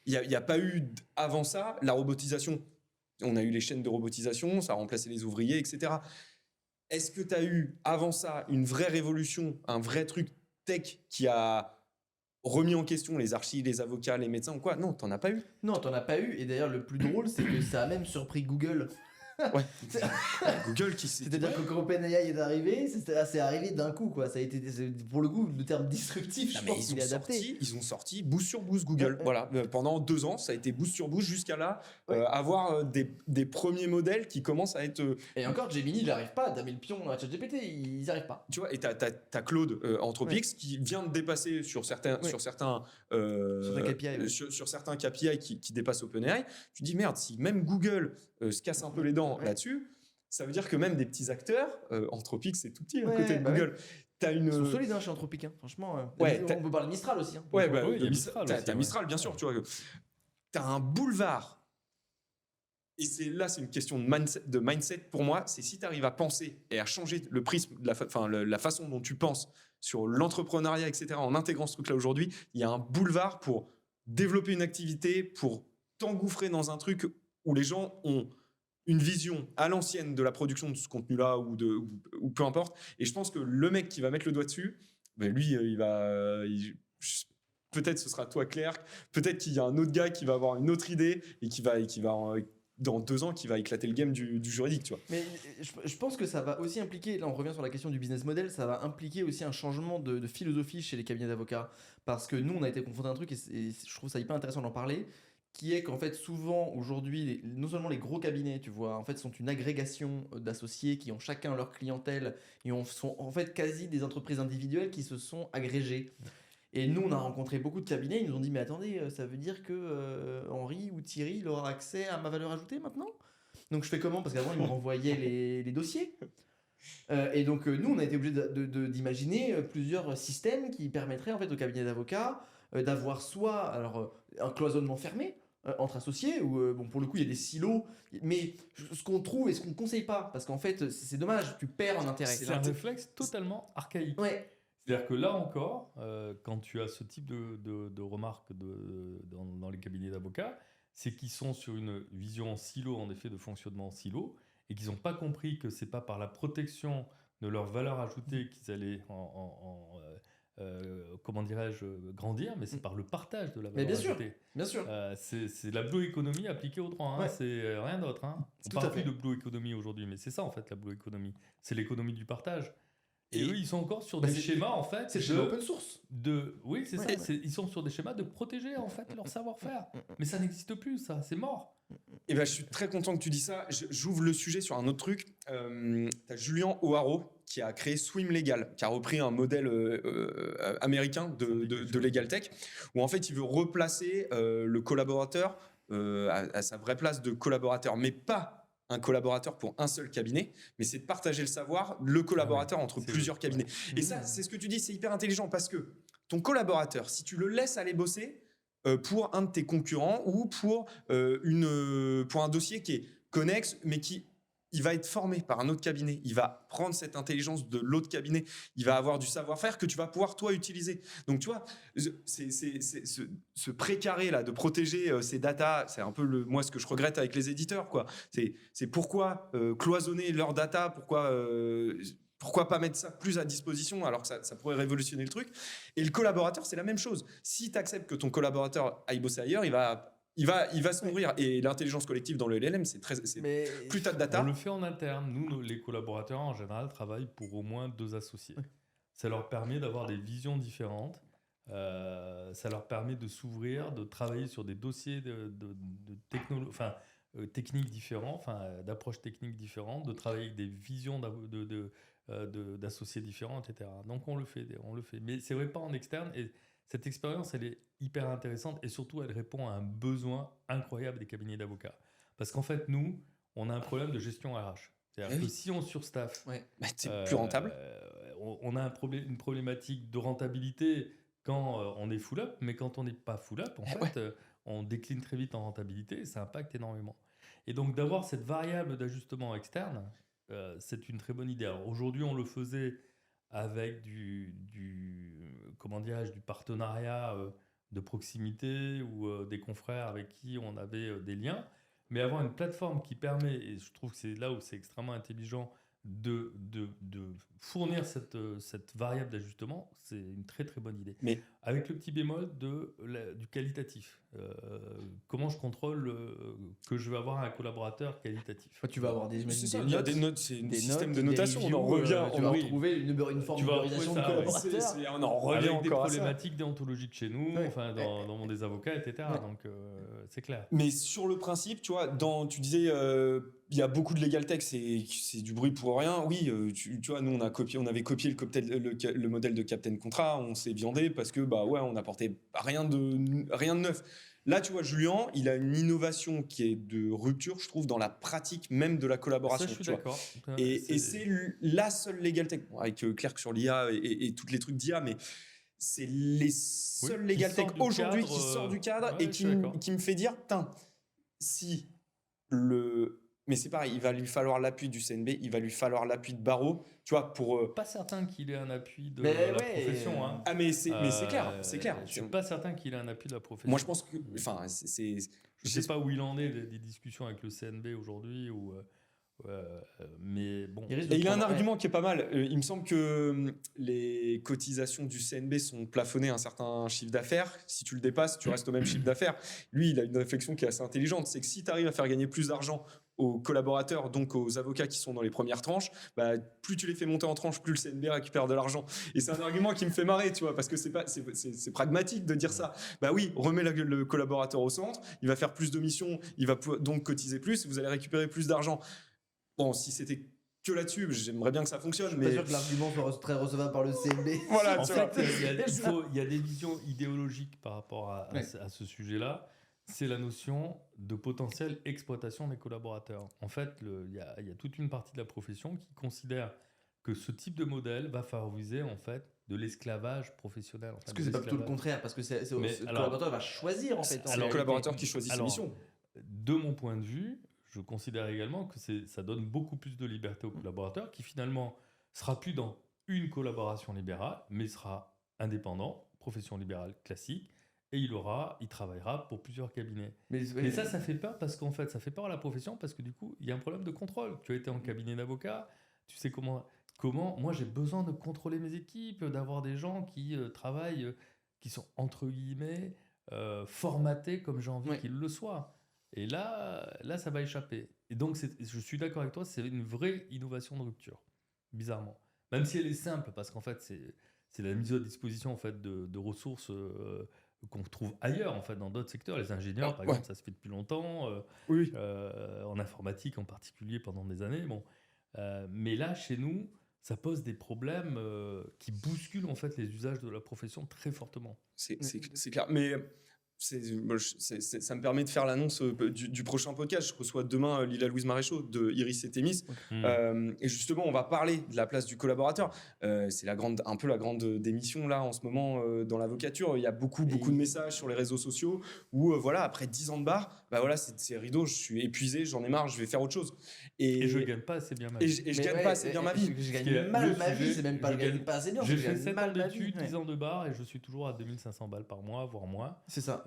Il n'y a pas eu, avant ça, la robotisation. On a eu les chaînes de robotisation, ça a remplacé les ouvriers, etc. Est-ce que tu as eu, avant ça, une vraie révolution, un vrai truc tech qui a remis en question les archis, les avocats, les médecins ou quoi? Non, t'en as pas eu. Non, t'en as pas eu. Et d'ailleurs, le plus drôle, c'est que ça a même surpris Google. Ouais. Google qui s'est... C'est-à-dire que quand OpenAI est arrivé, c'est arrivé d'un coup, quoi. Ça a été, pour le coup, le terme disruptif, je pense qu'il est adapté. Ils ont sorti boost sur boost Google. Voilà. Pendant 2 ans, ça a été boost sur boost jusqu'à là, avoir des premiers modèles qui commencent à être... Et encore, Gemini, il n'arrive pas. T'as mis le pion dans la ChatGPT, ils n'y arrivent pas. Tu vois, et t'as Claude Anthropix qui vient de dépasser sur certains KPI, sur certains KPI qui dépassent OpenAI. Tu te dis merde, si même Google se casse un peu les dents là-dessus, ça veut dire que même des petits acteurs, Anthropix c'est tout petit à côté de Google. Ils sont solides chez Anthropic, hein, franchement. On peut parler de Mistral aussi. Hein, oui, il y a Mistral aussi. T'as Mistral, bien sûr. Tu vois, t'as un boulevard. Et c'est une question de mindset pour moi. C'est si tu arrives à penser et à changer le prisme, la façon dont tu penses sur l'entrepreneuriat, etc., en intégrant ce truc-là aujourd'hui, il y a un boulevard pour développer une activité, pour t'engouffrer dans un truc où les gens ont une vision à l'ancienne de la production de ce contenu-là ou peu importe. Et je pense que le mec qui va mettre le doigt dessus, ben lui, peut-être ce sera toi, Claire. Peut-être qu'il y a un autre gars qui va avoir une autre idée et qui va dans 2 ans, qui va éclater le game du juridique, tu vois. Mais je pense que ça va aussi impliquer, là on revient sur la question du business model, ça va impliquer aussi un changement de philosophie chez les cabinets d'avocats. Parce que nous, on a été confrontés à un truc, et je trouve ça hyper intéressant d'en parler, qui est qu'en fait, souvent, aujourd'hui, non seulement les gros cabinets, tu vois, en fait, sont une agrégation d'associés qui ont chacun leur clientèle et sont en fait quasi des entreprises individuelles qui se sont agrégées. Et nous, on a rencontré beaucoup de cabinets, ils nous ont dit, mais attendez, ça veut dire que Henri ou Thierry, il aura accès à ma valeur ajoutée maintenant? Donc je fais comment? Parce qu'avant, ils me renvoyaient les dossiers. Et donc, nous, on a été obligés d'imaginer plusieurs systèmes qui permettraient en fait aux cabinets d'avocats d'avoir soit un cloisonnement fermé entre associés, où bon, pour le coup, il y a des silos, mais ce qu'on trouve et ce qu'on ne conseille pas, parce qu'en fait, c'est dommage, tu perds en intérêt. C'est un réflexe totalement archaïque. Ouais. C'est-à-dire que là encore, quand tu as ce type de remarques dans les cabinets d'avocats, c'est qu'ils sont sur une vision en silo, en effet, de fonctionnement en silo, et qu'ils n'ont pas compris que c'est pas par la protection de leur valeur ajoutée qu'ils allaient comment dirais-je, grandir, mais c'est par le partage de la Mais valeur bien sûr, ajoutée. bien sûr. C'est la blue economy appliquée au droit, hein, Ouais. c'est rien d'autre. Hein. On Tout à parle plus fait. de blue economy aujourd'hui, mais c'est ça en fait la blue economy. C'est l'économie du partage. Et, Et- eux, ils sont encore sur Bah, des c'est- schémas en fait C'est chez l'open source. oui, c'est Ouais. ça. Ils sont sur des schémas de protéger en fait leur savoir-faire. Mais ça n'existe plus, ça. C'est mort. Et ben, je suis très content que tu dis ça. J'ouvre le sujet sur un autre truc. T'as Julien O'Haraud qui a créé Swim Legal, qui a repris un modèle américain de Legal Tech, où en fait il veut replacer le collaborateur à sa vraie place de collaborateur, mais pas un collaborateur pour un seul cabinet, mais c'est de partager le savoir, le collaborateur entre c'est plusieurs cabinets. Et ça, c'est ce que tu dis, c'est hyper intelligent parce que ton collaborateur, si tu le laisses aller bosser pour un de tes concurrents ou pour un dossier qui est connexe, mais il va être formé par un autre cabinet. Il va prendre cette intelligence de l'autre cabinet. Il va avoir du savoir-faire que tu vas pouvoir, toi, utiliser. Donc, tu vois, ce précaré-là de protéger ces datas, c'est un peu moi ce que je regrette avec les éditeurs, quoi. C'est pourquoi cloisonner leurs datas, pourquoi pas mettre ça plus à disposition alors que ça pourrait révolutionner le truc. Et le collaborateur, c'est la même chose. Si tu acceptes que ton collaborateur aille bosser ailleurs, il va se nourrir. Et l'intelligence collective dans le LLM, Mais plus t'as de On data. le fait en interne. Nous, les collaborateurs, en général, travaillent pour au moins 2 associés. Ça leur permet d'avoir des visions différentes. Ça leur permet de s'ouvrir, de travailler sur des dossiers techniques différents, d'approches techniques différentes, de travailler avec des visions d'associés différents, etc. Donc on le fait. Mais c'est vrai, pas en externe. Et cette expérience, elle est hyper intéressante et surtout, elle répond à un besoin incroyable des cabinets d'avocats. Parce qu'en fait, nous, on a un problème de gestion RH. C'est-à-dire Eh que oui. si on surstaffe, Bah, c'est plus rentable. on a une problématique de rentabilité quand on est full up, mais quand on n'est pas full up, en fait, on décline très vite en rentabilité et ça impacte énormément. Et donc d'avoir cette variable d'ajustement externe, c'est une très bonne idée. Alors aujourd'hui, on le faisait avec comment dirais-je, du partenariat de proximité ou des confrères avec qui on avait des liens. Mais avoir une plateforme qui permet, et je trouve que c'est là où c'est extrêmement intelligent, de fournir cette variable d'ajustement, c'est une très très bonne idée. Mais avec le petit bémol du qualitatif. Comment je contrôle que je vais avoir un collaborateur qualitatif? tu vas avoir des c'est ça, des il y a notes, des notes, c'est un des système notes, de des notation. On en reviews, revient. tu vas oui. retrouver une forme Tu de vas valorisation de retrouver ça, ouais. collaborateur. On en revient Avec des encore à ça. problématiques déontologiques chez nous, Ouais. dans le monde des avocats, etc. Ouais. Donc c'est clair. Mais sur le principe, tu vois, tu disais, il y a beaucoup de legal tech, c'est du bruit pour rien. Oui, tu vois, nous on avait copié le modèle de Captain Contrat, on s'est viandé parce que on n'apportait rien de neuf. Là, tu vois, Julien, il a une innovation qui est de rupture, je trouve, dans la pratique même de la collaboration. Ça, je suis tu vois. d'accord. Et c'est la seule legal tech, bon, avec Clerc sur l'IA et tous les trucs d'IA, mais c'est les seuls qui legal tech sort du aujourd'hui cadre, qui sort du cadre ouais, et je suis d'accord. qui me fait dire, putain, si le... Mais c'est pareil, il va lui falloir l'appui du CNB, il va lui falloir l'appui de Barreau, tu vois, pour... Pas certain qu'il ait un appui de Mais la ouais. profession. Hein. Ah, mais c'est clair, c'est clair. Je suis pas certain qu'il ait un appui de la profession. Moi, je pense que... Enfin, Je sais pas où il en est des discussions avec le CNB aujourd'hui, mais bon. Et il a un argument qui est pas mal. Il me semble que les cotisations du CNB sont plafonnées à un certain chiffre d'affaires. Si tu le dépasses, tu restes au même chiffre d'affaires. Lui, il a une réflexion qui est assez intelligente. C'est que si tu arrives à faire gagner plus d'argent aux collaborateurs, donc aux avocats qui sont dans les premières tranches, plus tu les fais monter en tranches, plus le CNB récupère de l'argent. Et c'est un argument qui me fait marrer, tu vois, parce que c'est pragmatique de dire ça. Oui, remets le collaborateur au centre, il va faire plus de missions, il va donc cotiser plus, vous allez récupérer plus d'argent. Bon, si c'était que là-dessus, j'aimerais bien que ça fonctionne. Je suis pas sûr que l'argument soit très recevable par le CNB. Voilà, En tu vois. fait, il y a des visions idéologiques par rapport à ce sujet-là. C'est la notion de potentielle exploitation des collaborateurs. En fait, il y a toute une partie de la profession qui considère que ce type de modèle va favoriser en fait de l'esclavage professionnel. Est-ce que c'est pas plutôt le contraire? Parce que le collaborateur va choisir en fait. C'est le collaborateur qui choisit ses missions. De mon point de vue, je considère également que ça donne beaucoup plus de liberté au collaborateur qui finalement sera plus dans une collaboration libérale, mais sera indépendant, profession libérale classique, et il travaillera pour plusieurs cabinets. Mais, Et ça fait peur parce qu'en fait, ça fait peur à la profession parce que du coup, il y a un problème de contrôle. Tu as été en cabinet d'avocat, tu sais moi j'ai besoin de contrôler mes équipes, d'avoir des gens qui travaillent, qui sont entre guillemets formatés comme j'ai envie Ouais. qu'ils le soient. Et là, ça va échapper. Et donc, je suis d'accord avec toi, c'est une vraie innovation de rupture, bizarrement. Même si elle est simple, parce qu'en fait, c'est la mise à disposition en fait, de ressources qu'on trouve ailleurs, en fait, dans d'autres secteurs. Les ingénieurs, par Ouais. exemple, ça se fait depuis longtemps, Oui. en informatique en particulier pendant des années. Bon. Mais là, chez nous, ça pose des problèmes qui bousculent en fait, les usages de la profession très fortement. C'est clair. Mais ça me permet de faire l'annonce du prochain podcast. Je reçois demain Lila Louise Maréchaux de Iris et Thémis. Et justement, on va parler de la place du collaborateur. C'est un peu la grande démission là en ce moment dans l'avocature. Il y a beaucoup de messages sur les réseaux sociaux où voilà, après 10 ans de bar, bah voilà, c'est rideau, je suis épuisé, j'en ai marre, je vais faire autre chose. Et je gagne pas assez bien ma vie. Et je gagne pas assez bien ma vie. Je gagne mal ma vie, c'est même pas je je gagne gagne- pas assez bien. J'ai je fait gagne 7 ans mal ma vie. d'études, Ouais. 10 ans de bar et je suis toujours à 2500 balles par mois, voire moins. C'est ça.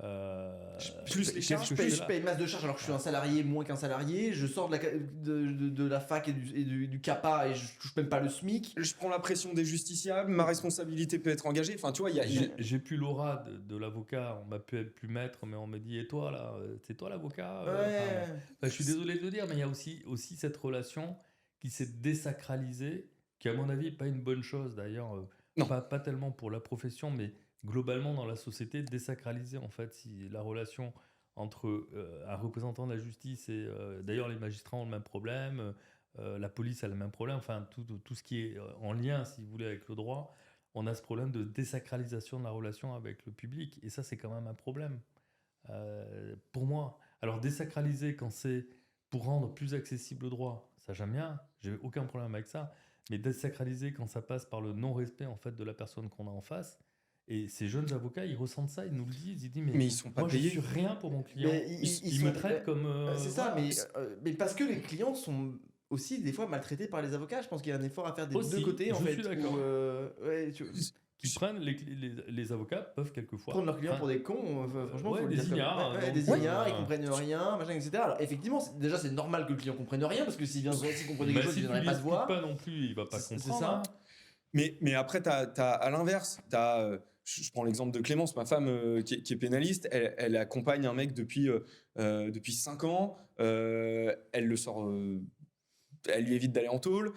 Plus les qu'est-ce charges, que Je je fais là paye masse de charges alors que je suis un salarié moins qu'un salarié. Je sors de la fac et du CAPA et je touche même pas le SMIC. Je prends la pression des justiciables, ma responsabilité peut être engagée. Enfin, tu vois, J'ai plus l'aura de l'avocat, on m'a pu être plus maître, mais on me dit, et toi là, c'est toi l'avocat Ouais. Je suis désolé de le dire, mais il y a aussi cette relation qui s'est désacralisée, qui à mon avis n'est pas une bonne chose d'ailleurs, Non. pas tellement pour la profession, mais globalement dans la société, désacraliser en fait la relation entre un représentant de la justice et d'ailleurs les magistrats ont le même problème, la police a le même problème, enfin tout ce qui est en lien, si vous voulez, avec le droit, on a ce problème de désacralisation de la relation avec le public, et ça c'est quand même un problème pour moi. Alors désacraliser quand c'est pour rendre plus accessible le droit, ça j'aime bien, j'ai aucun problème avec ça, mais désacraliser quand ça passe par le non-respect en fait de la personne qu'on a en face. Et ces jeunes avocats, ils ressentent ça, ils nous le disent, ils disent mais ils sont pas moi payés. je suis rien pour mon client. Mais Ils me traitent comme c'est ça, voilà. mais parce que les clients sont aussi des fois maltraités par les avocats. Je pense qu'il y a un effort à faire des Aussi, deux côtés en je fait. suis d'accord. Ouais, Qui prennent les avocats peuvent quelquefois prendre leurs clients enfin, pour des cons, franchement, ouais, faut le des dire comme- ignares, ouais, donc, des ignares, ils euh, comprennent rien, machin, etc. Alors effectivement, déjà c'est normal que le client comprenne rien parce que s'il comprenait bah, quelque chose, si il tu viendrait lui pas te expliques voir. pas non plus, il va pas C'est comprendre. ça. hein. Mais après, t'as, à l'inverse, je prends l'exemple de Clémence, ma femme qui est pénaliste, elle accompagne un mec depuis 5 ans, elle le sort, elle lui évite d'aller en tôle,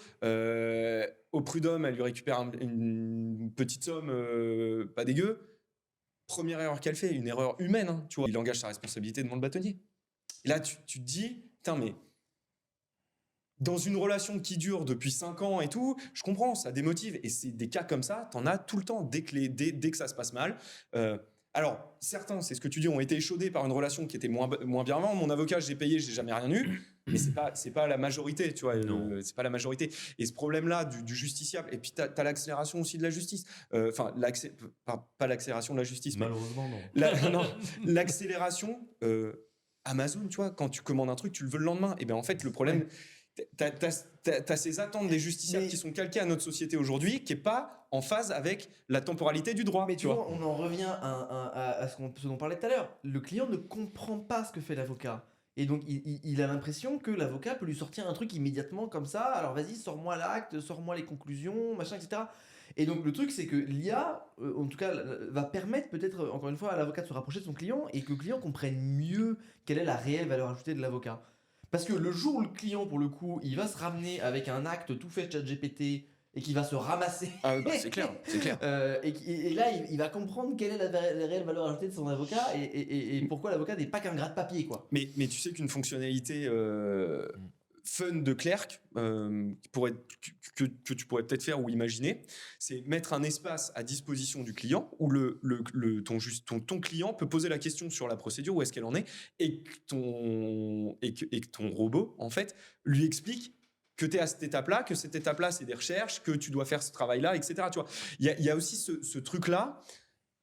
au prud'homme, elle lui récupère une petite somme pas dégueu. Première erreur qu'elle fait, une erreur humaine, hein, tu vois, il engage sa responsabilité devant le bâtonnier. Et là, tu te dis, putain, mais dans une relation qui dure depuis 5 ans et tout, je comprends, ça démotive. Et c'est des cas comme ça, t'en as tout le temps, dès que ça se passe mal. Alors, certains, c'est ce que tu dis, ont été échaudés par une relation qui était moins bienveillante. Mon avocat, j'ai payé, j'ai jamais rien eu. Mais c'est pas la majorité, tu vois. Non. C'est pas la majorité. Et ce problème-là du justiciable, et puis t'as l'accélération aussi de la justice. Enfin, pas l'accélération de la justice, mais Malheureusement, non. non, l'accélération, Amazon, tu vois, quand tu commandes un truc, tu le veux le lendemain. Et bien en fait, le problème, t'as ces attentes des justiciables Mais- qui sont calquées à notre société aujourd'hui, qui n'est pas en phase avec la temporalité du droit. Mais tu vois, on en revient à ce dont on parlait tout à l'heure. Le client ne comprend pas ce que fait l'avocat. Et donc, il a l'impression que l'avocat peut lui sortir un truc immédiatement comme ça. Alors, vas-y, sors-moi l'acte, sors-moi les conclusions, machin, etc. Et donc, le truc, c'est que l'IA, en tout cas, va permettre peut-être, encore une fois, à l'avocat de se rapprocher de son client et que le client comprenne mieux quelle est la réelle valeur ajoutée de l'avocat. Parce que le jour où le client, pour le coup, il va se ramener avec un acte tout fait ChatGPT et qui va se ramasser. Ah, bah, c'est clair, c'est clair. Et là, il va comprendre quelle est la réelle valeur ajoutée de son avocat et pourquoi l'avocat n'est pas qu'un gratte-papier, quoi. Mais tu sais qu'une fonctionnalité fun de Clerc que tu pourrais peut-être faire ou imaginer, c'est mettre un espace à disposition du client où ton client peut poser la question sur la procédure, où est-ce qu'elle en est, et que ton robot, en fait, lui explique que tu es à cette étape-là, que cette étape-là, c'est des recherches, que tu dois faire ce travail-là, etc. Tu vois, il y a aussi ce truc-là.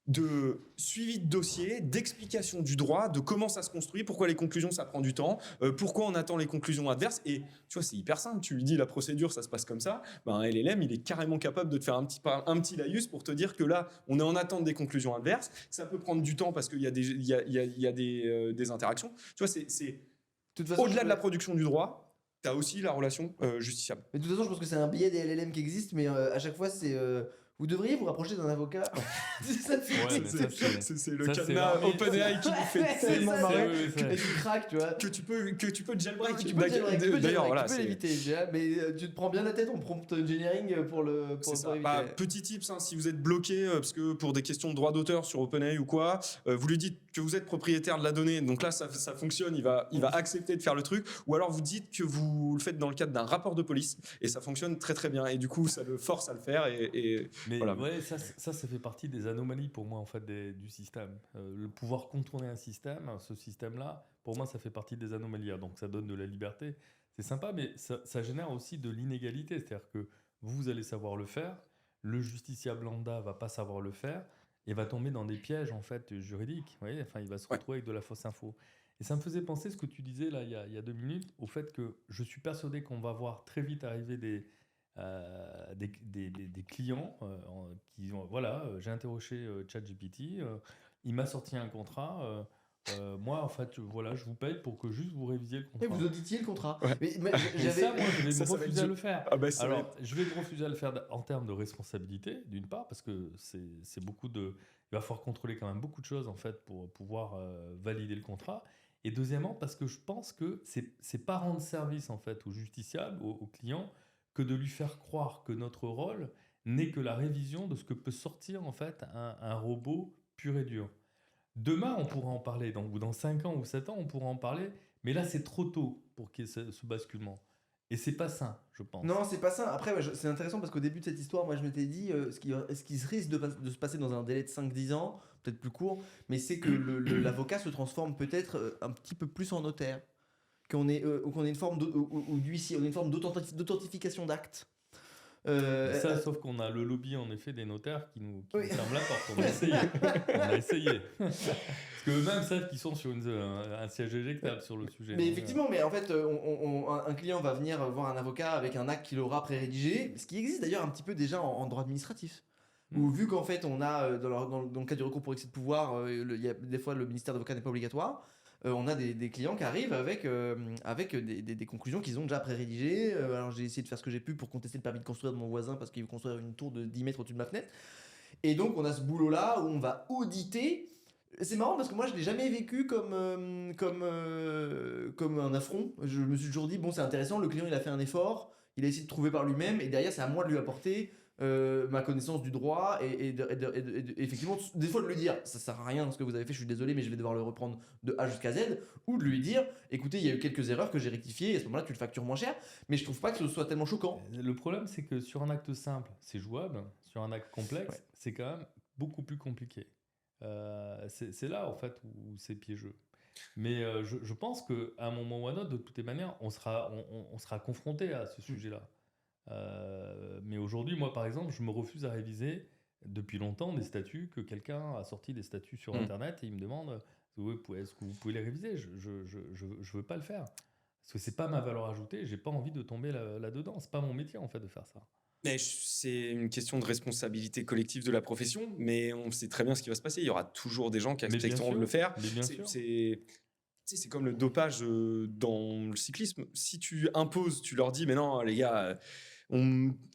de suivi de dossier, d'explication du droit, de comment ça se construit, pourquoi les conclusions ça prend du temps, pourquoi on attend les conclusions adverses. Et tu vois, c'est hyper simple. Tu lui dis la procédure, ça se passe comme ça. Ben, un LLM, il est carrément capable de te faire un petit laïus pour te dire que là, on est en attente des conclusions adverses. Ça peut prendre du temps parce qu'il y a des interactions. Tu vois, c'est De toute façon, au-delà de la production du droit, tu as aussi la relation justiciable. Mais de toute façon, je pense que c'est un biais des LLM qui existe, mais à chaque fois, c'est. Vous devriez vous rapprocher d'un avocat. C'est ça, Ouais, mais ça, C'est le ça, c'est cadenas vraiment- OpenAI qui nous fait tellement ça, marrer. Et tu craques, tu vois. Que tu peux jailbreak. Tu peux jailbreak, D'ailleurs, voilà, tu peux c'est l'éviter, déjà, mais tu te prends bien la tête en prompt engineering pour c'est ça. éviter. Bah, petit tips, hein, si vous êtes bloqué parce que pour des questions de droit d'auteur sur OpenAI ou quoi, vous lui dites que vous êtes propriétaire de la donnée, donc là ça fonctionne, il va accepter de faire le truc, ou alors vous dites que vous le faites dans le cadre d'un rapport de police et ça fonctionne très très bien et du coup ça le force à le faire et Mais voilà. ouais, ça fait partie des anomalies pour moi en fait du système. Le pouvoir contourner un système, ce système-là, pour moi ça fait partie des anomalies. Donc ça donne de la liberté, c'est sympa, mais ça génère aussi de l'inégalité. C'est-à-dire que vous allez savoir le faire, le justiciable lambda va pas savoir le faire et va tomber dans des pièges en fait juridiques. Vous voyez, enfin il va se Ouais. retrouver avec de la fausse info. Et ça me faisait penser ce que tu disais là il y a 2 minutes au fait que je suis persuadé qu'on va voir très vite arriver des clients qui ont, voilà, j'ai interrogé ChatGPT, il m'a sorti un contrat, moi en fait, voilà, je vous paye pour que juste vous révisiez le Et contrat. vous auditiez le contrat. Ouais. Mais Et ça, moi, je vais ça me va être refuser à dur. le faire. Ah bah, ça va Alors, je vais me refuser à le faire en termes de responsabilité, d'une part, parce que c'est beaucoup de... Il va falloir contrôler quand même beaucoup de choses, en fait, pour pouvoir valider le contrat. Et deuxièmement, parce que je pense que c'est pas rendre service, en fait, au justiciable, au client, que de lui faire croire que notre rôle n'est que la révision de ce que peut sortir, en fait, un robot pur et dur. Demain, on pourra en parler, ou dans 5 ans ou 7 ans, on pourra en parler, mais là, c'est trop tôt pour qu'il y ait ce basculement. Et c'est pas sain, je pense. Non, c'est pas ça. Après, c'est intéressant parce qu'au début de cette histoire, moi je m'étais dit ce qui risque de se passer dans un délai de 5-10 ans, peut-être plus court, mais c'est que l'avocat se transforme peut-être un petit peu plus en notaire. Qu'on ait une forme ou d'huissier, on ait une forme d'authentification d'actes. Ça, sauf qu'on a le lobby en effet des notaires qui nous Oui. ferment la porte. On a essayé. On a essayé. Parce que eux-mêmes savent qu'ils sont sur un siège éjectable sur le sujet. Mais Donc, effectivement, mais en fait, un client va venir voir un avocat avec un acte qu'il aura pré-rédigé, ce qui existe d'ailleurs un petit peu déjà en droit administratif. Où vu qu'en fait on a dans le cas du recours pour excès de pouvoir, il y a des fois le ministère d'avocat n'est pas obligatoire. On a des clients qui arrivent avec des conclusions qu'ils ont déjà pré-rédigées. Alors j'ai essayé de faire ce que j'ai pu pour contester le permis de construire de mon voisin parce qu'il veut construire une tour de 10 mètres au-dessus de ma fenêtre. Et donc on a ce boulot-là où on va auditer. C'est marrant parce que moi je l'ai jamais vécu comme un affront. Je me suis toujours dit bon c'est intéressant, le client il a fait un effort, il a essayé de trouver par lui-même et derrière c'est à moi de lui apporter ma connaissance du droit et effectivement des fois de lui dire ça sert à rien ce que vous avez fait, je suis désolé mais je vais devoir le reprendre de A jusqu'à Z, ou de lui dire écoutez il y a eu quelques erreurs que j'ai rectifiées et à ce moment-là tu le factures moins cher, mais je trouve pas que ce soit tellement choquant. le problème, c'est que sur un acte simple, c'est jouable. Sur un acte complexe, Ouais. c'est quand même beaucoup plus compliqué. C'est là, en fait, où c'est piégeux. Mais je pense qu'à un moment ou à un autre, de toutes les manières, on sera confronté à ce sujet-là. Mais aujourd'hui, moi, par exemple, je me refuse à réviser depuis longtemps des statuts que quelqu'un a sorti des statuts sur Internet et il me demande est-ce que vous pouvez les réviser. Je veux pas le faire. Parce que c'est pas ma valeur ajoutée, j'ai pas envie de tomber là-dedans. C'est pas mon métier, en fait, de faire ça. Mais c'est une question de responsabilité collective de la profession, mais on sait très bien ce qui va se passer. Il y aura toujours des gens qui Mais bien accepteront de sûr, le faire. mais bien sûr. C'est comme le dopage dans le cyclisme. Si tu imposes, tu leur dis, mais non, les gars,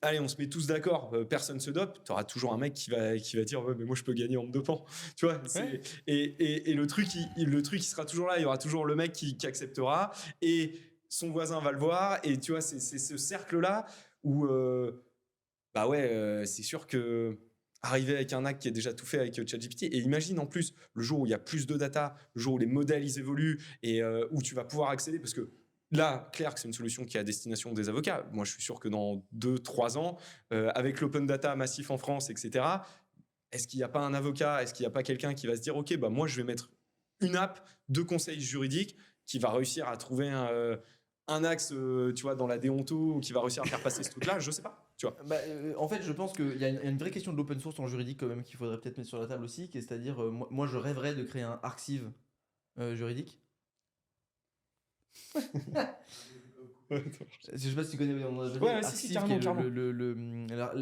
allez, on se met tous d'accord, personne se dope, tu auras toujours un mec qui va dire, ouais, mais moi je peux gagner en me dopant. Tu vois, Ouais. et le truc, il sera toujours là. Il y aura toujours le mec qui acceptera et son voisin va le voir. Et tu vois, c'est ce cercle-là où. Bah ouais, c'est sûr que arriver avec un acte qui est déjà tout fait avec ChatGPT, et imagine en plus le jour où il y a plus de data, le jour où les modèles ils évoluent et où tu vas pouvoir accéder, parce que là, clair que c'est une solution qui est à destination des avocats. Moi, je suis sûr que dans 2-3 ans, avec l'open data massif en France, etc., est-ce qu'il n'y a pas un avocat, est-ce qu'il n'y a pas quelqu'un qui va se dire, ok, bah moi je vais mettre une app de conseil juridique qui va réussir à trouver un axe, tu vois, dans la déonto, ou qui va réussir à faire passer ce truc-là, je sais pas. En fait, je pense qu'il y a une vraie question de l'open source en juridique quand même qu'il faudrait peut-être mettre sur la table aussi, c'est-à-dire, moi, je rêverais de créer un archive juridique. Je sais pas si tu connais, on a déjà Ouais, dit, si, si, Arxiv, carrément, qui est carrément.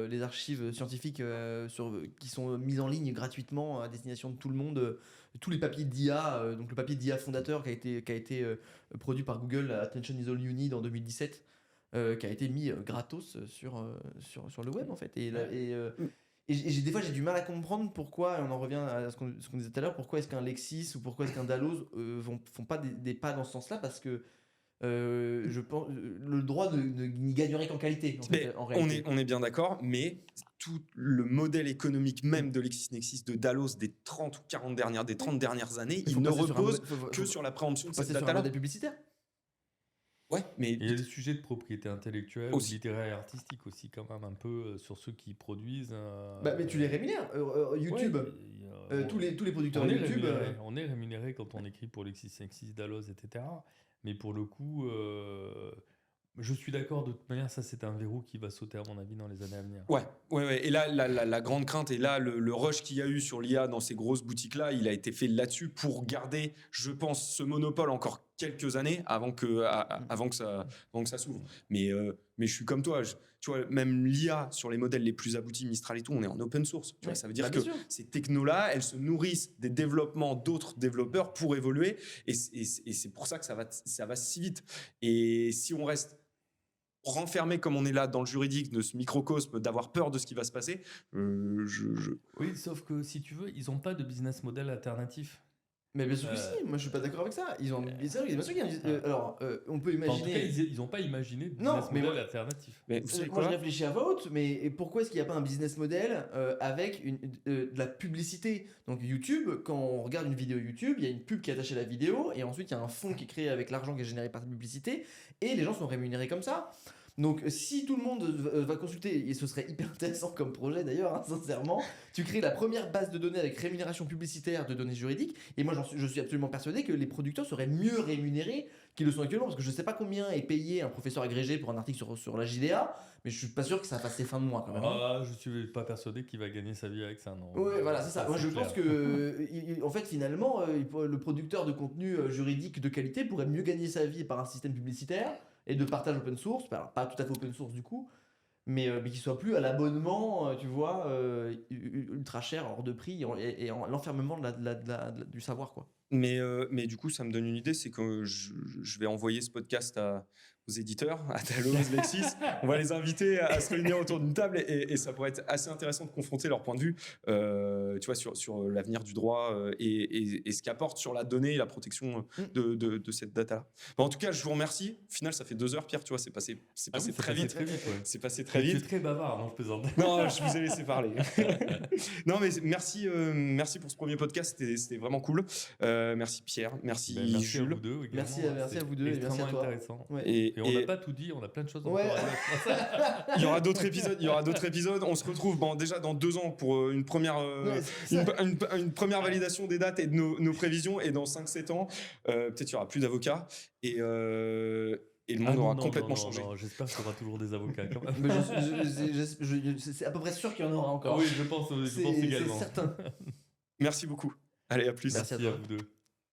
les archives scientifiques qui sont mises en ligne gratuitement à destination de tout le monde. Tous les papiers d'IA, donc le papier d'IA fondateur qui a été produit par Google, Attention is all you need en 2017, qui a été mis gratos sur le web en fait. Des fois j'ai du mal à comprendre pourquoi, et on en revient à ce qu'on disait tout à l'heure, pourquoi est-ce qu'un Lexis ou pourquoi est-ce qu'un Dalloz font pas des pas dans ce sens-là, parce que je pense le droit n'y gagnerait qu'en qualité en fait, en réalité. On est bien d'accord, mais tout le modèle économique même de LexisNexis, de Dalloz des 30 ou 40 dernières années, Mais il faut ne passer sur un repose modèle- que sur la préemption de cette passer sur un data-là. modèle publicitaire. Ouais, mais Et il y a des sujets de propriété intellectuelle, Aussi. littéraire et artistique aussi, quand même, un peu sur ceux qui produisent. Mais tu les rémunères. YouTube, Ouais, et, tous les producteurs on est YouTube. rémunéré, on est rémunéré quand on écrit pour LexisNexis, Dalloz, etc. Mais pour le coup, je suis d'accord, de toute manière, ça c'est un verrou qui va sauter à mon avis dans les années à venir. Ouais. Et là, la grande crainte, et là, le rush qu'il y a eu sur l'IA dans ces grosses boutiques-là, il a été fait là-dessus pour garder, je pense, ce monopole encore quelques années avant que ça s'ouvre. Mais je suis comme toi. Tu vois, même l'IA sur les modèles les plus aboutis, Mistral et tout, on est en open source. Tu vois, ça veut dire que bien sûr. ces technos-là, elles se nourrissent des développements d'autres développeurs pour évoluer. Et c'est pour ça que ça va si vite. Et si on reste renfermé comme on est là dans le juridique, de ce microcosme, d'avoir peur de ce qui va se passer, Oui, sauf que si tu veux, ils n'ont pas de business model alternatif. Mais bien sûr que si, moi je suis pas d'accord avec ça. Ils ont bien sûr qu'il y a on peut Enfin, en tout cas, imaginer. ils n'ont pas imaginé de Non, business mais model moi- alternatif. Mais vous savez Moi je quoi ? réfléchis à voix haute, mais pourquoi est-ce qu'il n'y a pas un business model avec de la publicité? Donc YouTube, quand on regarde une vidéo YouTube, il y a une pub qui est attachée à la vidéo, et ensuite il y a un fonds qui est créé avec l'argent qui est généré par cette publicité, et les gens sont rémunérés comme ça. Donc si tout le monde va consulter, et ce serait hyper intéressant comme projet d'ailleurs, hein, sincèrement, tu crées la première base de données avec rémunération publicitaire de données juridiques, et moi je suis absolument persuadé que les producteurs seraient mieux rémunérés qu'ils le sont actuellement, parce que je ne sais pas combien est payé un professeur agrégé pour un article sur la JDA, mais je suis pas sûr que ça fasse ses fins de mois quand même. Ah, je suis pas persuadé qu'il va gagner sa vie avec ça, non. Ouais, voilà, c'est ça. Moi, je clair. pense que, en fait, finalement, le producteur de contenu juridique de qualité pourrait mieux gagner sa vie par un système publicitaire et de partage open source. Alors, pas tout à fait open source du coup, mais qui soit plus à l'abonnement, tu vois, ultra cher, hors de prix, et l'enfermement du savoir, quoi. Mais du coup, ça me donne une idée, c'est que je vais envoyer ce podcast aux éditeurs, à Dalloz, Lexis. On va les inviter à se réunir autour d'une table, et ça pourrait être assez intéressant de confronter leur point de vue, tu vois, sur l'avenir du droit et ce qu'apporte sur la donnée et la protection de cette data-là. Bon, en tout cas, je vous remercie. Au final, ça fait 2 heures, Pierre, tu vois, c'est passé très vite. Ouais. C'est passé très Tu es vite. très bavard, non, je plaisante. Non, je vous ai laissé parler. Non, mais merci pour ce premier podcast, c'était vraiment cool. Merci Pierre, merci Ben, merci à Jules. vous deux également. Merci à vous deux, et merci Extrêmement à toi. intéressant. Ouais. Et on n'a pas tout dit, on a plein de choses Ouais. encore à dire. Il y aura d'autres épisodes. On se retrouve déjà dans 2 ans pour une première, Ouais, c'est ça. une première validation des dates et de nos prévisions. Et dans 5-7 ans, peut-être il y aura plus d'avocats et le monde aura complètement changé. Non, j'espère qu'il y aura toujours des avocats quand même. Mais c'est à peu près sûr qu'il y en aura encore. Oui, je pense C'est également. certain. Merci beaucoup. Allez, à plus. Merci à Merci à toi. vous deux.